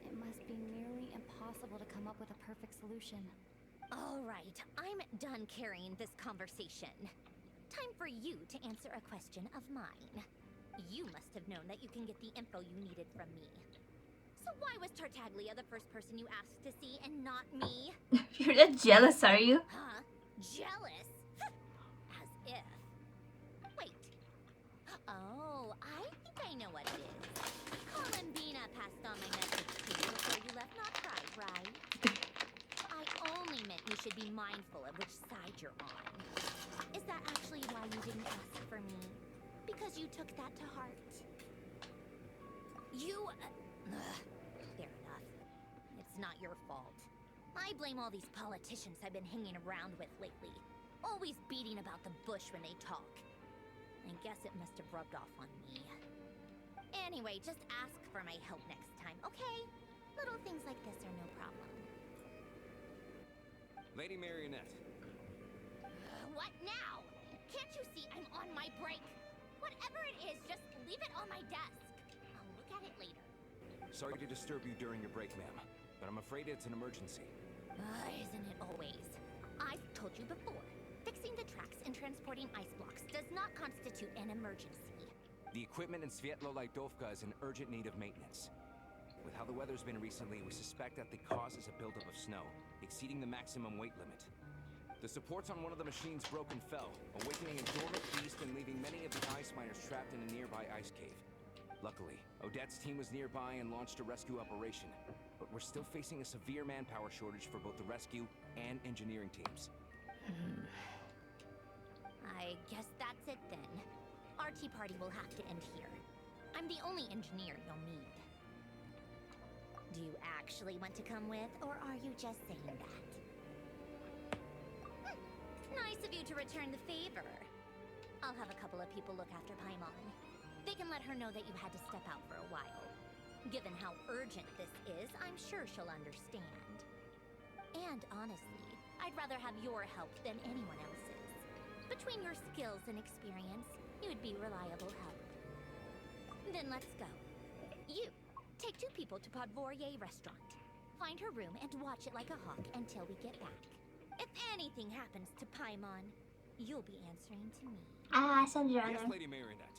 It must be nearly impossible to come up with a perfect solution. All right, I'm done carrying this conversation. Time for you to answer a question of mine. You must have known that you can get the info you needed from me. So why was Tartaglia the first person you asked to see and not me? You're not jealous, are you? Huh? Jealous? As if. Wait. Oh, I think I know what it is. Columbina passed on my message to you before you left, not right? I only meant you should be mindful of which side you're on. Is that actually why you didn't ask for me? Because you took that to heart? You... fair enough. It's not your fault. I blame all these politicians I've been hanging around with lately. Always beating about the bush when they talk. I guess it must have rubbed off on me. Anyway, just ask for my help next time, okay? Little things like this are no problem. Lady Marionette. What now? Can't you see I'm on my break? Whatever it is, just leave it on my desk. I'll look at it later. Sorry to disturb you during your break, ma'am, but I'm afraid it's an emergency. Isn't it always? I've told you before. Fixing the tracks and transporting ice blocks does not constitute an emergency. The equipment in Svietlo-Laidovka is in urgent need of maintenance. With how the weather's been recently, we suspect that the cause is a buildup of snow, exceeding the maximum weight limit. The supports on one of the machines broke and fell, awakening a dormant beast and leaving many of the ice miners trapped in a nearby ice cave. Luckily, Odette's team was nearby and launched a rescue operation, but we're still facing a severe manpower shortage for both the rescue and engineering teams. I guess that's it then. Our tea party will have to end here. I'm the only engineer you'll need. Do you actually want to come with, or are you just saying that? Nice of you to return the favor. I'll have a couple of people look after Paimon. They can let her know that you had to step out for a while. Given how urgent this is, I'm sure she'll understand. And honestly, I'd rather have your help than anyone else's. Between your skills and experience, you'd be reliable help. Then let's go. You, take 2 people to Podvorier restaurant. Find her room and watch it like a hawk until we get back. If anything happens to Paimon, you'll be answering to me. Ah, Snezhnaya. Yes, Lady Marionette.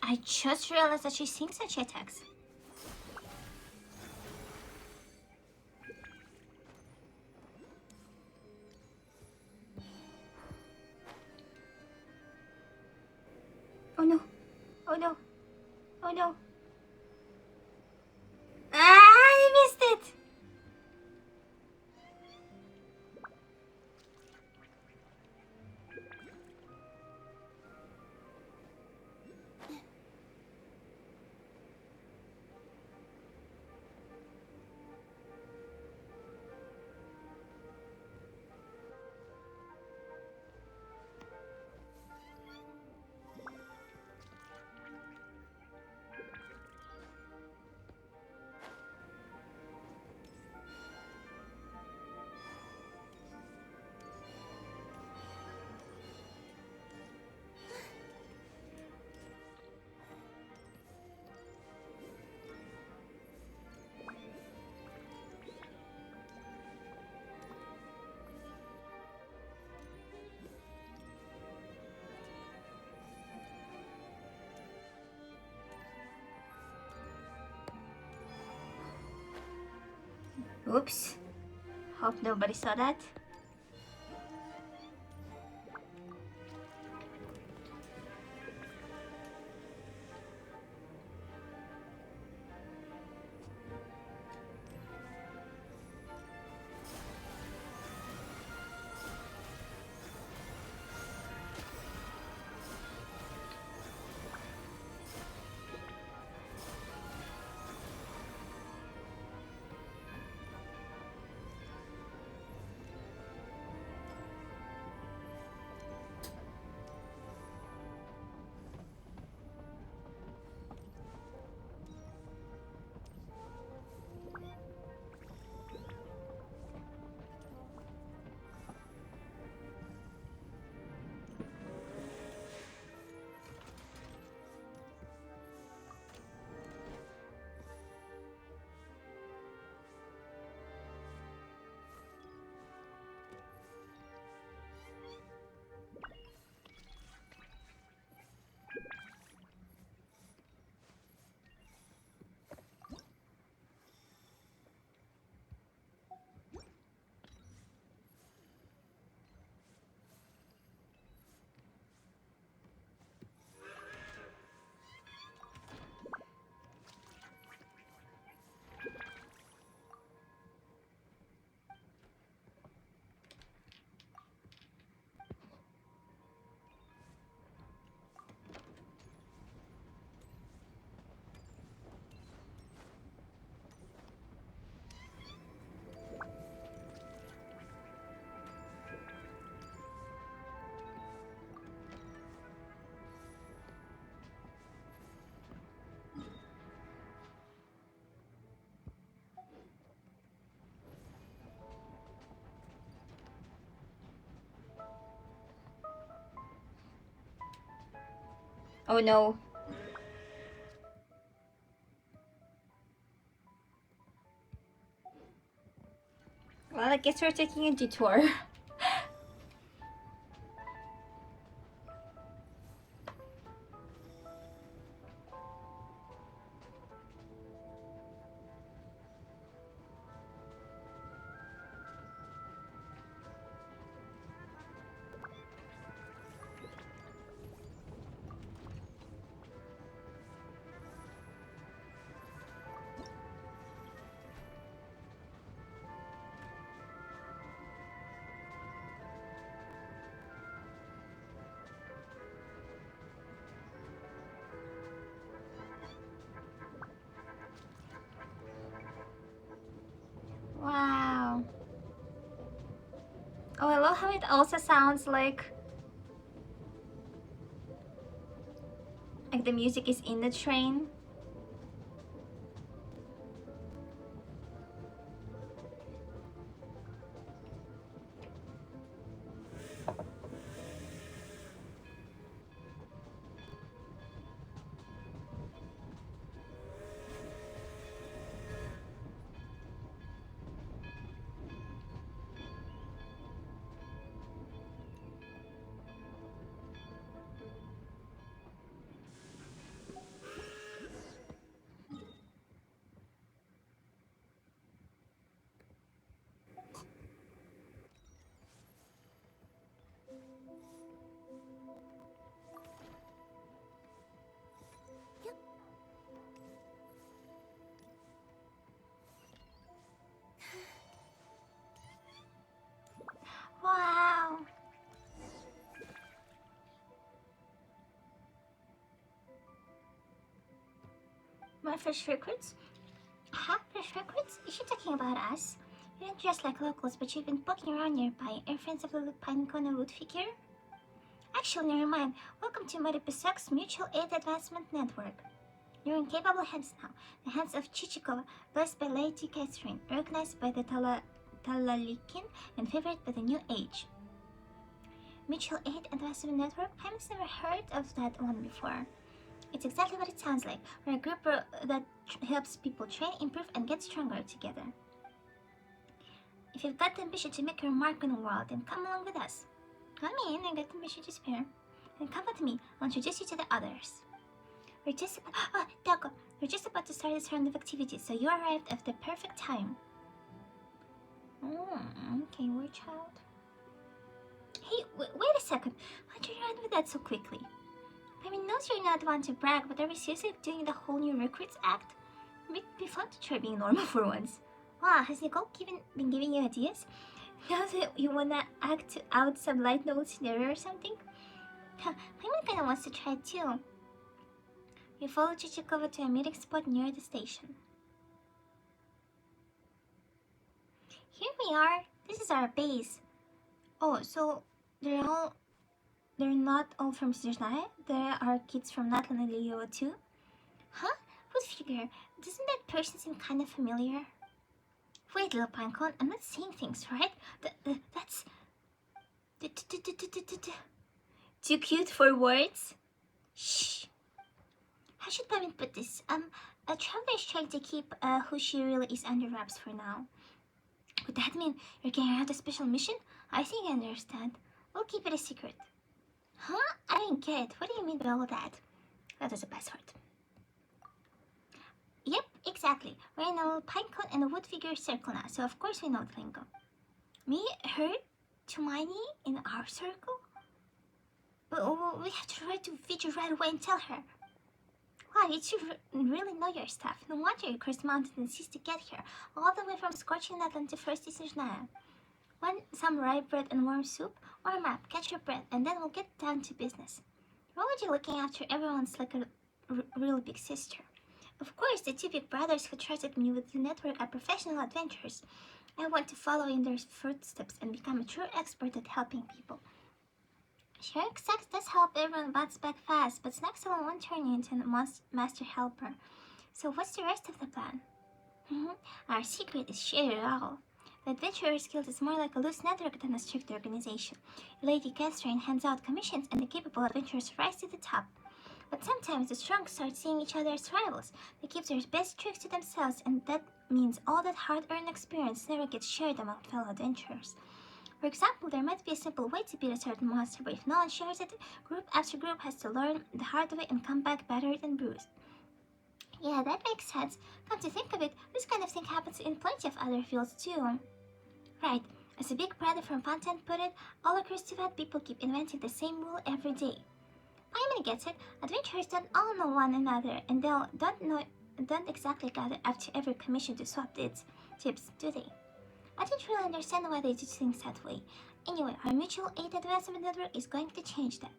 I just realized that she's seen such attacks. Oh no. Oh no. Oh no. Ah, I missed it. Oops. Hope nobody saw that. Oh no. Well, I guess we're taking a detour. Wow. Oh, I love how it also sounds like the music is in the train. Wow. My fresh recruits? Huh? Fresh recruits? Is she talking about us? You don't dress like locals, but you've been poking around nearby. Are you friends of the Pinecone Root figure? Actually, never mind. Welcome to Maripesak's Mutual Aid Advancement Network. You're in capable hands now. The hands of Chichikova, blessed by Lady Catherine, recognized by the Talalikin, and favored by the New Age. Mutual Aid Advancement Network? Paimon's never heard of that one before. It's exactly what it sounds like. We're a group that helps people train, improve, and get stronger together. If you've got the ambition to make your mark on the world, then come along with us. Come in, I've got the ambition to spare. Then come with me, I'll introduce you to the others. We're just about to start this round of activities, so you arrived at the perfect time. Okay, we're child. Hey, wait a second. Why'd you run with that so quickly? I mean, knows you're not one to brag, but are we seriously doing the whole new recruits act? Be fun to try being normal for once. Wow, has Nicole been giving you ideas? Now that you wanna act out some light novel scenario or something? Paimon kinda wants to try it too. We follow Chichikova to a meeting spot near the station. Here we are. This is our base. Oh, so they're not all from Snezhnaya? There are kids from Natlan and Leo too? Huh? Who'd figure? Doesn't that person seem kind of familiar? Wait, little pinecone, I'm not saying things, right? That's... Too cute for words? Shh. How should Paimon put this? A traveler is trying to keep who she really is under wraps for now. Would that mean you're carrying out a special mission? I think I understand. We'll keep it a secret. Huh? I didn't get it. What do you mean by all that? That was a password. Yep, exactly. We're in a little pinecone and a wood figure circle now, so of course we know the lingo. Me, her, Hermione in our circle? We have to write to Viju right away and tell her. Wow, you two really know your stuff. No wonder you crossed mountains and seas to get here, all the way from scorching Natlan to first Snezhnaya. Want some rye bread and warm soup? Warm up, catch your breath, and then we'll get down to business. You're already looking after everyone's like a real big sister. Of course, the two big brothers who trusted me with the network are professional adventurers. I want to follow in their footsteps and become a true expert at helping people. Sure, sex does help everyone bounce back fast, but snacks alone won't turn you into a master helper. So what's the rest of the plan? Our secret is share it all. The Adventurers Guild is more like a loose network than a strict organization. Lady Catherine hands out commissions and the capable adventurers rise to the top. But sometimes the strong start seeing each other as rivals. They keep their best tricks to themselves, and that means all that hard-earned experience never gets shared among fellow adventurers. For example, there might be a simple way to beat a certain monster, but if no one shares it, group after group has to learn the hard way and come back battered and bruised. Yeah, that makes sense. Come to think of it, this kind of thing happens in plenty of other fields too. Right, as a big brother from Fontaine put it, all across Tivat people keep inventing the same rule every day. Paimon gets it. Adventurers don't all know one another, and they don't exactly gather after every commission to swap tips, do they? I don't really understand why they do things that way. Anyway, our mutual aid advancement network is going to change that.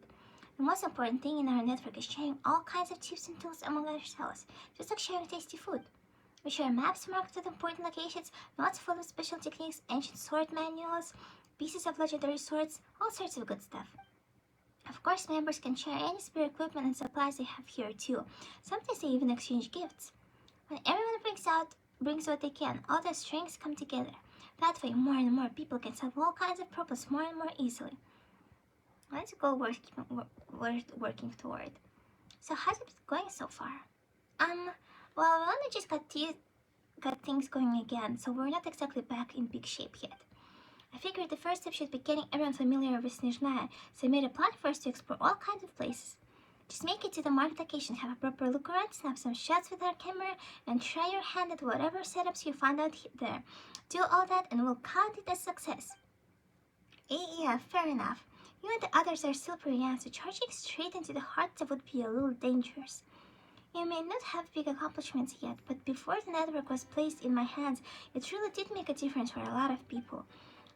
The most important thing in our network is sharing all kinds of tips and tools among ourselves, just like sharing tasty food. We share maps marked with important locations, notes full of special techniques, ancient sword manuals, pieces of legendary swords, all sorts of good stuff. Of course, members can share any spare equipment and supplies they have here too. Sometimes they even exchange gifts. When everyone brings what they can, all the strengths come together. That way, more and more people can solve all kinds of problems more and more easily. That's a goal worth working toward. So how's it going so far? Well, we only just got things going again, so we're not exactly back in big shape yet. I figured the first step should be getting everyone familiar with Snezhnaya, so I made a plan for us to explore all kinds of places. Just make it to the marked location, have a proper look around, snap some shots with our camera, and try your hand at whatever setups you find out there. Do all that and we'll count it as success. Yeah, fair enough. You and the others are still pretty young, so charging straight into the heart would be a little dangerous. You may not have big accomplishments yet, but before the network was placed in my hands, it really did make a difference for a lot of people.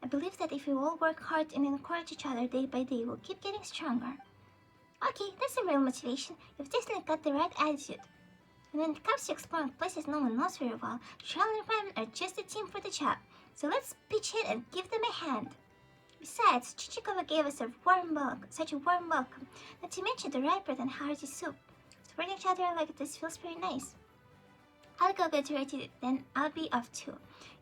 I believe that if we all work hard and encourage each other day by day, we'll keep getting stronger. Okay, that's some real motivation. You've definitely got the right attitude. And when it comes to exploring places no one knows very well, Charlie and Paimon are just the team for the job. So let's pitch in and give them a hand. Besides, Chichikova gave us such a warm welcome, not to mention the rye bread and hearty soup. Supporting each other like this feels pretty nice. I'll go get ready, then I'll be off too.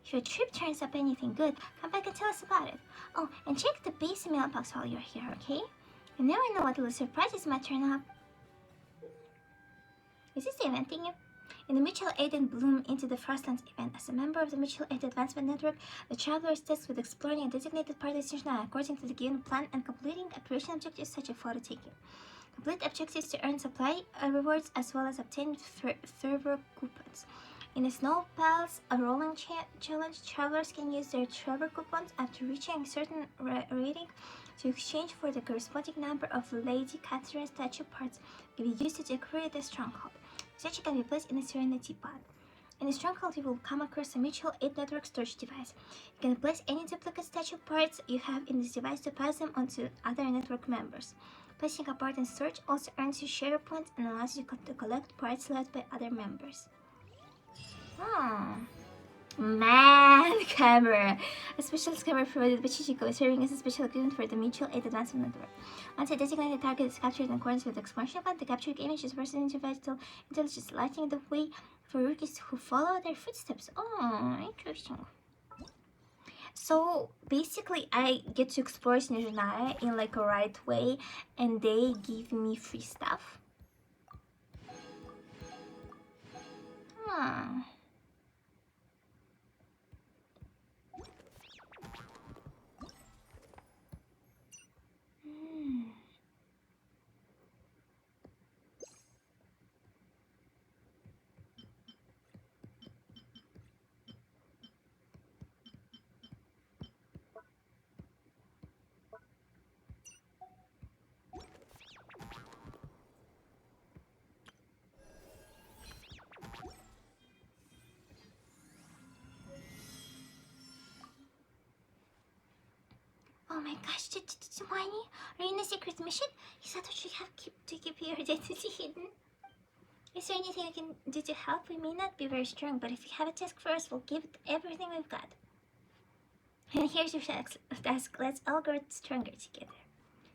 If your trip turns up anything good, come back and tell us about it. Oh, and check the base mailbox while you're here, okay? You never know what little surprises might turn up. Is this the event thingy? In the Mutual Aid and Bloom into the Frostlands event, as a member of the Mutual Aid Advancement Network, the traveler is tasked with exploring a designated part of Snezhnaya according to the given plan and completing operation objectives such as photo taking. Complete objectives to earn supply rewards as well as obtain fervor coupons. In the Snow Palace, a rolling challenge, travelers can use their travel coupons after reaching a certain rating to exchange for the corresponding number of Lady Catherine statue parts to be used to decorate the stronghold. The statue can be placed in a Serenity Pod. In the stronghold, you will come across a mutual aid network storage device. You can place any duplicate statue parts you have in this device to pass them on to other network members. Placing a part in storage also earns you share points and allows you to collect parts left by other members. Man camera! A special camera provided by Chichiko, serving as a special agreement for the Mutual Aid Advancement Network. Once a designated target is captured in accordance with the exclamation plan, the captured image is verted into vital intelligence, lighting the way for rookies who follow their footsteps. Oh, interesting. So basically, I get to explore Snezhnaya in like a right way, and they give me free stuff. Oh my gosh, Hermione, are you in a secret mission? Is that what you have to keep your identity hidden? Is there anything I can do to help? We may not be very strong, but if you have a task for us, we'll give it everything we've got. And here's your task. Let's all grow stronger together.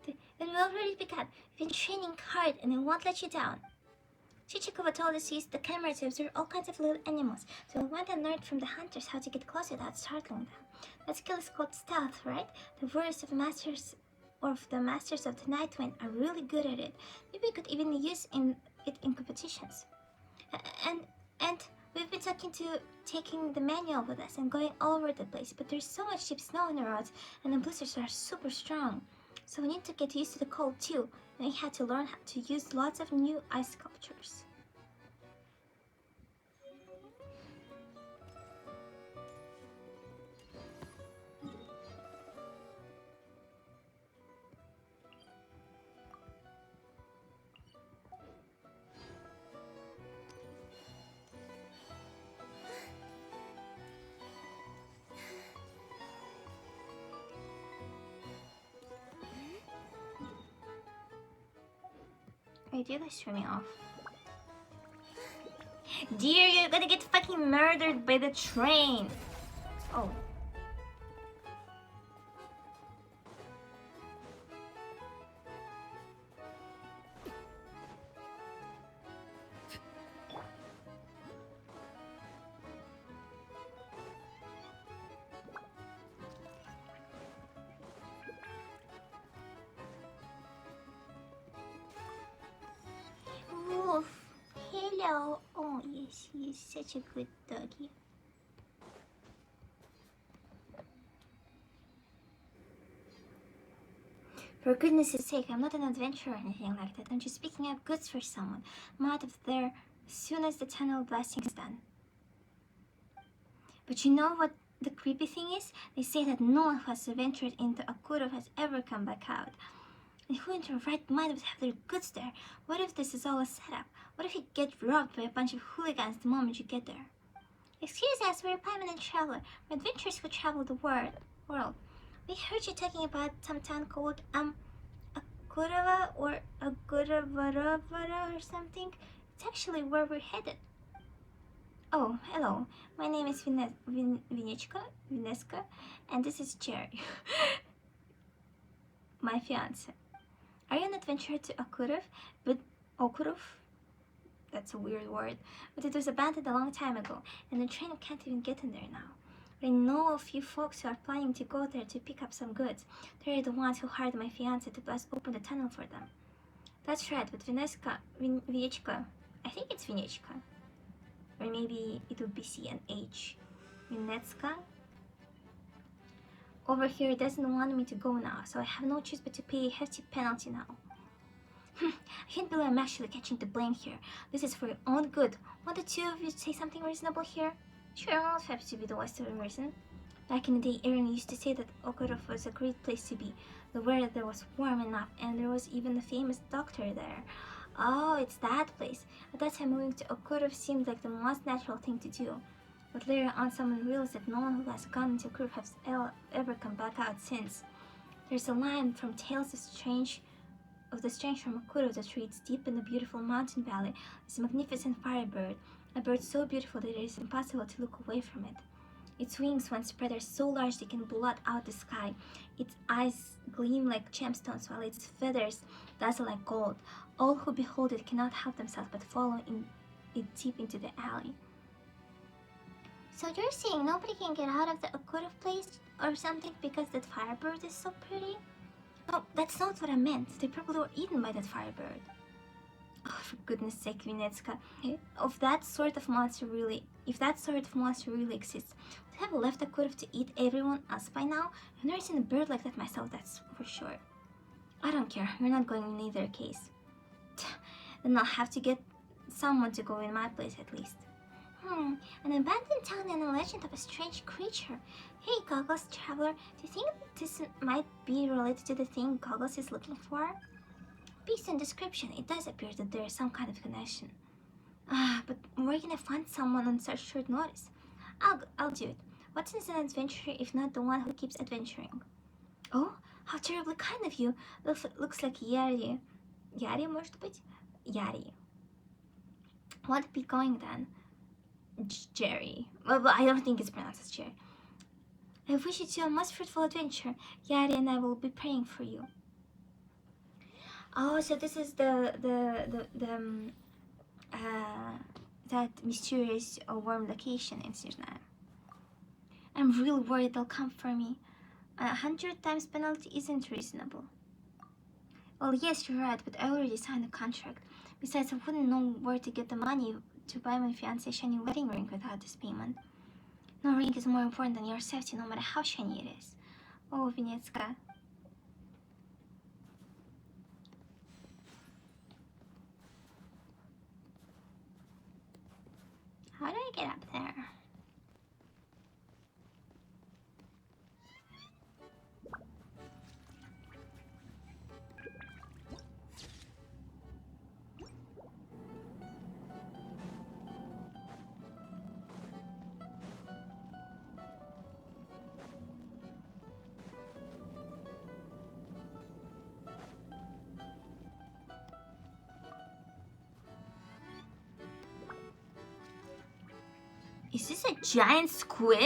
Then we've already begun. We've been training hard, and we won't let you down. Chichikova told us to use the camera to observe all kinds of little animals, so we want to learn from the hunters how to get close without startling them. That skill is called stealth, right? The warriors of masters of the Masters of the Night Wind are really good at it. Maybe we could even use it in competitions. And we've been taking the manual with us and going all over the place, but there's so much deep snow on the roads, and the blizzards are super strong. So we need to get used to the cold too, and we had to learn how to use lots of new ice sculptures. Wait, you guys threw me off. Dear, you're gonna get fucking murdered by the train! Oh. Wolf, hello. Oh yes, he's such a good doggy. For goodness sake, I'm not an adventurer or anything like that. I'm just picking up goods for someone. I'm out of there as soon as the tunnel blasting is done. But you know what the creepy thing is? They say that no one who has ventured into Akurov has ever come back out. And who in their right mind would have their goods there? What if this is all a setup? What if you get robbed by a bunch of hooligans the moment you get there? Excuse us, we're a permanent traveler. We're adventurers who travel the world. We heard you talking about some town called Akurova or Aguravaravara or something. It's actually where we're headed. Oh, hello. My name is Vineska, and this is Jerry, my fiance. Are you an adventurer to Akurov? But Okurov? That's a weird word. But it was abandoned a long time ago, and the train can't even get in there now. But I know a few folks who are planning to go there to pick up some goods. They're the ones who hired my fiance to blast open the tunnel for them. That's right, but Vinechka, I think it's Vinechka. Or maybe it would be C and H. Vinetska? Over here doesn't want me to go now, so I have no choice but to pay a hefty penalty now. I can't believe I'm actually catching the blame here. This is for your own good. Want the two of you to say something reasonable here? Sure, I'll have to be the voice of reason. Back in the day, Aaron used to say that Okurov was a great place to be. The weather was warm enough, and there was even a famous doctor there. Oh, it's that place. At that time, moving to Okurov seemed like the most natural thing to do. But later on, someone realized that no one who has gone into Okurov has ever come back out since. There's a line from Tales of the Strange from Okurov that reads, deep in the beautiful mountain valley is a magnificent firebird, a bird so beautiful that it is impossible to look away from it. Its wings, when spread, are so large they can blot out the sky. Its eyes gleam like gemstones, while its feathers dazzle like gold. All who behold it cannot help themselves but follow it deep into the alley. So you're saying nobody can get out of the Okurov place or something because that firebird is so pretty? No, that's not what I meant. They probably were eaten by that firebird. Oh, for goodness sake, Vinetska. If that sort of monster really exists, would have left Okurov to eat everyone else by now? I've never seen a bird like that myself, that's for sure. I don't care. You're not going in either case. Then I'll have to get someone to go in my place at least. An abandoned town and a legend of a strange creature. Hey, Goggles Traveler, do you think this might be related to the thing Goggles is looking for? Based on description, it does appear that there is some kind of connection. But where can I find someone on such short notice? I'll do it. What's an adventurer if not the one who keeps adventuring? Oh, how terribly kind of you. Looks like Yari. Yari, может быть? Yari. Won't be going then. Jerry. Well, I don't think it's pronounced as Jerry. I wish you two a most fruitful adventure. Yari and I will be praying for you. Oh, so this is that mysterious worm location in Snezhnaya. I'm really worried they'll come for me. 100 times penalty isn't reasonable. Well, yes, you're right, but I already signed a contract. Besides, I wouldn't know where to get the money to buy my fiancé a shiny wedding ring without this payment. No ring is more important than your safety, no matter how shiny it is. Oh, Vinetska. How do I get up there? Is this a giant squid?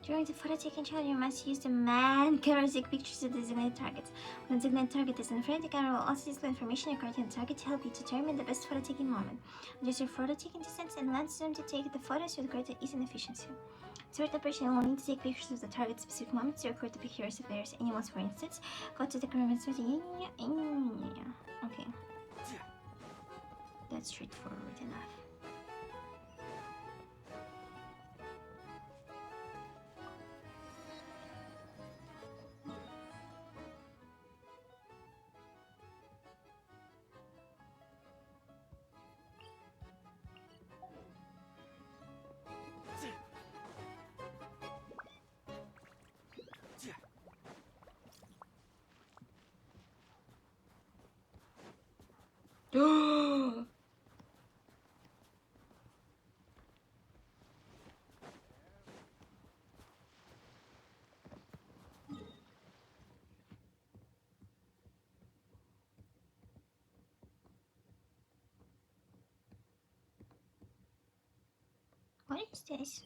During the photo taking shot, you must use the man camera to take pictures of designated targets. When the designated target is in front, the camera will also display information regarding the target to help you determine the best photo taking moment. Adjust your photo taking distance and lens zoom to take the photos with greater ease and efficiency. Certain person will need to take pictures of the target specific moments to record the pictures if there's animals, for instance. Go to the camera and okay. That's straightforward enough. What is this?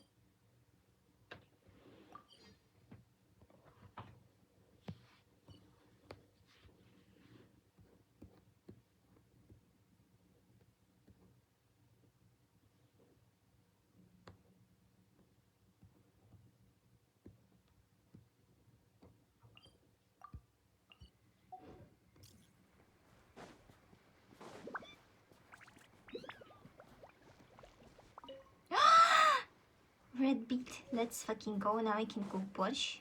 beat. Let's fucking go. Now I can cook borscht.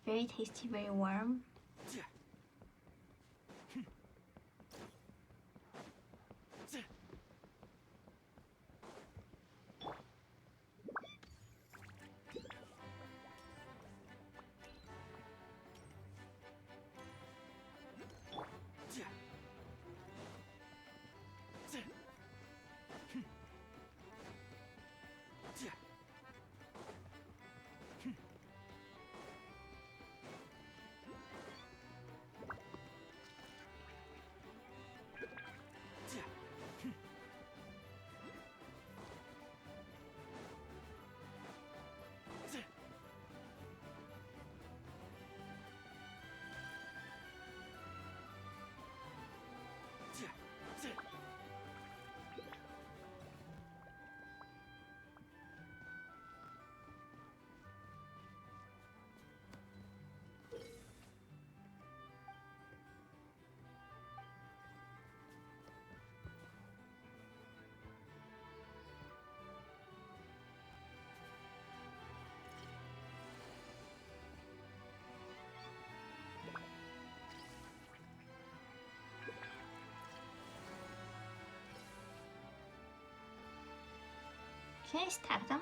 Very tasty, very warm. Can I stack them?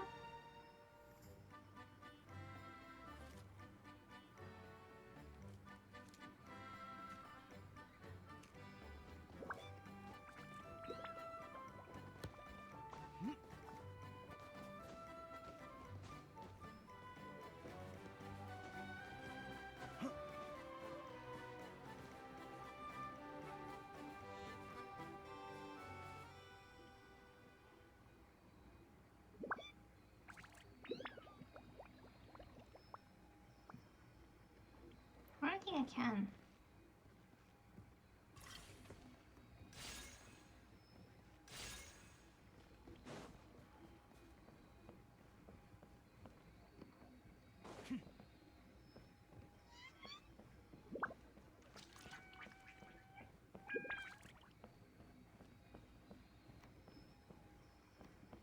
I don't think I can.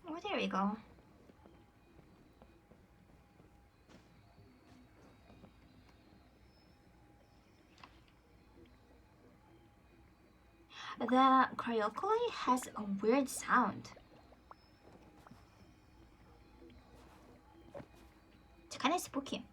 Oh, there we go. The cryocoli has a weird sound. It's kind of spooky.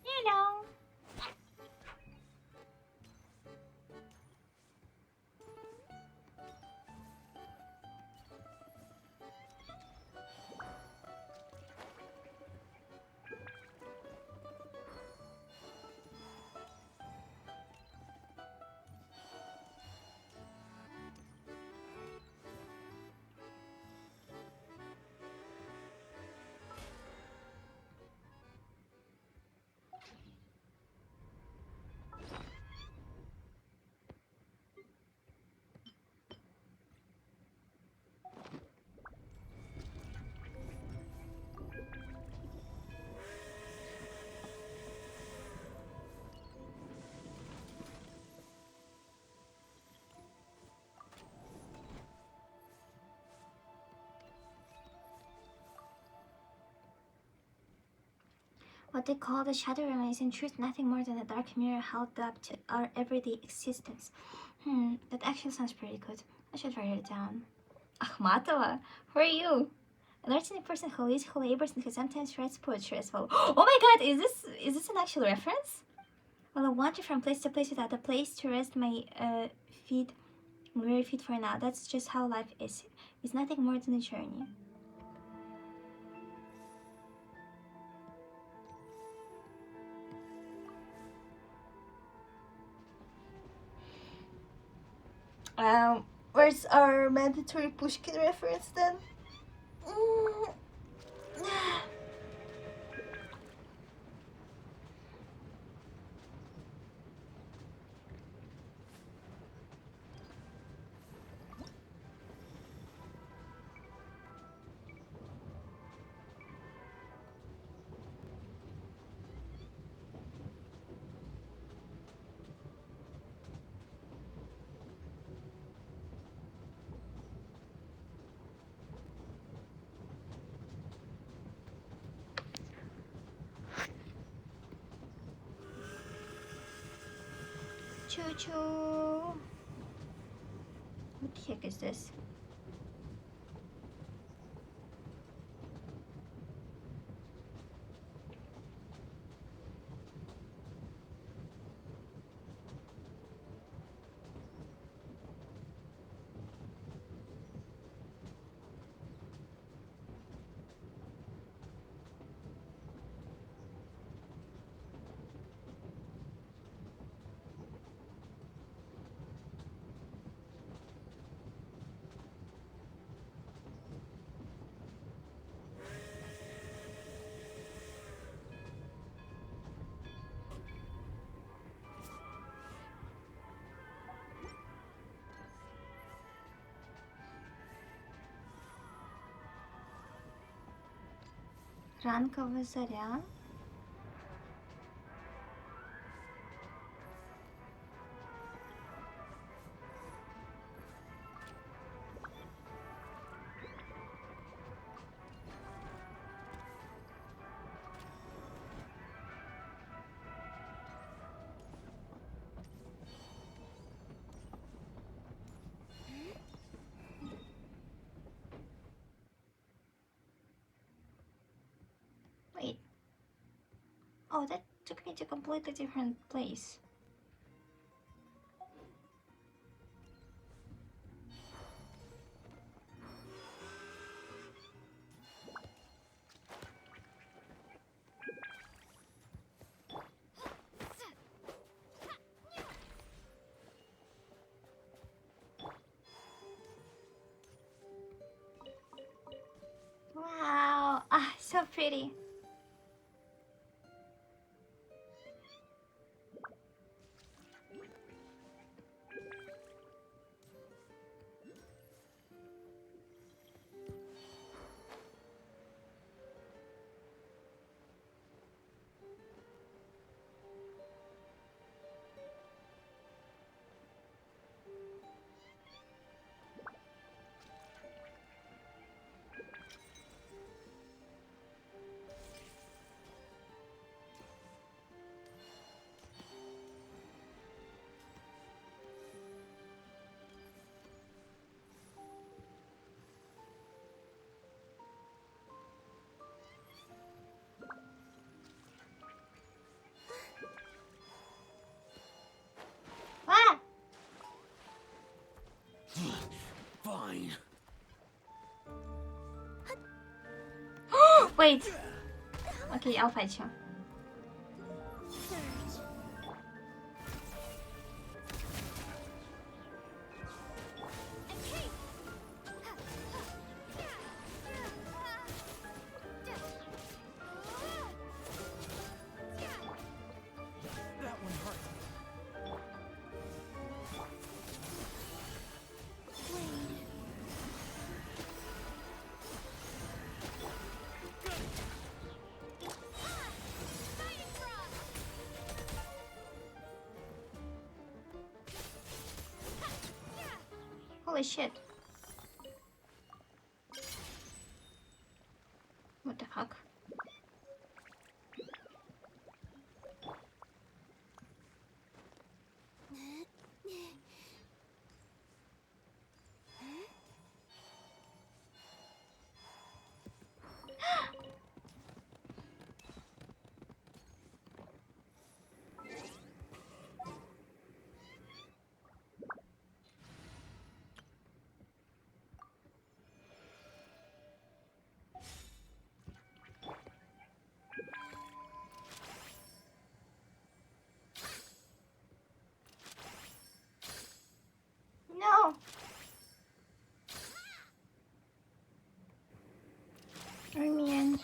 Hello. What they call the Shadow Realm is in truth nothing more than a dark mirror held up to our everyday existence. That actually sounds pretty good. I should write it down. Akhmatova, who are you? An artistic person who lives, who labors, and who sometimes writes poetry as well. Oh my god, is this an actual reference? Well, I wander from place to place without a place to rest my feet, weary feet for now. That's just how life is. It's nothing more than a journey. Where's our mandatory Pushkin reference then? choo choo. What the heck is this? Ранкова заря. Wait. Oh, that took me to a completely different place. Wow. Ah, so pretty. Ah! Fine. Wait. Okay, I'll fight you. That one hurt. Holy shit. What the fuck? No. Remian.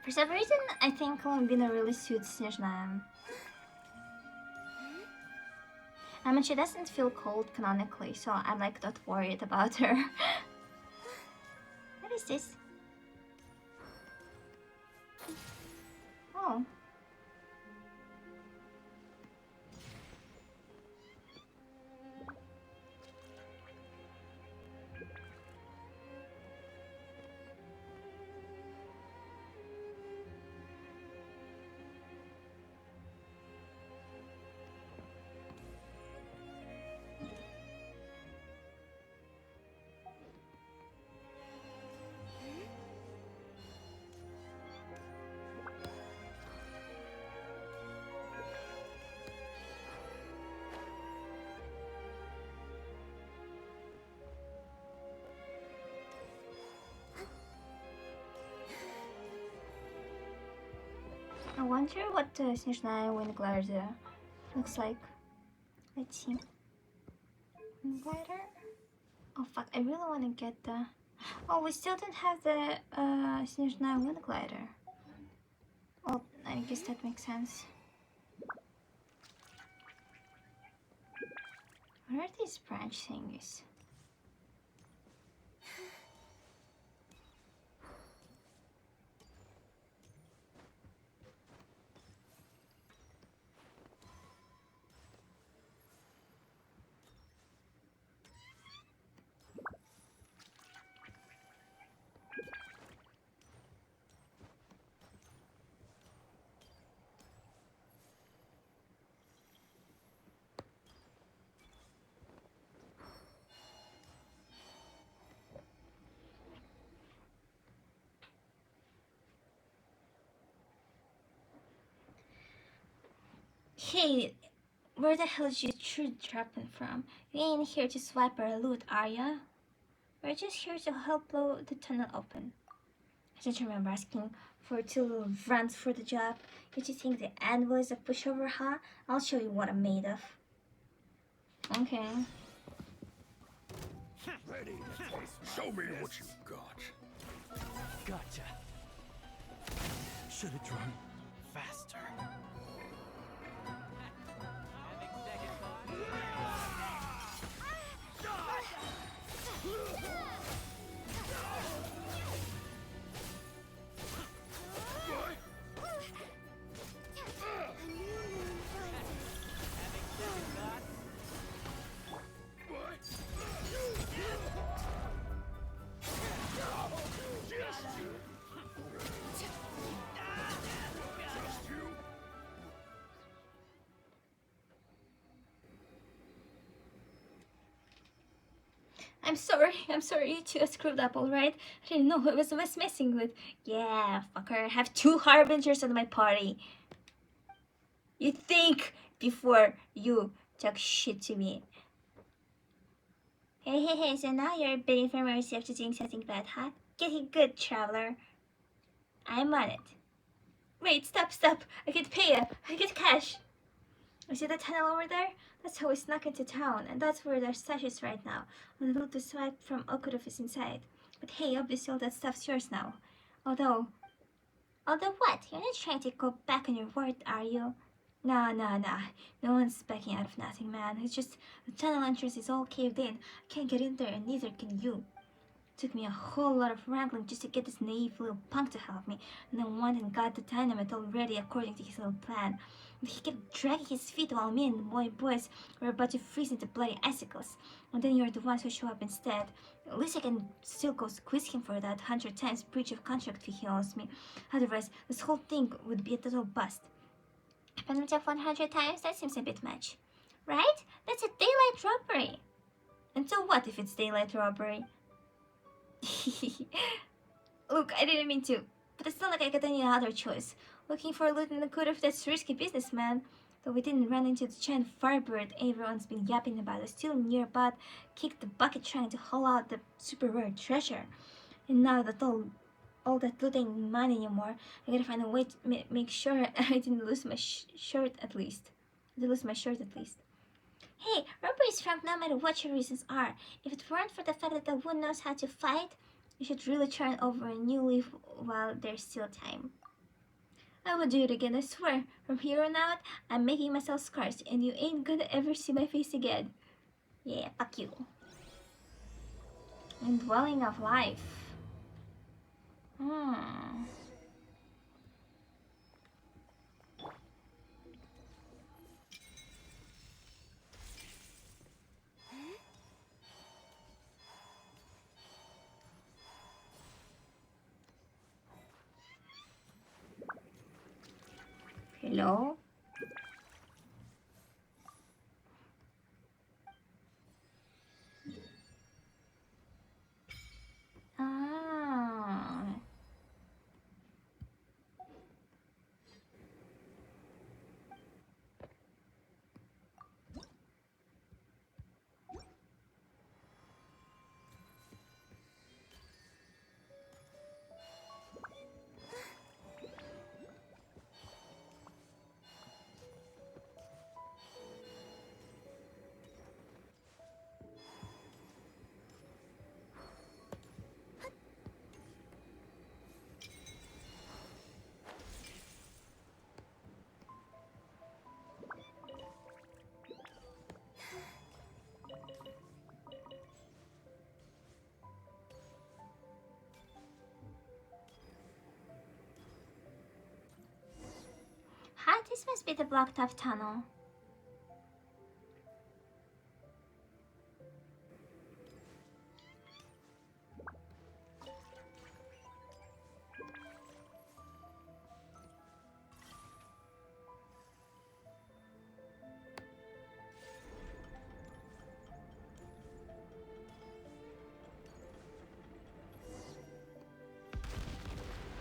For some reason, I think Columbina really suits Snezhnaya. I mean, she doesn't feel cold canonically, so I'm like not worried about her. What is this? Oh. I wonder what the Snezhnaya wind glider looks like. Let's see. Wind glider? Oh fuck, I really want to get the... Oh, we still don't have the Snezhnaya wind glider. Well, I guess that makes sense. What are these branch thingies? Hey, where the hell did you shoot dropping from? You ain't here to swipe our loot, are ya? We're just here to help blow the tunnel open. I don't remember asking for 2 little runs for the job. You just think the anvil is a pushover, huh? I'll show you what I'm made of. Okay. Ready? Show me what you got. Gotcha. Should have drawn faster. I'm sorry you two screwed up, alright? I didn't know who I was messing with. Yeah, fucker, I have 2 harbingers at my party. You think before you talk shit to me. Hey, so now you're begging for mercy after doing something bad, huh? Get it good, traveler. I'm on it. Wait, stop. I get pay up. I get cash. You see that tunnel over there? That's how we snuck into town, and that's where their stash is right now. On the route to swipe from Okudof is inside. But hey, obviously all that stuff's yours now. Although what? You're not trying to go back on your word, are you? Nah. No one's backing out of nothing, man. It's just the tunnel entrance is all caved in. I can't get in there, and neither can you. Took me a whole lot of wrangling just to get this naive little punk to help me, and then went and got the dynamite all ready according to his little plan. But he kept dragging his feet while me and the boys were about to freeze into bloody icicles. And then you're the ones who show up instead. At least I can still go squeeze him for that 100 times breach of contract fee he owes me. Otherwise, this whole thing would be a total bust. Penalty of 100 times? That seems a bit much. Right? That's a daylight robbery. And so what if it's daylight robbery? Look, I didn't mean to, but it's not like I got any other choice. Looking for loot in the good of that's risky business, man. Though we didn't run into the giant firebird everyone's been yapping about, I still nearby kicked the bucket trying to haul out the super rare treasure. And now that all that loot ain't mine anymore, I gotta find a way to make sure I didn't lose my shirt at least. Hey, robbery is wrong no matter what your reasons are. If it weren't for the fact that the wood knows how to fight, you should really turn over a new leaf while there's still time. I will do it again, I swear. From here on out, I'm making myself scarce, and you ain't gonna ever see my face again. Yeah, fuck you. Indwelling of life. Hmm. Hello? Ah. Hi, this must be the blocked off tunnel.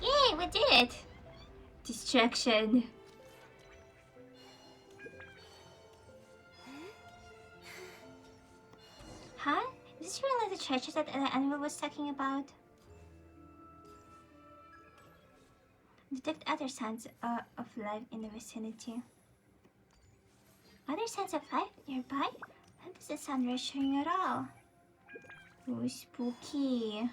Yay, we did it! Distraction. Huh? Is this really the treasure that the animal was talking about? Detect other signs of life in the vicinity. Other signs of life nearby? That doesn't sound reassuring at all. Ooh, spooky.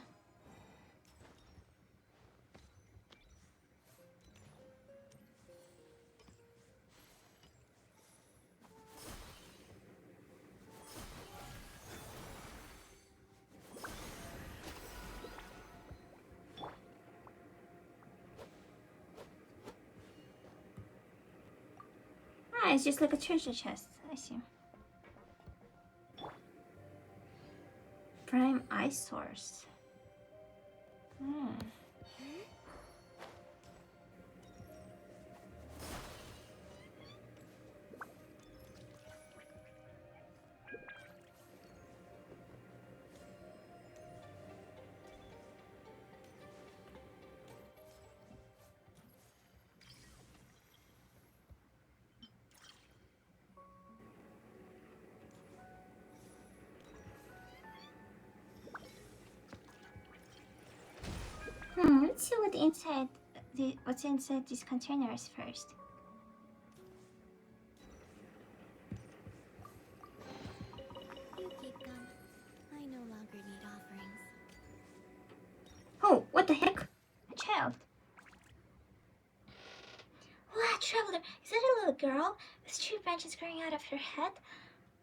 Ah, it's just like a treasure chest. I see. Prime ice source. Hmm. Let's see what's inside these containers first. You keep going. I no longer need offerings. Oh, what the heck? A child. Wow, traveler, is that a little girl with tree branches growing out of her head?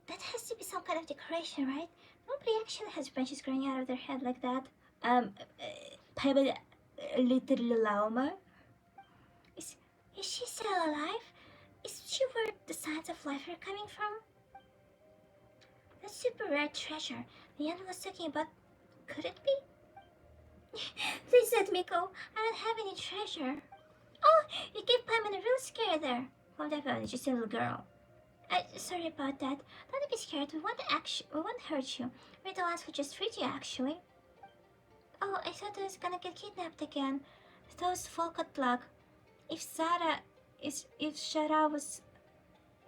That has to be some kind of decoration, right? Nobody actually has branches growing out of their head like that. Pebble, little llama. Is she still alive? Is she where the signs of life are coming from? That super rare treasure the aunt was talking about, could it be? Please let me go. I don't have any treasure. Oh, you gave Paimon a real scare there. Calm down, Paimon, she's a little girl. Sorry about that. Don't be scared. We won't hurt you. We're the ones who just freed you, actually. Oh, I thought I was gonna get kidnapped again. Those folk at luck. If Shara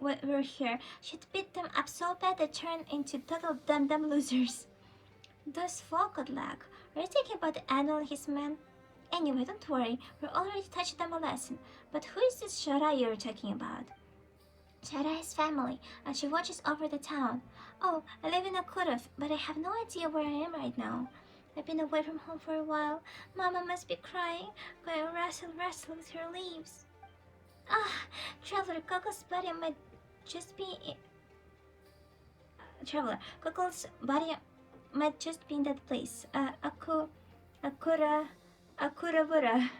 were here, she'd beat them up so bad they turned into total dum-dum losers. Those folk at luck. Are you thinking about the animal and his men? Anyway, don't worry. We're already touched them a lesson. But who is this Shara you're talking about? Shara is family, and she watches over the town. Oh, I live in Akurov, but I have no idea where I am right now. I've been away from home for a while. Mama must be crying, going rustle with her leaves. Ah, Traveler, Coco's body might just be... Traveler, Coco's body might just be in that place. Akuravura. Akuravura.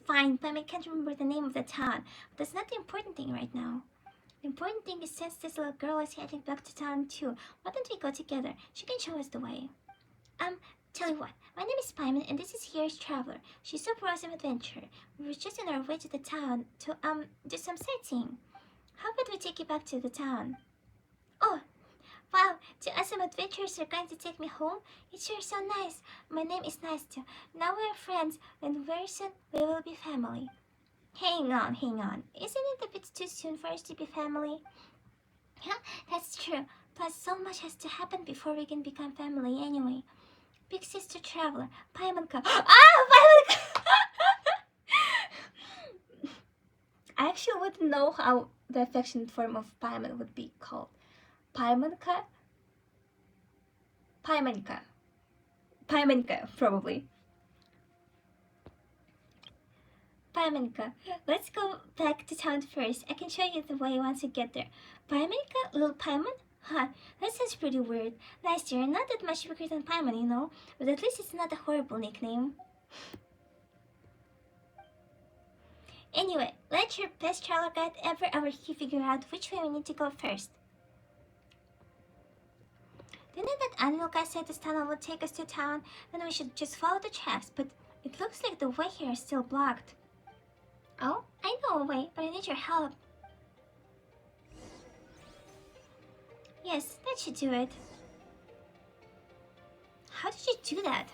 Fine, but I can't remember the name of the town. But that's not the important thing right now. The important thing is since this little girl is heading back to town too, why don't we go together? She can show us the way. Tell you what, my name is Paimon and this is here's Traveler. She's super awesome adventurer. We were just on our way to the town to do some sightseeing. How about we take you back to the town? Oh, wow, two awesome adventurers are going to take me home? It's sure so nice. My name is Nice too. Now we're friends and very soon we will be family. Hang on. Isn't it a bit too soon for us to be family? Yeah, that's true. Plus, so much has to happen before we can become family anyway. Big sister Traveler, Paimonka. Paimonka! I actually wouldn't know how the affectionate form of Paimon would be called. Paimonka? Paimonka, probably. Paimonka, let's go back to town first. I can show you the way once we get there. Paimonka? Little Paimon? Huh, that sounds pretty weird. Nice, you're not that much bigger than Paimon, you know? But at least it's not a horrible nickname. Anyway, let your best traveler guide ever our key figure out which way we need to go first. Didn't that animal guy say this tunnel would take us to town? Then we should just follow the tracks, but it looks like the way here is still blocked. Oh, I know a way, but I need your help. Yes, that should do it. How did you do that?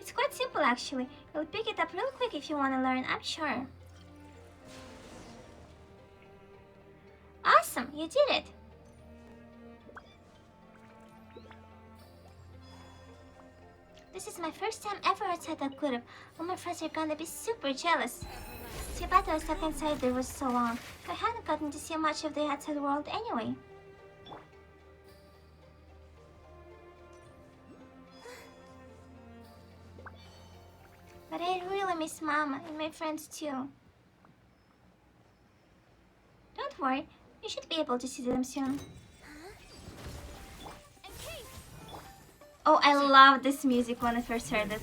It's quite simple actually. You'll pick it up real quick if you want to learn, I'm sure. Awesome, you did it! This is my first time ever outside that group. All my friends are gonna be super jealous. Too bad I was stuck inside there for so long. I hadn't gotten to see much of the outside world anyway. But I really miss Mama and my friends too. Don't worry, you should be able to see them soon. Oh, I love this music when I first heard it.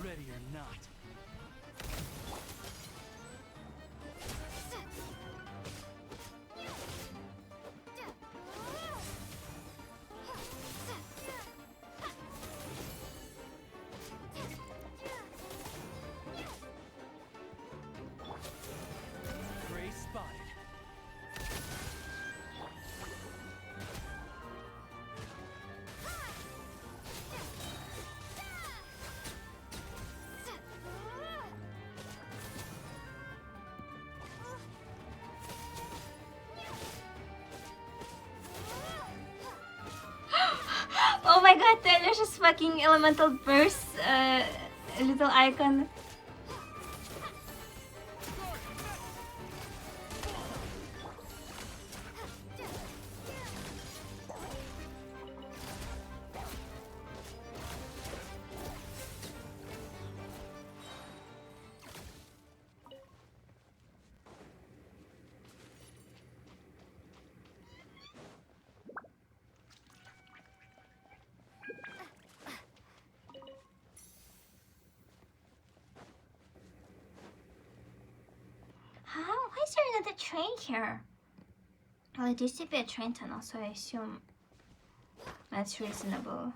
Ready or not. Prey spotted. Oh my god, Tyler's just fucking elemental burst little icon. Why is there another train here? Well, it used to be a train tunnel, so I assume that's reasonable.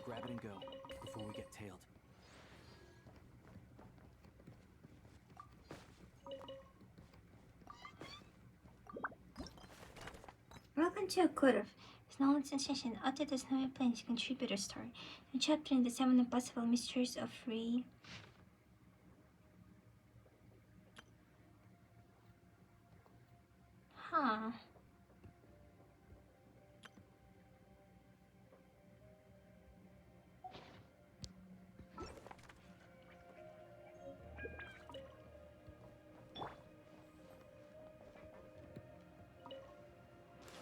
Grab it and go before we get tailed. Welcome to Akurev. Snowland Sensation, Auto the Snowy Plains contributor story. A chapter in the 7 Impossible Mysteries of Free. Huh.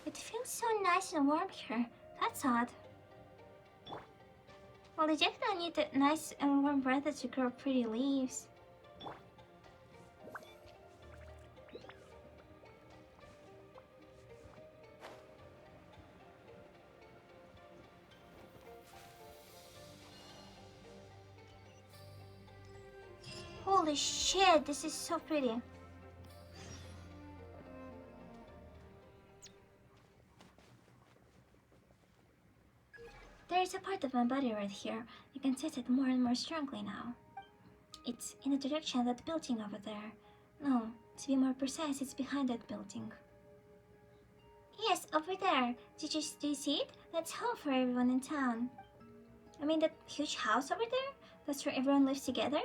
It feels so nice and warm here. That's odd. Well, they definitely need that nice and warm weather to grow pretty leaves. Holy shit, this is so pretty. There is a part of my body right here. I can sense it more and more strongly now. It's in the direction of that building over there. No, to be more precise, it's behind that building. Yes, over there. Do you see it? That's home for everyone in town. I mean that huge house over there? That's where everyone lives together?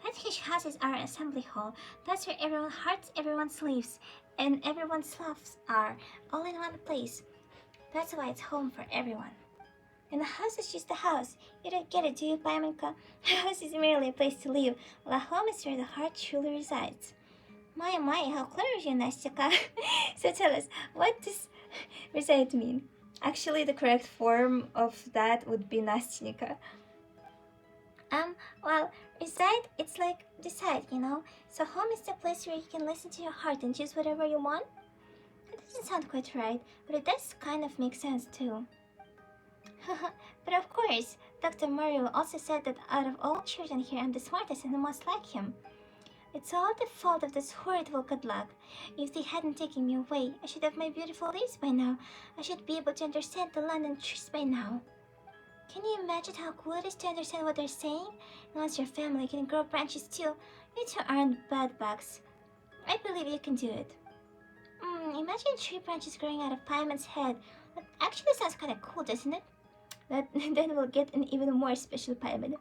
That huge house is our assembly hall. That's where everyone's hearts, everyone's lives, and everyone's loves are, all in one place. That's why it's home for everyone. And a house is just a house. You don't get it, do you, Paiminka? A house is merely a place to live, while a home is where the heart truly resides. My, how clever you, Nastya. So tell us, what does reside mean? Actually, the correct form of that would be Nastya. Well, reside, it's like decide, you know? So home is the place where you can listen to your heart and choose whatever you want? That doesn't sound quite right, but it does kind of make sense too. But of course, Dr. Mario also said that out of all children here, I'm the smartest and the most like him. It's all the fault of this horrible good luck. If they hadn't taken me away, I should have my beautiful leaves by now. I should be able to understand the land and trees by now. Can you imagine how cool it is to understand what they're saying? And once your family can grow branches too, you two aren't bad bugs. I believe you can do it. Imagine tree branches growing out of Paimon's head. That actually sounds kind of cool, doesn't it? Then we'll get an even more special Paimon.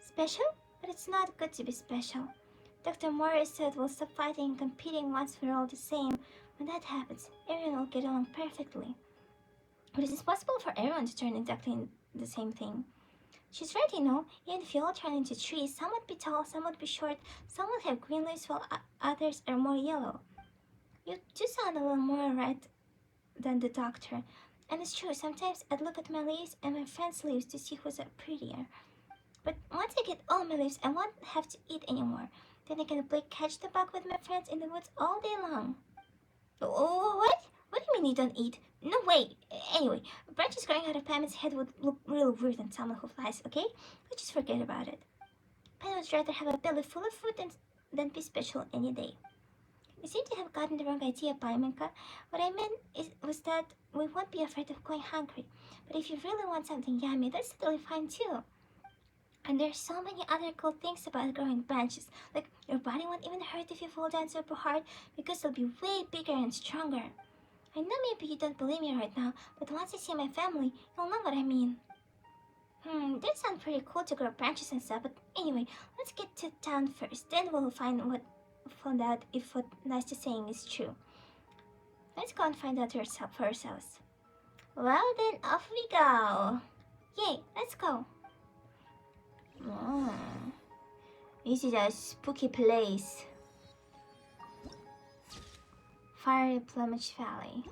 Special? But it's not good to be special. Dr. Morris said we'll stop fighting and competing once we're all the same. When that happens, everyone will get along perfectly. But is it possible for everyone to turn exactly the same thing? She's right, you know. Even if you all turn into trees, some would be tall, some would be short, some would have green leaves while others are more yellow. You do sound a little more right than the doctor. And it's true, sometimes I'd look at my leaves and my friends' leaves to see who's prettier. But once I get all my leaves, I won't have to eat anymore. Then I can play catch the bug with my friends in the woods all day long. Oh, what? What do you mean you don't eat? No way. Anyway, branches growing out of Pam's head would look real weird on someone who flies, okay? Let's just forget about it. Pam would rather have a belly full of food than be special any day. You seem to have gotten the wrong idea, Paiminka. What I meant was that we won't be afraid of going hungry. But if you really want something yummy, that's totally fine too. And there's so many other cool things about growing branches. Like, your body won't even hurt if you fall down super hard because it'll be way bigger and stronger. I know maybe you don't believe me right now, but once you see my family, you'll know what I mean. That sounds pretty cool to grow branches and stuff, but anyway, let's get to town first. Then we'll find out if what Nastya is saying is true. Let's go and find out for ourselves. Well then, off we go. Yay, let's go. This is a spooky place. Fiery Plumage Valley.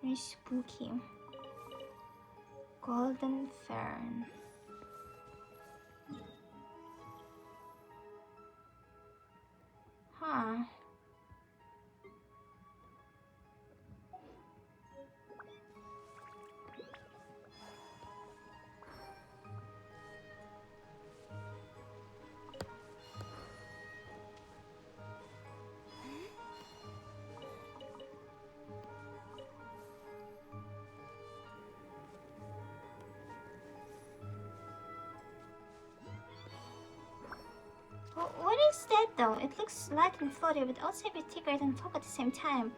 Very spooky. Golden Fern. Huh. Oh. what is that though? It looks light and floaty, but also a bit thicker than fog at the same time.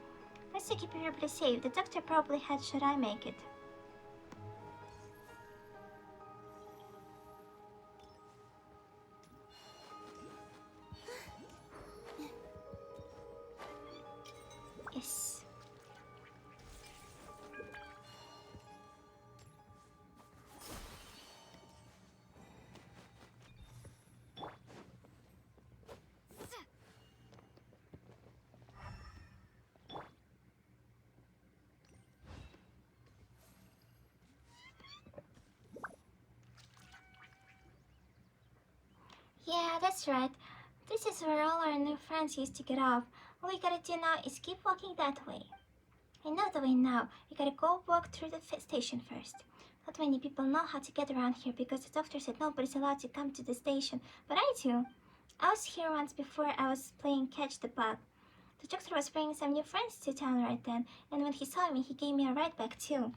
Let's keep it really safe. The doctor probably had Shirai make it. Yes. Yeah, that's right. This is where all our new friends used to get off. All we gotta do now is keep walking that way. I know the way now. We gotta go walk through the station first. Not many people know how to get around here because the doctor said nobody's allowed to come to the station, but I do. I was here once before I was playing catch the bug. The doctor was bringing some new friends to town right then, and when he saw me, he gave me a ride back too.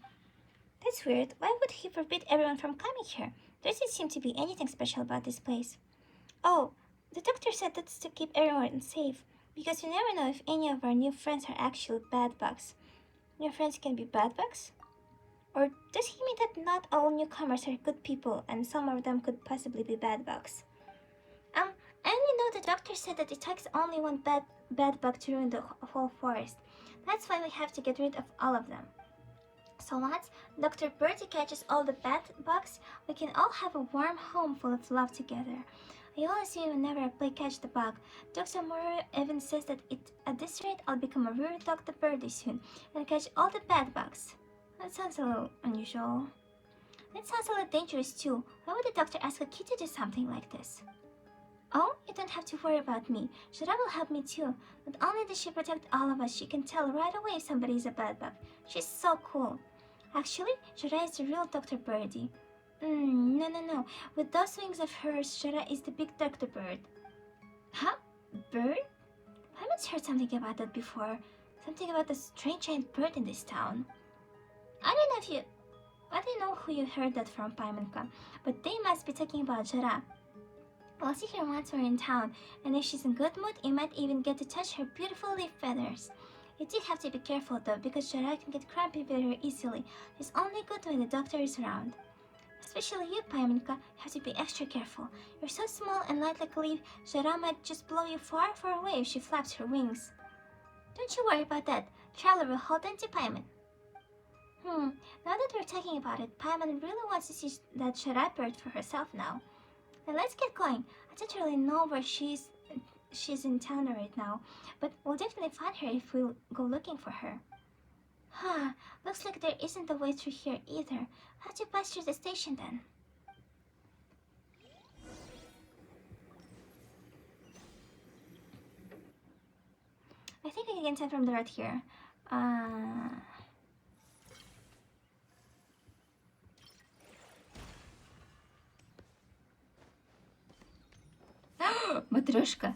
That's weird. Why would he forbid everyone from coming here? There doesn't seem to be anything special about this place. Oh, the doctor said that's to keep everyone safe, because you never know if any of our new friends are actual bad bugs. New friends can be bad bugs? Or does he mean that not all newcomers are good people and some of them could possibly be bad bugs? I only know the doctor said that it takes only one bad bug to ruin the whole forest. That's why we have to get rid of all of them. So once Dr. Birdie catches all the bad bugs, we can all have a warm home full of love together. I always see whenever I play catch the bug. Dr. Moro even says that at this rate I'll become a real Dr. Birdie soon and catch all the bad bugs. That sounds a little unusual. That sounds a little dangerous too. Why would the doctor ask a kid to do something like this? Oh, you don't have to worry about me. Shara will help me too. Not only does she protect all of us, she can tell right away if somebody is a bad bug. She's so cool. Actually, Shara is the real Dr. Birdie. No. With those wings of hers, Shara is the big Dr. Bird. Huh? Bird? I haven't heard something about that before. Something about a strange giant bird in this town. I don't know who you heard that from, Paimanka, but they must be talking about Shara. I'll see her once we're in town, and if she's in good mood, you might even get to touch her beautiful leaf feathers. You do have to be careful though, because Shara can get crampy very easily. It's only good when the doctor is around. Especially you, Paiminka, have to be extra careful. You're so small and light like a leaf, Shara might just blow you far, far away if she flaps her wings. Don't you worry about that. Traveler will hold on to Paiman. Now that we're talking about it, Paiman really wants to see that Shara bird for herself now. Then let's get going. I don't really know where she's in town right now, but we'll definitely find her if we go looking for her. Looks like there isn't a way through here either. I'll have to pass through the station then. I think I can tell from the right here. Matryoshka.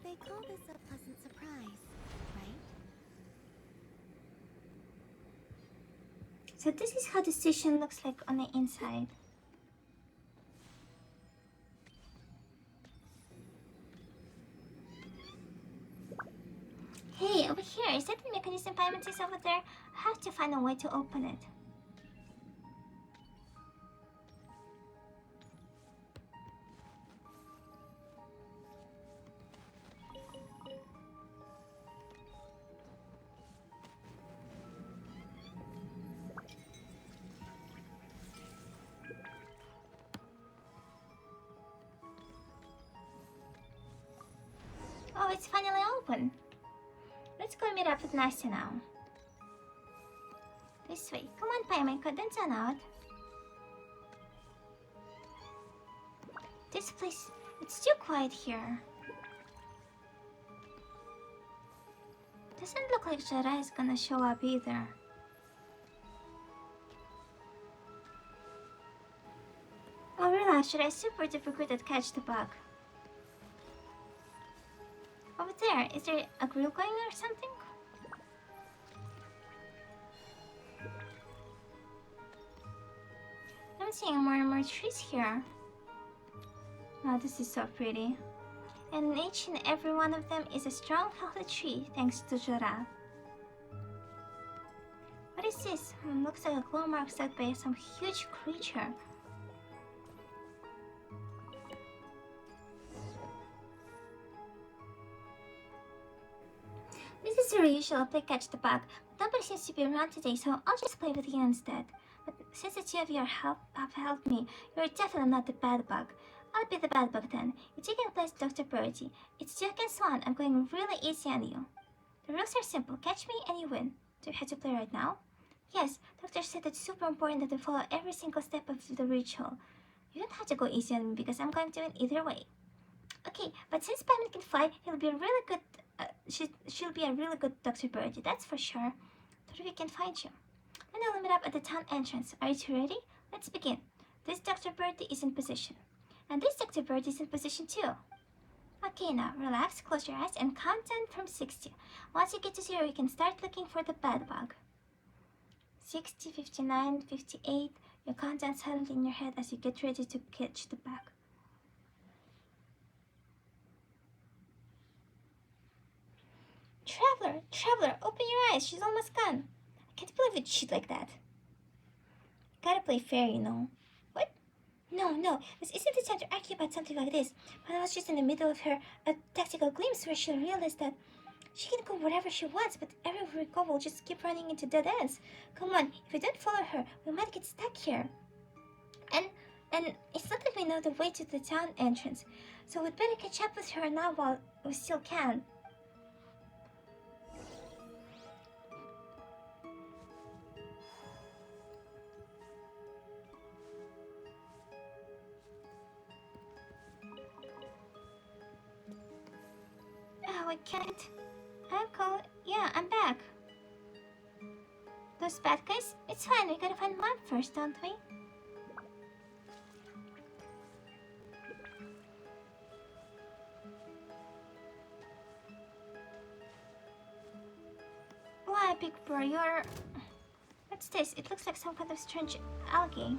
They call this a pleasant surprise, right? So this is how the station looks like on the inside. Hey, over here, is that the mechanism Paimon is over there? I have to find a way to open it. Oh, it's finally open. Let's go meet up with Nastya now. This way. Come on, Paimon, don't turn out. This place, it's too quiet here. Doesn't look like Shara is gonna show up either. Oh, relax, Shara is super duper good at catch the bug. Over there, is there a grill going or something? I'm seeing more and more trees here. Wow, this is so pretty. And each and every one of them is a strong, healthy tree, thanks to Jora. What is this? Looks like a claw mark set by some huge creature. This is your usual play catch the bug, but nobody seems to be around today, so I'll just play with you instead. But since the two of you have helped me, you're definitely not the bad bug. I'll be the bad bug then. You're taking place Dr. Birdie. It's 2 against 1. I'm going really easy on you. The rules are simple. Catch me and you win. Do you have to play right now? Yes, Doctor said it's super important that we follow every single step of the ritual. You don't have to go easy on me because I'm going to win either way. Okay, but since Batman can fly, he'll be a really good. She'll be a really good Dr. Birdie, that's for sure. But we can find you. Then I'll meet up at the town entrance. Are you two ready? Let's begin. This Dr. Birdie is in position. And this Dr. Birdie is in position too. Okay, now relax, close your eyes, and count down from 60. Once you get to 0, you can start looking for the bad bug. 60, 59, 58. You count down silently in your head as you get ready to catch the bug. Traveler, open your eyes. She's almost gone. I can't believe you'd cheat like that. Gotta play fair, you know. What? No, this isn't the time to argue about something like this. But I was just in the middle of a tactical glimpse where she realized that she can go wherever she wants, but everywhere we go we'll just keep running into dead ends. Come on, if we don't follow her, we might get stuck here. And it's not like we know the way to the town entrance, so we'd better catch up with her now while we still can. Oh, I can't. Uncle, yeah, I'm back. Those bad guys? It's fine, we gotta find Mom first, don't we? Why, Big Bro, you're... What's this? It looks like some kind of strange algae.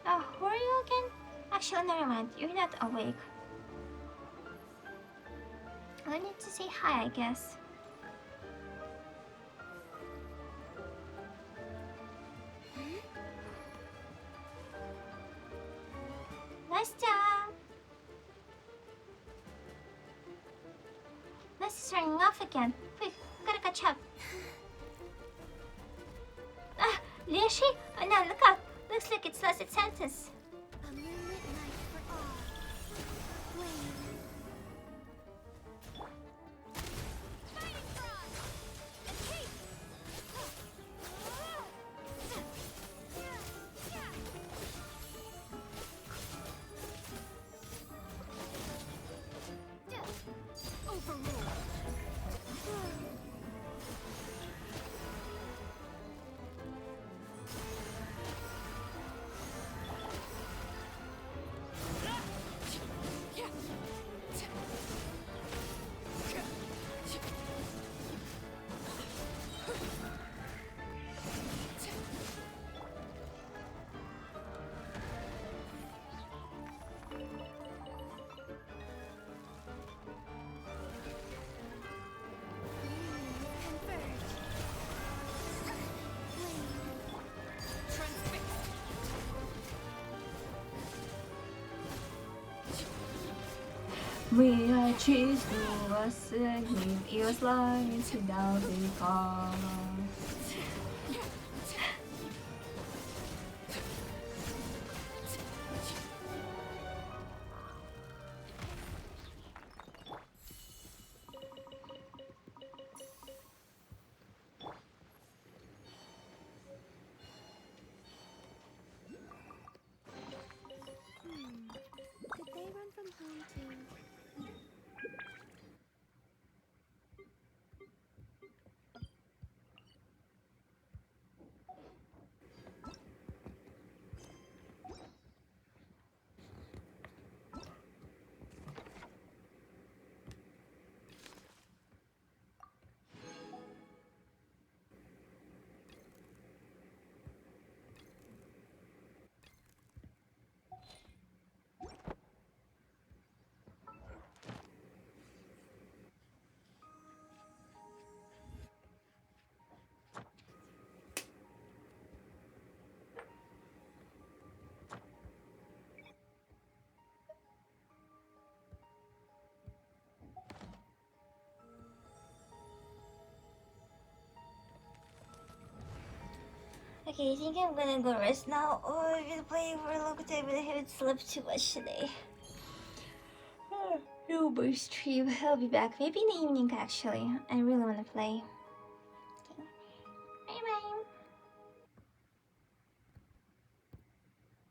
Oh, who are you again? Actually, never mind. You're not awake. I need to say hi, I guess. Nice job! This is running off again. Quick, we gotta catch up. Ah, Liashi? Oh no, look out! Looks like it's lost its senses. A moonlit night for all. Flame. Fighting frog! Escape! Overruled. We are cheese to us again. It was lying down the car. Did they run from home too? Okay, I think I'm gonna go rest now. Oh, I've been playing for a long time and I haven't slept too much today. No more stream. I'll be back maybe in the evening actually. I really wanna play.